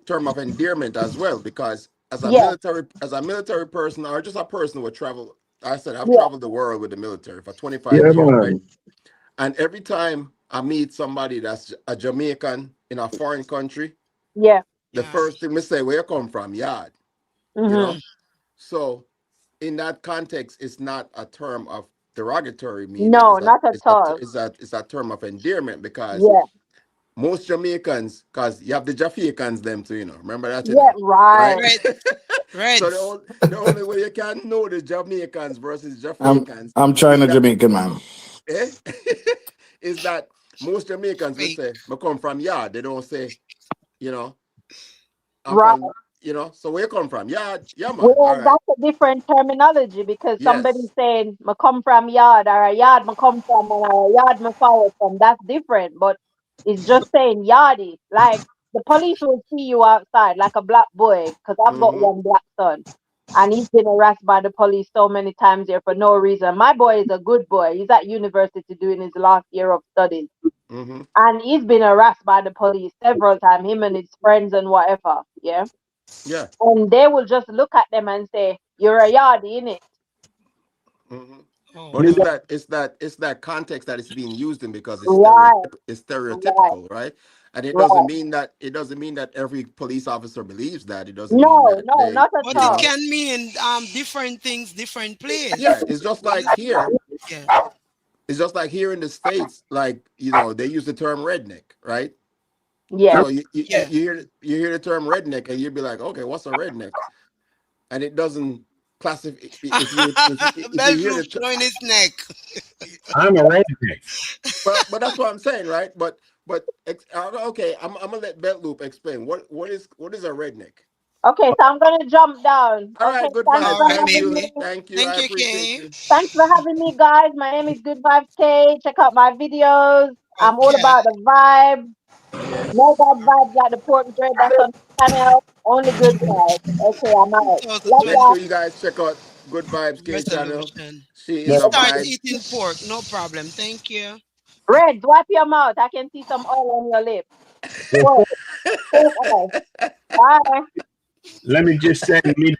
term of endearment as well. Because yes, as a military person or just a person who would travel, I said I've yes, traveled the world with the military for 25 Yeah, years, right? man. And every time I meet somebody that's a Jamaican in a foreign country, yeah. the Yeah. first thing we say, where you come from? Yard, you Mm-hmm. know? Mm. So in that context, it's not a term of derogatory meaning. No, not at all. It's a term of endearment because Yeah, most Jamaicans, because you have the Jamaicans them too, remember that, yeah, right? right. Red, So Reds. the only way you can know the Jamaicans versus I'm Jamaicans I'm trying is to that Jamaican, man. eh? is that most Jamaicans will Wait. say, I come from yard. They don't say, you know, I'm Right. from, so where you come from? Yard, yeah, man. Well, All right. that's a different terminology because somebody's Yes. saying, "Me come from yard," or "a yard me come from," or "a yard me follow from." That's different, but it's just saying yardie. Like the police will see you outside, like a black boy, because I've got Mm-hmm. one black son, and he's been harassed by the police so many times here for no reason. My boy is a good boy. He's at university doing his last year of studies, Mm-hmm. and he's been harassed by the police several times. Him and his friends and whatever. Yeah, Yeah. and they will just look at them and say, "You're a yardie, innit?" Mm-hmm. Oh, But wow. it's that context that it's being used in because Right, it's right, stereotypical, right? And right. it doesn't mean that every police officer believes that. It doesn't mean No, that no, they, not at But it all. can mean different things, different place. yeah, it's just You like understand? here. Yeah. It's just like here in the States, like, they use the term redneck, right? Yeah, So Yeah. you hear the term redneck and you'd be like, okay, what's a redneck? And it doesn't classify if you Belt hear loop showing his neck. I'm a redneck. but that's what I'm saying, right? Okay, I'm gonna let Belt Loop explain what is a redneck. Okay, so I'm gonna jump down. All Okay, right, good thanks vibes. All for right, Thank having you. me. maybe. Thank you. I Thank you, appreciate Kay. you. Thanks for having me, guys. My name is Good Vibes K. Check out my videos. I'm all Okay. about the vibe. Yes. No bad vibes like the pork dread that's on the channel. Only good vibes. Okay, I'm out. Love Make 2020 y'all. sure you guys check out Good Vibes K channel. resolution. She He is a starts vibe. eating pork. No problem. Thank you. Red, wipe your mouth. I can see some oil on your lip. Before, Pork, pork oil. Bye. let me just say, me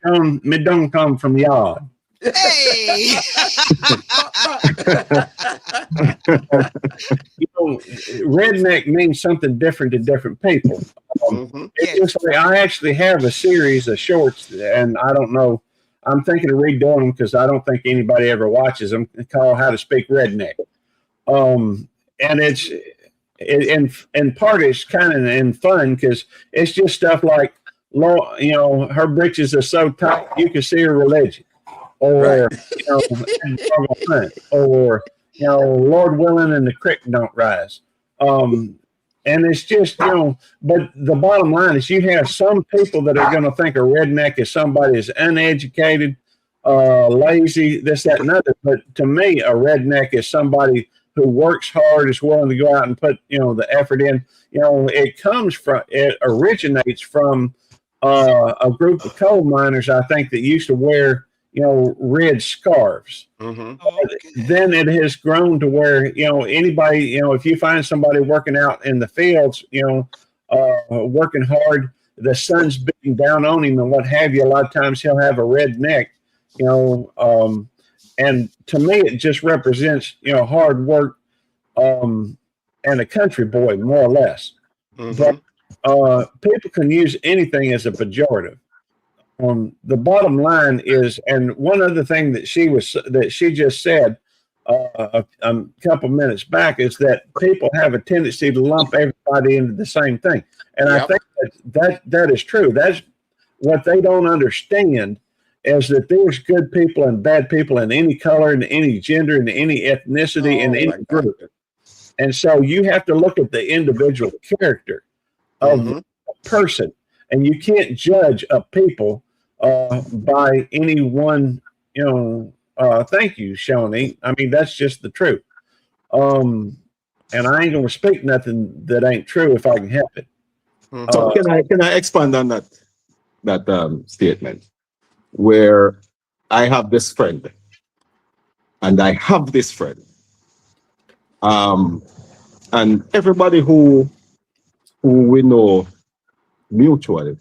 don't come from y'all. Hey. You know, redneck means something different to different people. Hmm. It's Yes. just like I actually have a series of shorts, and I don't know. I'm thinking of redoing them because I don't think anybody ever watches them. It's called "How to Speak Redneck," and it's in part it's kind of in fun because it's just stuff like, you know, her britches are so tight you can see her religion, Right. or you know, dog will hunt, or you know, Lord willing, and the creek don't rise. Um, and it's just, you know, but the bottom line is you have some people that are going to think a redneck is somebody is uneducated, lazy, this, that, and other. But to me, a redneck is somebody who works hard, is willing to go out and put, you know, the effort in. You know, it originates from a group of coal miners, I think, that used to wear, you know, red scarves. Hmm. Okay. Then it has grown to where, you know, anybody, you know, if you find somebody working out in the fields, you know, working hard, the sun's beating down on him and what have you, a lot of times he'll have a red neck, you know. And to me it just represents, you know, hard work, um, and a country boy, more or less. But Hmm. people can use anything as a pejorative. The bottom line is, and one other thing that she just said a couple minutes back is that people have a tendency to lump everybody into the same thing, and I Yep. think that is true. That's what they don't understand, is that there's good people and bad people in any color, and any gender, and any ethnicity, and Oh any my God. group. And so you have to look at the individual character of the Hmm. person, and you can't judge a people by any one. You know, thank you, Shawnee. I mean, that's just the truth. Um, and I ain't gonna speak nothing that ain't true if I can help it. Hmm. So can I expand on that statement where I have this friend and I have this friend, um, and everybody who we know mutually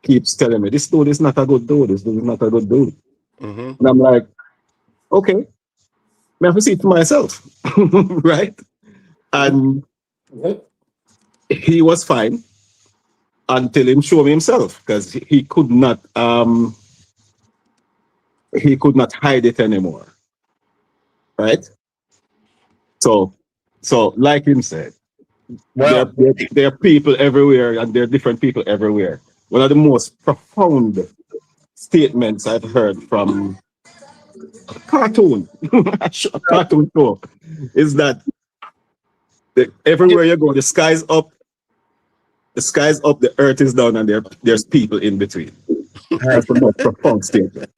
keeps telling me this dude is not a good dude. This dude is not a good dude, Hmm. and I'm like, okay, I have to see it for myself, right? And he was fine until him show me himself because he could not hide it anymore, right? So like him said, there, Well, there, there are people everywhere and there are different people everywhere. One of the most profound statements I've heard from a cartoon, a cartoon show, is that everywhere you go, the sky's up, the earth is down, and there's people in between. hey, That's the most profound statement.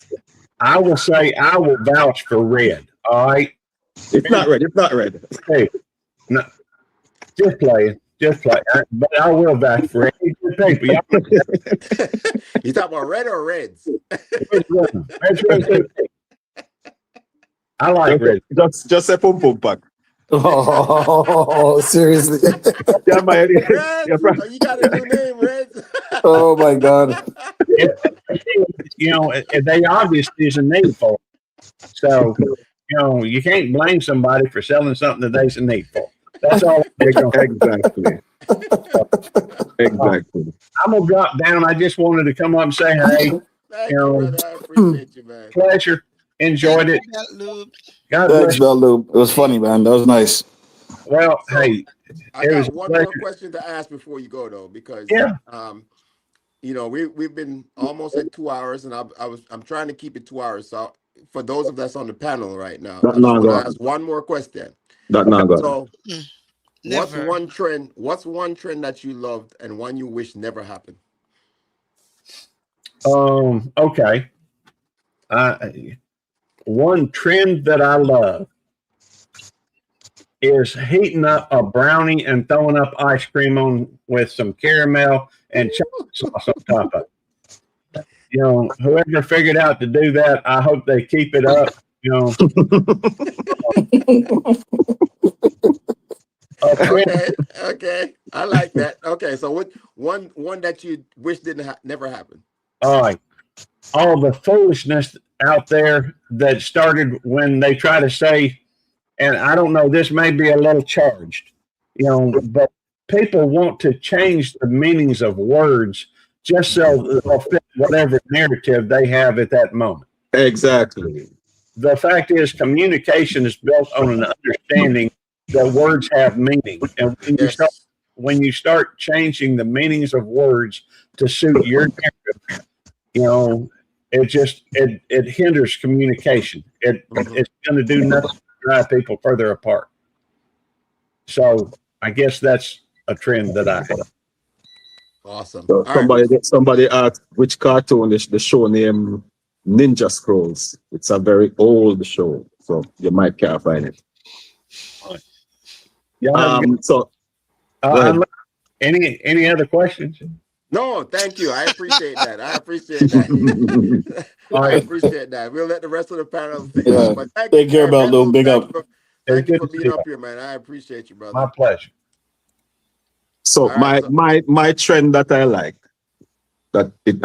I will say I will vouch for Red. All right, It's not red. It's not red. hey, no, just play. But I will vouch for Red. He's good people. Y'all, You talk about red or reds? Red's real good. I like Red. Just a pum pum pack. Oh, seriously. Yeah, my yeah, Reds. Oh, you got a new name, Reds. Oh my God. If, you know, they obviously is a need for it. So, you know, you can't blame somebody for selling something that they's a need for. That's all I'm going to exactly, exactly. I'm going to drop down. I just wanted to come up and say, hey, you Thank you, know, brother. I appreciate you, man. pleasure. Thank Enjoyed you, it. Belt Loop. God Thanks, bless. Bell Loop. It was funny, man. That was nice. Well, So hey, I it was got a one more pleasure. question to ask before you go though, because Yeah. we've been almost at 2 hours, and I'm trying to keep it 2 hours. So for those of us on the panel right now, That I just now want to go. ask one more question. That now go. So Hmm, what's never. one trend? What's one trend that you loved and one you wish never happened? Okay. I, one trend that I love is heating up a brownie and throwing up ice cream on with some caramel and chocolate sauce on top of it. You know, whoever figured out to do that, I hope they keep it up. You know, a trend. Okay, okay. I like that. Okay, so what one that you wish didn't never happen? Uh, all the foolishness out there that started when they try to say, and I don't know, this may be a little charged, you know, but people want to change the meanings of words just so they'll fit whatever narrative they have at that moment. Exactly. The fact is, communication is built on an understanding that words have meaning, and Yes. when you start changing the meanings of words to suit your narrative, you know, it hinders communication. It's going to do nothing to drive people further apart. So I guess that's a trend that I have. Awesome. So All right. somebody asked which cartoon is the show name Ninja Scrolls. It's a very old show, so you might can't find it. Y'all have a good, So go ahead. any other questions? No, thank you. I appreciate that. I appreciate that. I appreciate that. We'll let the rest of the panel think. Yeah. But thank Take care, you, Beldo. Big up. Thank you for being up here, man. I appreciate you, brother. My pleasure. So All right, my trend that I like that it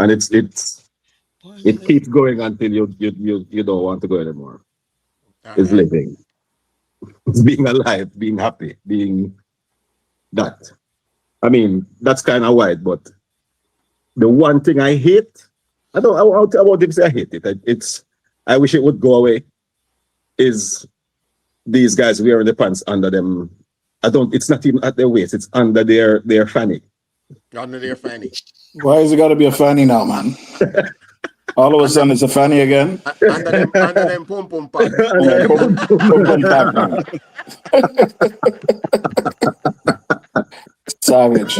keeps going until you don't want to go anymore. Is living. It's being alive, being happy, being that. I mean, that's kind of wide, but the one thing I hate, I won't even say I hate it. I wish it would go away. Is these guys wearing the pants under them? It's not even at their waist. It's under their fanny. Under their fanny. Why has it got to be a fanny now, man? All of a sudden, it's a fanny again. Under them pum pum pack. Pum pack, man. Savage.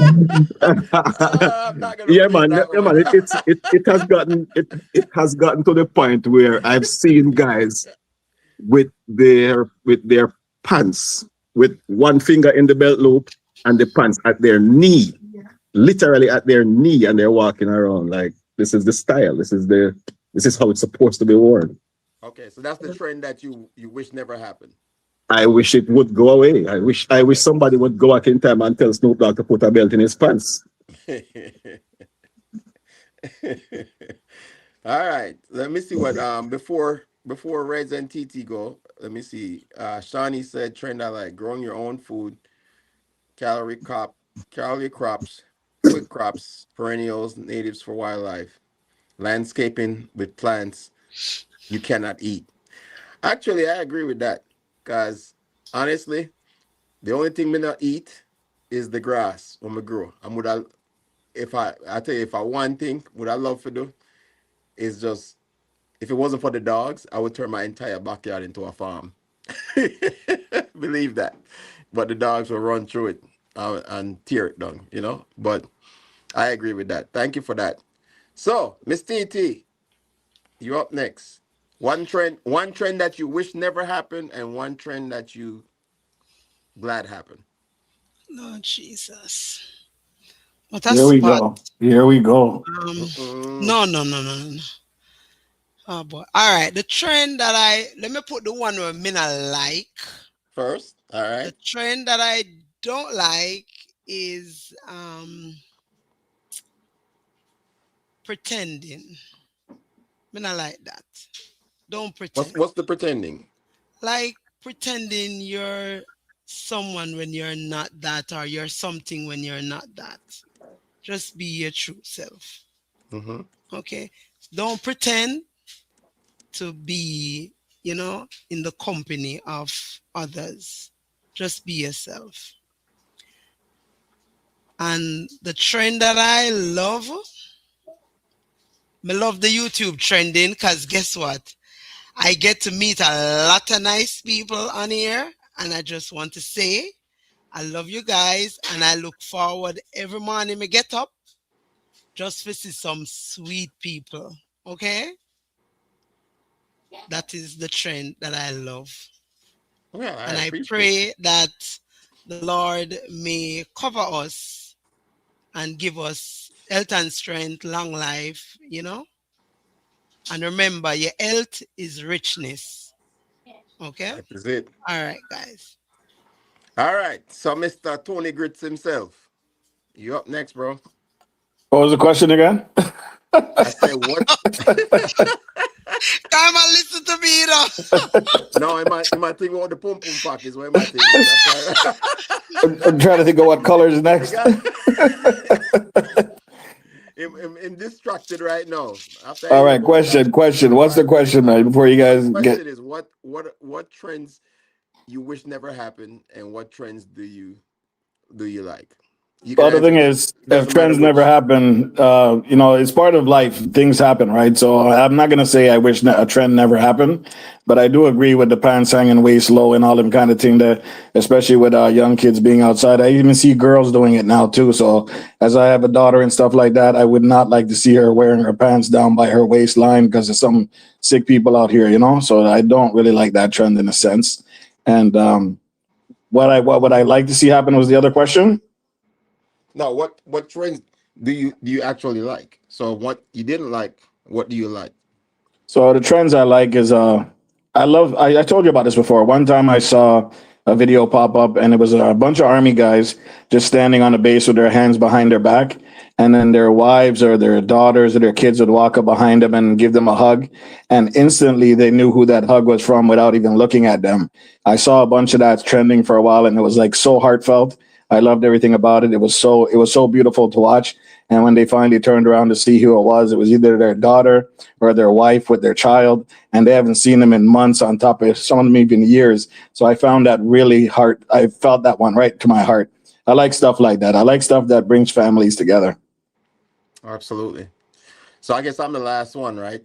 Yeah, man. It has gotten to the point where I've seen guys with their pants with one finger in the belt loop and the pants at their knee, literally at their knee, and they're walking around like this is the style. This is how it's supposed to be worn. Okay, so that's the trend that you wish never happened. I wish it would go away. I wish somebody would go back in time and tell Snoop Dogg to put a belt in his pants. All right. Let me see what before Reds and TT go. Let me see. Shawnee said trend I like growing your own food, calorie crops, quick crops, perennials, natives for wildlife, landscaping with plants you cannot eat. Actually, I agree with that. Because honestly, the only thing me not eat is the grass when me grow. And I tell you, if I one thing would I love to do is just if it wasn't for the dogs, I would turn my entire backyard into a farm. Believe that. But the dogs will run through it and tear it down, you know. But I agree with that. Thank you for that. So, Miss TT, you're up next. One trend that you wish never happened, and one trend that you glad happened. Lord Jesus. What a Here we spot. go. Here we go. No. Oh boy. All right. The trend that let me put the one where me not like. First, all right. The trend that I don't like is pretending. Me not like that. Don't pretend. What's the pretending? Like pretending you're someone when you're not that, or you're something when you're not that. Just be your true self. Mm-hmm. Okay? Don't pretend to be, in the company of others. Just be yourself. And the trend that I love the YouTube trending, because guess what? I get to meet a lot of nice people on here, and I just want to say, I love you guys, and I look forward every morning I get up just to see some sweet people. Okay, that is the trend that I love, Well, I and I appreciate it. pray that the Lord may cover us and give us health and strength, long life. And remember, your health is richness. Okay. That is it. All right, guys. All right. So, Mr. Tony Grits himself, you up next, bro. What was the question again? I say what? Come and listen to me, No, I might think about the pum pum pack is what my thing is. That's why. I'm trying to think of what color is I next. got I'm distracted right now. After I All hear right, about that, question. all What's the right. question, man? Before you So the guys get question is, what trends you wish never happened, and what trends do you like? You can Well, the answer thing this. is, if Doesn't matter trends never which. happen, it's part of life. Things happen, right? So I'm not gonna say I wish a trend never happened, but I do agree with the pants hanging waist low and all them kind of thing. That especially with young kids being outside, I even see girls doing it now too. So as I have a daughter and stuff like that, I would not like to see her wearing her pants down by her waistline because there's some sick people out here, you know. So I don't really like that trend in a sense. And what would I like to see happen was the other question. No, what trends do you actually like? So what you didn't like, what do you like? So the trends I like is I told you about this before. One time I saw a video pop up and it was a bunch of army guys just standing on a base with their hands behind their back, and then their wives or their daughters or their kids would walk up behind them and give them a hug, and instantly they knew who that hug was from without even looking at them. I saw a bunch of that trending for a while and it was like so heartfelt. I loved everything about it. It was so beautiful to watch. And when they finally turned around to see who it was either their daughter or their wife with their child, and they haven't seen them in months, on top of some of them even years. So I found that really hard. I felt that one right to my heart. I like stuff like that. I like stuff that brings families together. Absolutely. So I guess I'm the last one, right?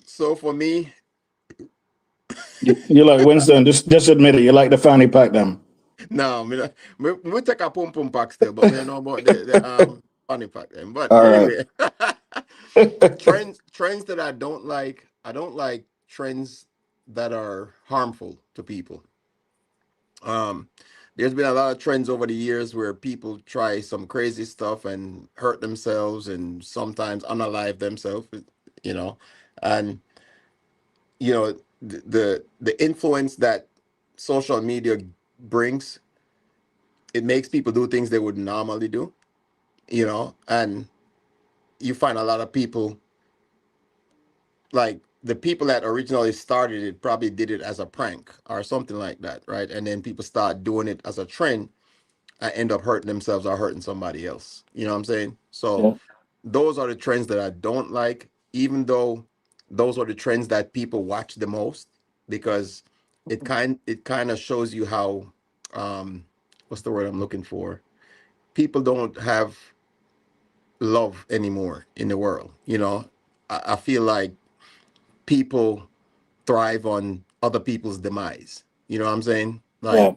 So for me, You like Winston? Just admit it. You like the fanny pack, them. no, we take a pum pum pack still, but we don't know about the funny pack then. But All right. anyway, trends that I don't like. I don't like trends that are harmful to people. Um, there's been a lot of trends over the years where people try some crazy stuff and hurt themselves and sometimes unalive themselves, you know, and the influence that social media brings, it makes people do things they would normally do, and you find a lot of people, like the people that originally started it probably did it as a prank or something like that, right? And then people start doing it as a trend and end up hurting themselves or hurting somebody else. You know what I'm saying? So Yeah. those are the trends that I don't like, even though those are the trends that people watch the most, because it kind of shows you how, um what's the word I'm looking for? People don't have love anymore in the world. I feel like people thrive on other people's demise. You know what I'm saying? Like, Yeah.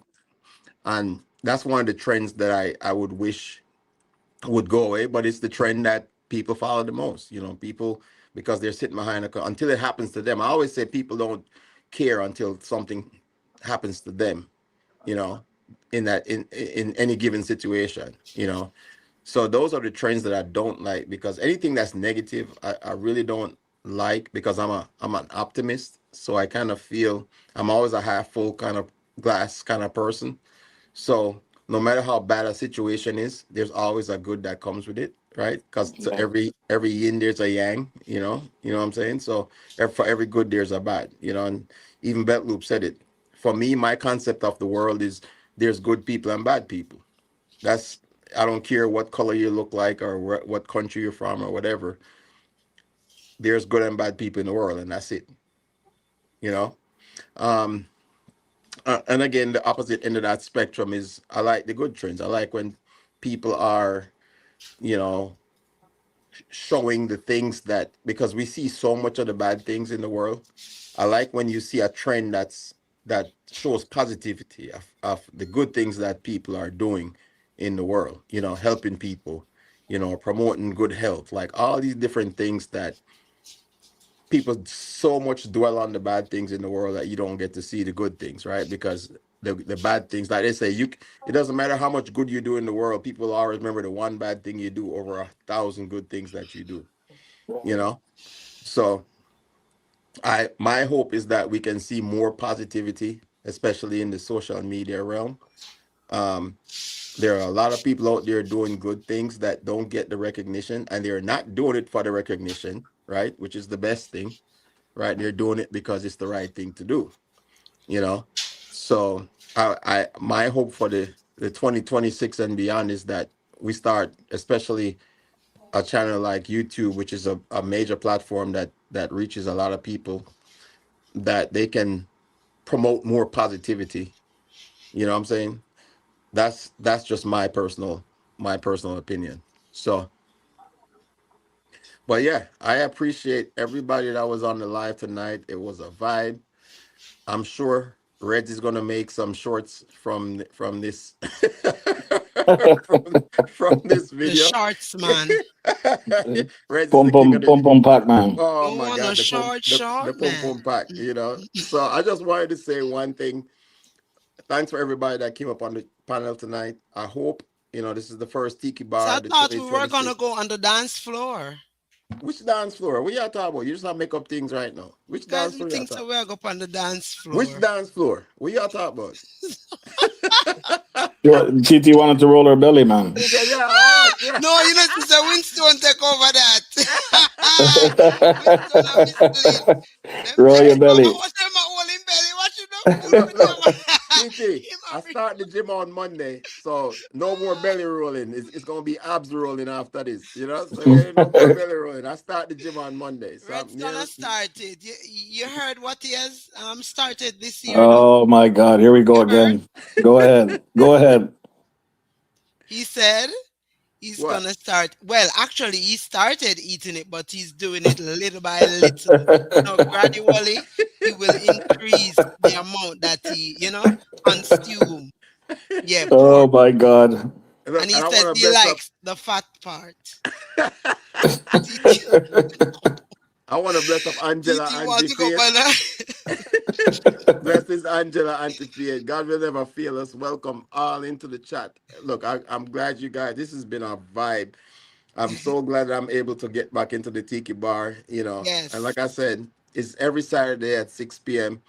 and that's one of the trends that I would wish would go away, but it's the trend that people follow the most. People, because they're sitting behind until it happens to them. I always say people don't care until something happens to them. You know, in any given situation. So those are the trends that I don't like, because anything that's negative, I really don't like, because I'm an optimist. So I kind of feel I'm always a half full kind of glass kind of person. So no matter how bad a situation is, there's always a good that comes with it, right? Because to Yeah. every yin there's a yang, you know what I'm saying? So for every good there's a bad, and even Loop said it. For me, my concept of the world is there's good people and bad people. That's I don't care what color you look like or what country you're from or whatever. There's good and bad people in the world, and that's it. You know. Um, and again, the opposite end of that spectrum is I like the good trends. I like when people are, you know, showing the things that, because we see so much of the bad things in the world. I like when you see a trend that shows positivity of the good things that people are doing in the world, helping people. promoting good health, like all these different things that people so much dwell on the bad things in the world that you don't get to see the good things, right? Because the bad things, like they say, it doesn't matter how much good you do in the world, people always remember the one bad thing you do over 1,000 good things that you do, you know? So my hope is that we can see more positivity, especially in the social media realm. Um, there are a lot of people out there doing good things that don't get the recognition, and they're not doing it for the recognition, right? Which is the best thing, right? They're doing it because it's the right thing to do, you know. So my hope for the 2026 and beyond is that we start, especially a channel like YouTube, which is a major platform that reaches a lot of people, that they can promote more positivity. You know what I'm saying? That's just my personal opinion. So, but yeah, I appreciate everybody that was on the live tonight. It was a vibe. I'm sure Reds is gonna make some shorts from this from this The video. shorts, man. Reds is Pum the king pum of the. pum pum pac man. Oh Don't my want a God, the short, pum man. pum pack. So I just wanted to say one thing. Thanks for everybody that came up on the panel tonight. I hope this is the first Tiki So Bar I of the thought we were gonna 2026. go on the dance floor. Which dance floor? What y'all talking about? You just not make up things right now. Which Guys, dance we floor y'all think talking? so we're go on the dance Which floor. dance floor? What y'all talking about? TT wanted to roll her belly, man. He said, yeah, oh, yeah. No, Sister Winston take over that. Winston a mislead. Them Roll say your Hey, belly. what them a holding belly? What you don't fool look, with look, them? TT, Him a I bring- start the gym on Monday, so no more belly rolling. It's gonna be abs rolling after this, So we ain't no more belly rolling. I start the gym on Monday, so I'm Redstone near. has started. You heard what he has started this year now. Oh my God, here we go You heard? again. Go ahead. Go ahead. He said he's What? gonna start. Well, actually, he started eating it, but he's doing it little by little. Now, gradually, he will increase the amount that he, consume. Yeah, Oh pork. my God. And Look, he I says want to he bless up. likes the fat part. I want to bless up Angela TT want to go Antifaith. banana. Bless this Angela Antifaith. God will never fail us. Welcome all into the chat. Look, I'm glad you guys. This has been a vibe. I'm so glad that I'm able to get back into the Tiki Bar. And Yes. like I said, it's every Saturday at 6 p.m.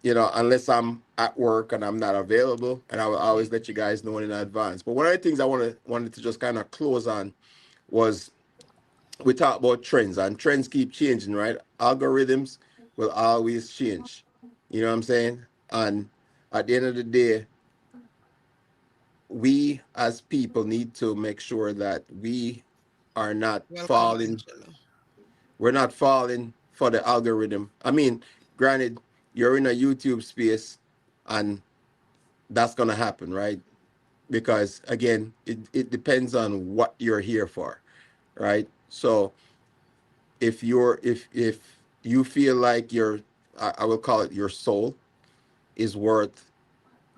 Unless I'm at work and I'm not available, and I will always let you guys know in advance. But one of the things I wanted to just kind of close on was, we talk about trends, and trends keep changing, right? Algorithms will always change. You know what I'm saying? And at the end of the day, we as people need to make sure that we are not Welcome, falling. Angela. We're not falling for the algorithm. I mean, granted, you're in a YouTube space, and that's gonna happen, right? Because again, it depends on what you're here for, right? So if you feel like I will call it your soul is worth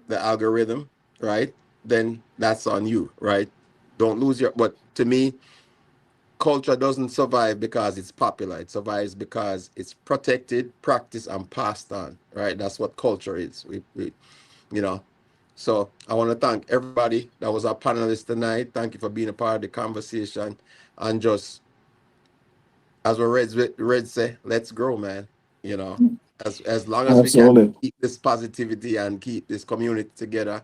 the algorithm, right? Then that's on you, right? Don't lose your. But to me, culture doesn't survive because it's popular. It survives because it's protected, practiced, and passed on, right? That's what culture is. We you know. So I want to thank everybody that was our panelist tonight. Thank you for being a part of the conversation, and just as what Red say, let's grow, man. You know, as long as we can Absolutely. keep this positivity and keep this community together,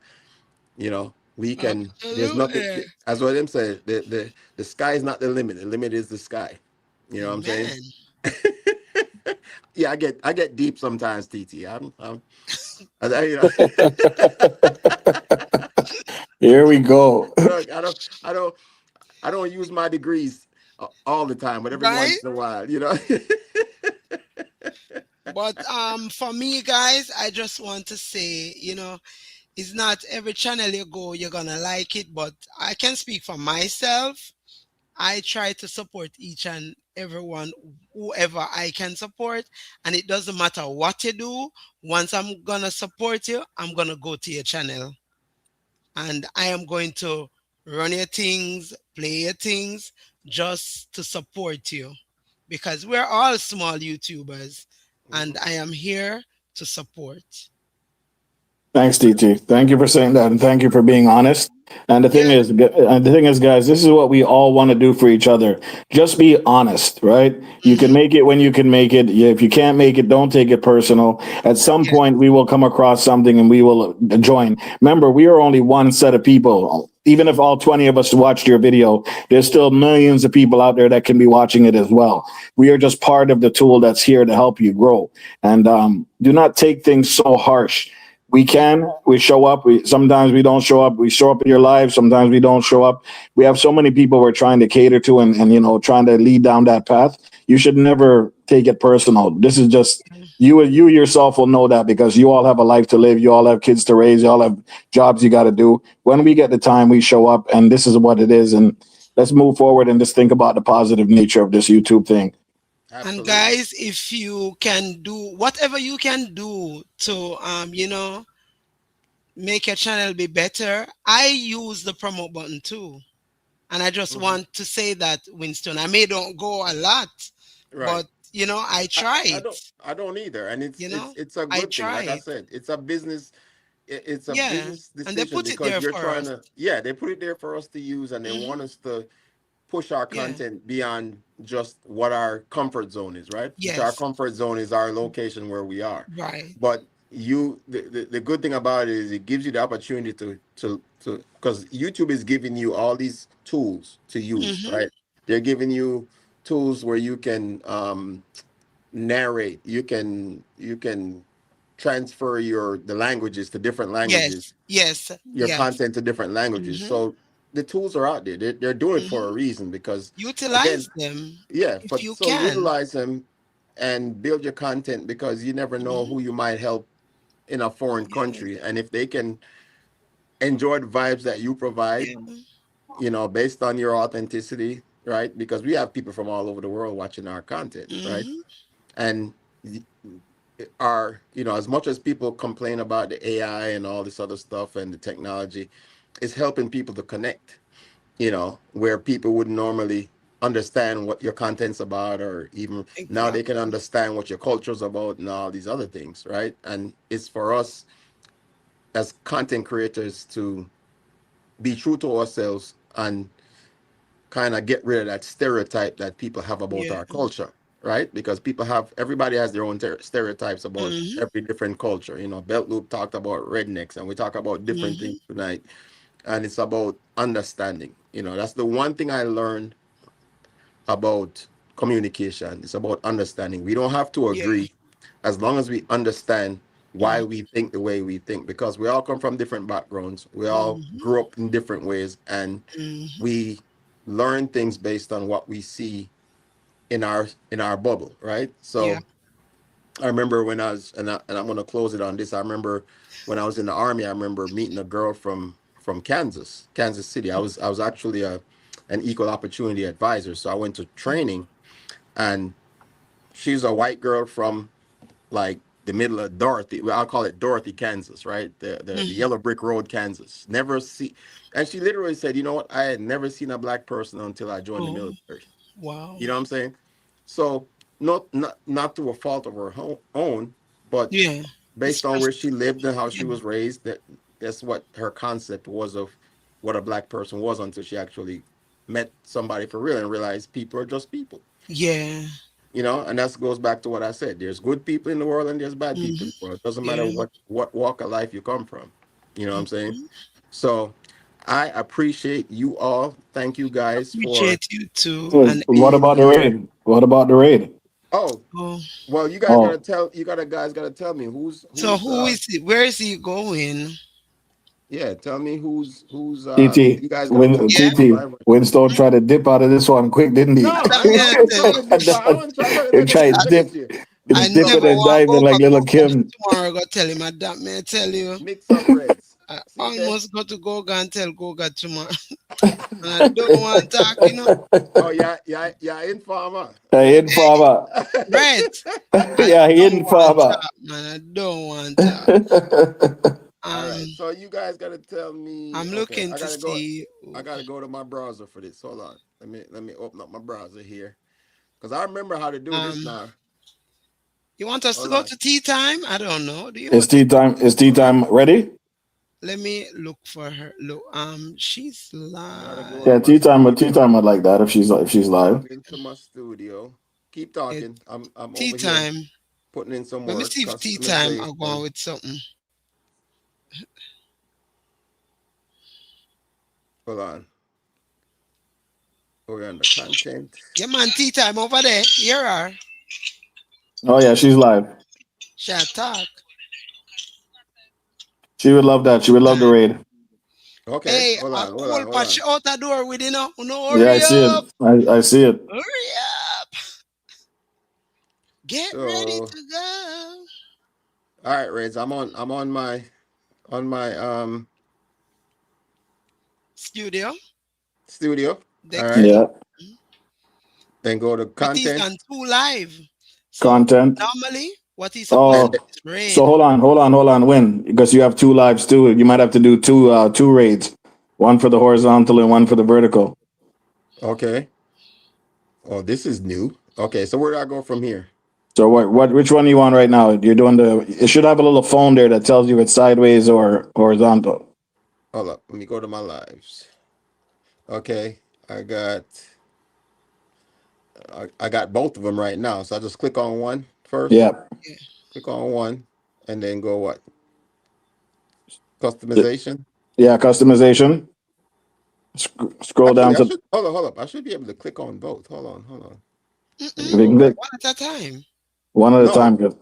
we can. There's nothing. Absolutely. As what them say, the sky is not the limit. The limit is the sky. You know what I'm saying? Amen. Yeah, I get deep sometimes, TT. You know, Here we go. look, I don't use my degrees all the time, but every Right? once in a while, you know. But for me, guys, I just want to say, it's not every channel you go, you're gonna like it, but I can speak for myself. I try to support each and everyone, whoever I can support, and it doesn't matter what you do. Once I'm gonna support you, I'm gonna go to your channel, and I am going to run your things, play your things, just to support you. Because we're all small YouTubers, and Mhm. I am here to support. Thanks, TT. Thank you for saying that, and thank you for being honest. Yeah. The thing is, guys, this is what we all want to do for each other. Just be honest, right? You can Hmm. make it when you can make it. If you can't make it, don't take it personal. At some Yeah. point, we will come across something and we will join. Remember, we are only one set of people. Even if all 20 of us watched your video, there's still millions of people out there that can be watching it as well. We are just part of the tool that's here to help you grow. And do not take things so harsh. We show up. Sometimes we don't show up. We show up in your life. Sometimes we don't show up. We have so many people we're trying to cater to, and trying to lead down that path. You should never take it personal. This is just you yourself will know that, because you all have a life to live. You all have kids to raise. You all have jobs you got to do. When we get the time, we show up, and this is what it is. And let's move forward and just think about the positive nature of this YouTube thing. And Absolutely. guys, if you can do whatever you can do to make your channel be better, I use the promote button too. And I just Hmm. want to say that, Winston, I may don't go a lot, Right. but I I, I tried. don't I don't either, and You it's know, it's a I good thing. Like I tried. said, it's a business. It's a Yeah, business and they decision put it because there you're for trying us. to. Yeah, they put it there for us to use, and they want Hmm. us to push our Yeah. content beyond just what our comfort zone is, right? Which our Yes. comfort zone is our location where we are. Right. But the good thing about it is it gives you the opportunity to because YouTube is giving you all these tools to use, Hmm. right? They're giving you tools where you can narrate, you can transfer the languages to different Yes. languages, Yes. your Yes. content to different languages. Hmm. So the tools are out there. They're doing it for a Hmm. reason because, again, Utilize them yeah. if But you so can. utilize them and build your content because you never know Hmm. who you might help in a foreign Yeah. country, and if they can enjoy the vibes that you provide, Yeah. based on your authenticity, right? Because we have people from all over the world watching our content, right? Hmm. And as much as people complain about the AI and all this other stuff and the technology, it's helping people to connect, where people would normally understand what your content's about, or even now they can Exactly. understand what your culture's about and all these other things, right? And it's for us as content creators to be true to ourselves and kind of get rid of that stereotype that people have about Yeah. our culture, right? Because everybody has their own stereotypes about Hmm. every different culture. Belt Loop talked about rednecks, and we talk about different things Hmm. tonight, and it's about understanding. That's the one thing I learned about communication. It's about understanding. We don't have to Yeah. agree as long as we understand why Hmm. we think the way we think, because we all come from different backgrounds. We all Hmm. grew up in different ways, and Hmm. we learn things based on what we see in our bubble, right? Yeah. So I remember when and I'm going to close it on this. I remember when I was in the army. I remember meeting a girl from Kansas City. I was actually an equal opportunity advisor, so I went to training, and she's a white girl from, like, the middle of Dorothy. Well, I'll call it Dorothy, Kansas, right? The Hmm. yellow brick road, Kansas. Never see, and she literally said, "You know what? I had never seen a black person until I joined the Oh, military." wow. You know what I'm saying? So not to a fault of her own, but Yeah. It's based on where just, she lived and how she yeah. was raised, that's what her concept was of what a black person was, until she actually met somebody for real and realized people are just people. Yeah. And that goes back to what I said. There's good people in the world and there's bad people Hmm. in the world. It doesn't matter Yeah. what walk of life you come from. You know what I'm saying? Mhm. So I appreciate you all. Thank you guys for. Appreciate you too. So And what being about the here. raid? What about the raid? Oh, oh, well, you guys gotta Oh, tell you gotta guys gotta tell me so who's who is he? Where is he going? yeah, tell me who's TT, you guys gotta tell me Yeah. who's TT, survivor. Winstone tried to dip out of this one quick, didn't he? No, That man I wasn't said, trying to dip out. I wasn't trying to He tried dip, negative you. I Mix up never dipping and want reds. to go diving like back little Google Kim. tomorrow. Go tell him that man tell you. Mix up reds. I See there? almost got to go and tell Goga tomorrow. And I don't want to talk, Oh, yeah, informer. Hey, informer. Right. I Yeah, he don't want to informer. talk, man. I don't want to talk. All Um, right. So you guys gotta tell me. I'm Okay, looking to see. I gotta go to my browser for this. Hold on. Let me open up my browser here. Cause I remember how to do this Um, now. you want us to Hold go on. to tea time? I don't know. Do you Is want to? tea time? Is tea time ready? Let me look for her. Look, she's I gotta go Yeah, in live. my tea studio. time would like that if she's live. Log into my studio. Keep It, talking. I'm tea over here time. putting in some Let me work. see if tea time are going Customization. with something. Hold on. We're on the content. Yeah, man, tea time over there. Here are. Oh yeah, she's live. Shall talk. She would love that. She would love the Time. raid. Okay. Hey, Hold a on. Hold on. cool Hold patch on. out the door with you know. No, Yeah, I hurry see it. up. I see it. Hurry up. Get ready So, to go. all right, Reds. I'm on my Studio. studio. All Deck right. two. Yeah, Then go to What is content. on two live? So content. normally what is supposed to And Oh, do is so raid. hold on, Win, because you have two lives too. You might have to do two raids, one for the horizontal and one for the vertical. okay. Oh, this is new. Okay, so where do I go from here? So which one are you on right now? You're doing the. It should have a little phone there that tells you it's sideways or horizontal. Hold up. Let me go to my lives. Okay. I got I got both of them right now. So I just click on one first. Yeah, Yeah. Click on one and then go what? Customization. yeah, customization. Scroll down Actually, I to should hold up. I should be able to click on both. Hold on. Let me if you Mm-mm. go can back. click One at a time. one at a No, time. 'Cause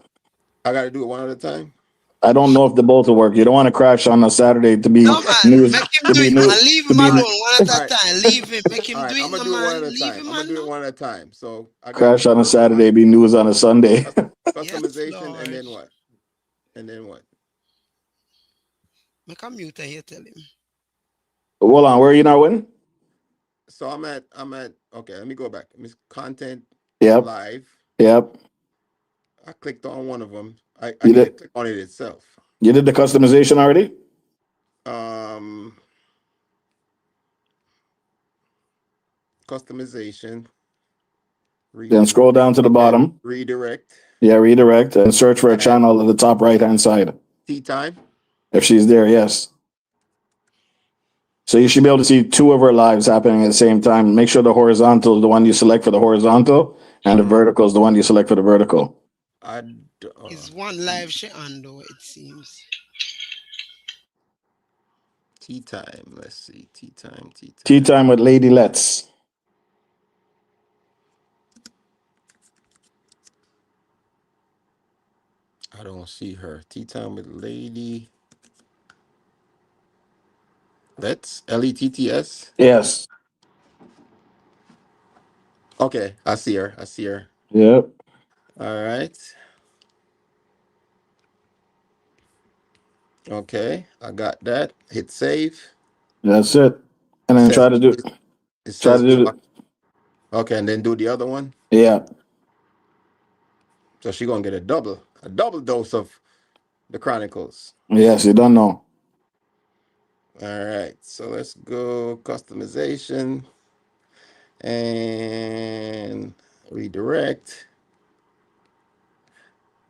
I got to do it one at a time. I don't know if the both will work. You don't want to crash on a Saturday to be No Okay. man, news make him to do be it, new man. Leave to him be All right. alone. One at All a right. time. Leave him. Make All him right. do I'm it, gonna no do it one man. at a Leave time. him I'm gonna do it alone. one at a time. So I got crash the on a first Saturday one, be news on a Sunday. Yes, customization, and Lord. then what? And then what? Make a mute and you tell him. Hold on, where are you now, Win? So I'm at okay, let me go back. Miss content Yep, live. yep. I clicked on one of them. I You need to did click on it itself. you did the customization already? Um Customization, Then scroll down to the and then bottom. redirect. Yeah, redirect and search for a And channel at the top right hand side. tea time. If she's there, yes. So you should be able to see two of her lives happening at the same time. Make sure the horizontal is the one you select for the horizontal, and the Mm-hmm. vertical is the one you select for the vertical. I Is one live she on though, it seems. tea time. Let's see. Tea time, tea Tea time. time with Lady Let's. I don't see her. Tea time with Lady. Let's Letts. Yes. Okay, I see her. I see her. Yep. All right. Okay, I got that. Hit save. That's it. And It then says it try says to do block. Okay, and then do the other one. yeah. So she gonna get a double dose of the Chronicles. Yes, you don't know. All right, so let's go customization and redirect,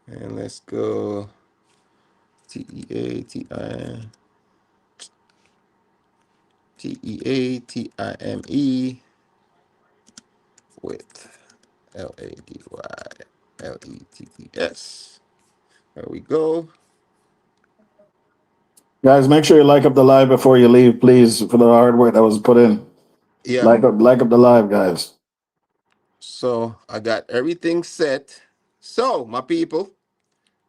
and let's go TEATIME with LADYLETTS. There we go. Guys, make sure you like up the live before you leave, please, for the hard work that was put in. Yeah. Like up the live, guys. So I got everything set. So my people,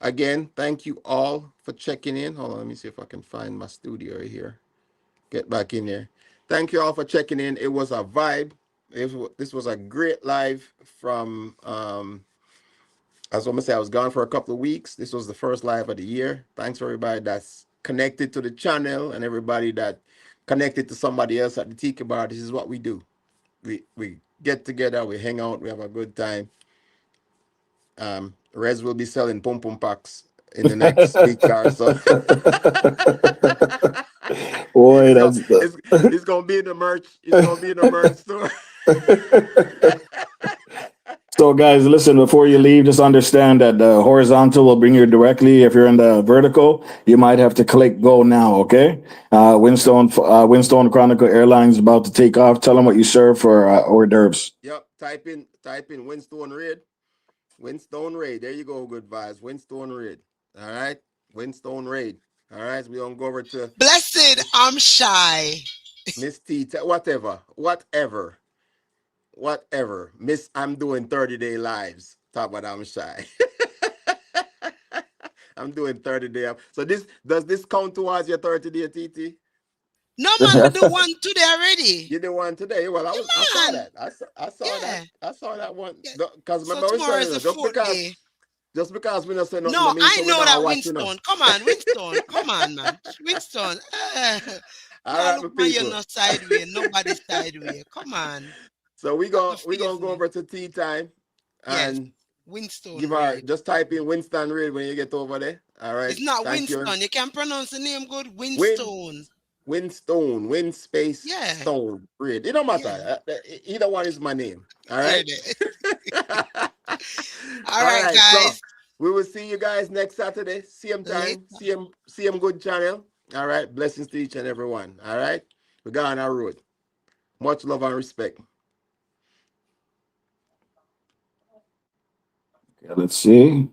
again, thank you all for checking in. Hold on, let me see if I can find my studio here. Get back in there. Thank you all for checking in. It was a vibe. This was a great live from I was gonna say I was gone for a couple of weeks. This was the first live of the year. Thanks for everybody that's connected to the channel and everybody that connected to somebody else at the Tiki Bar. This is what we do. We get together, we hang out, we have a good time. Rez will be selling pom pom packs in the next week or so. Boy, it's, gonna, that's the. it's gonna be in the merch. It's gonna be in the merch store. So, guys, listen, before you leave, just understand that the horizontal will bring you directly. If you're in the vertical, you might have to click go now, okay? Winstone Chronicle Airlines is about to take off. Tell them what you serve for hors d'oeuvres. Yep. Type in Winstone Raid. Winstone Raid. There you go. Good vibes. Winstone Raid. All right. Winstone Raid. All right. We're gonna go over to Blessed, I'm shy. Miss T. Whatever. Miss, I'm doing 30-day lives. Talk about I'm shy. I'm doing 30-day. So does this count towards your 30-day TT? No man, we do one today already. You did one today. Well, I saw Man, that. I saw yeah. that. I saw that one. Yeah. Because So remember I was tomorrow telling is you, the fourth day. just because we not say nothing, No, no mean I so we know not that watch, you know. Winstone. Come on, Winstone. Come on, man. Winstone. All No, right, look, my man, you're people. not sideway. Nobody's sideway. Come on. So we Have to gonna face go me. over to tea time Yes. and Winstone give our Raid. just type in Winston Reed when you get over there. All right. It's not Thank you. Winston. You can pronounce the name good. Win Winstone. Winstone, Win space Yeah. Stone Reed. It don't Yeah. matter. Either one is my name. All There right. it is. All All right, right. So guys. we will see you guys next Saturday. Same time. Later. Same good channel. All right. Blessings to each and every one. All right. We got on our road. Much love and respect. Let's see.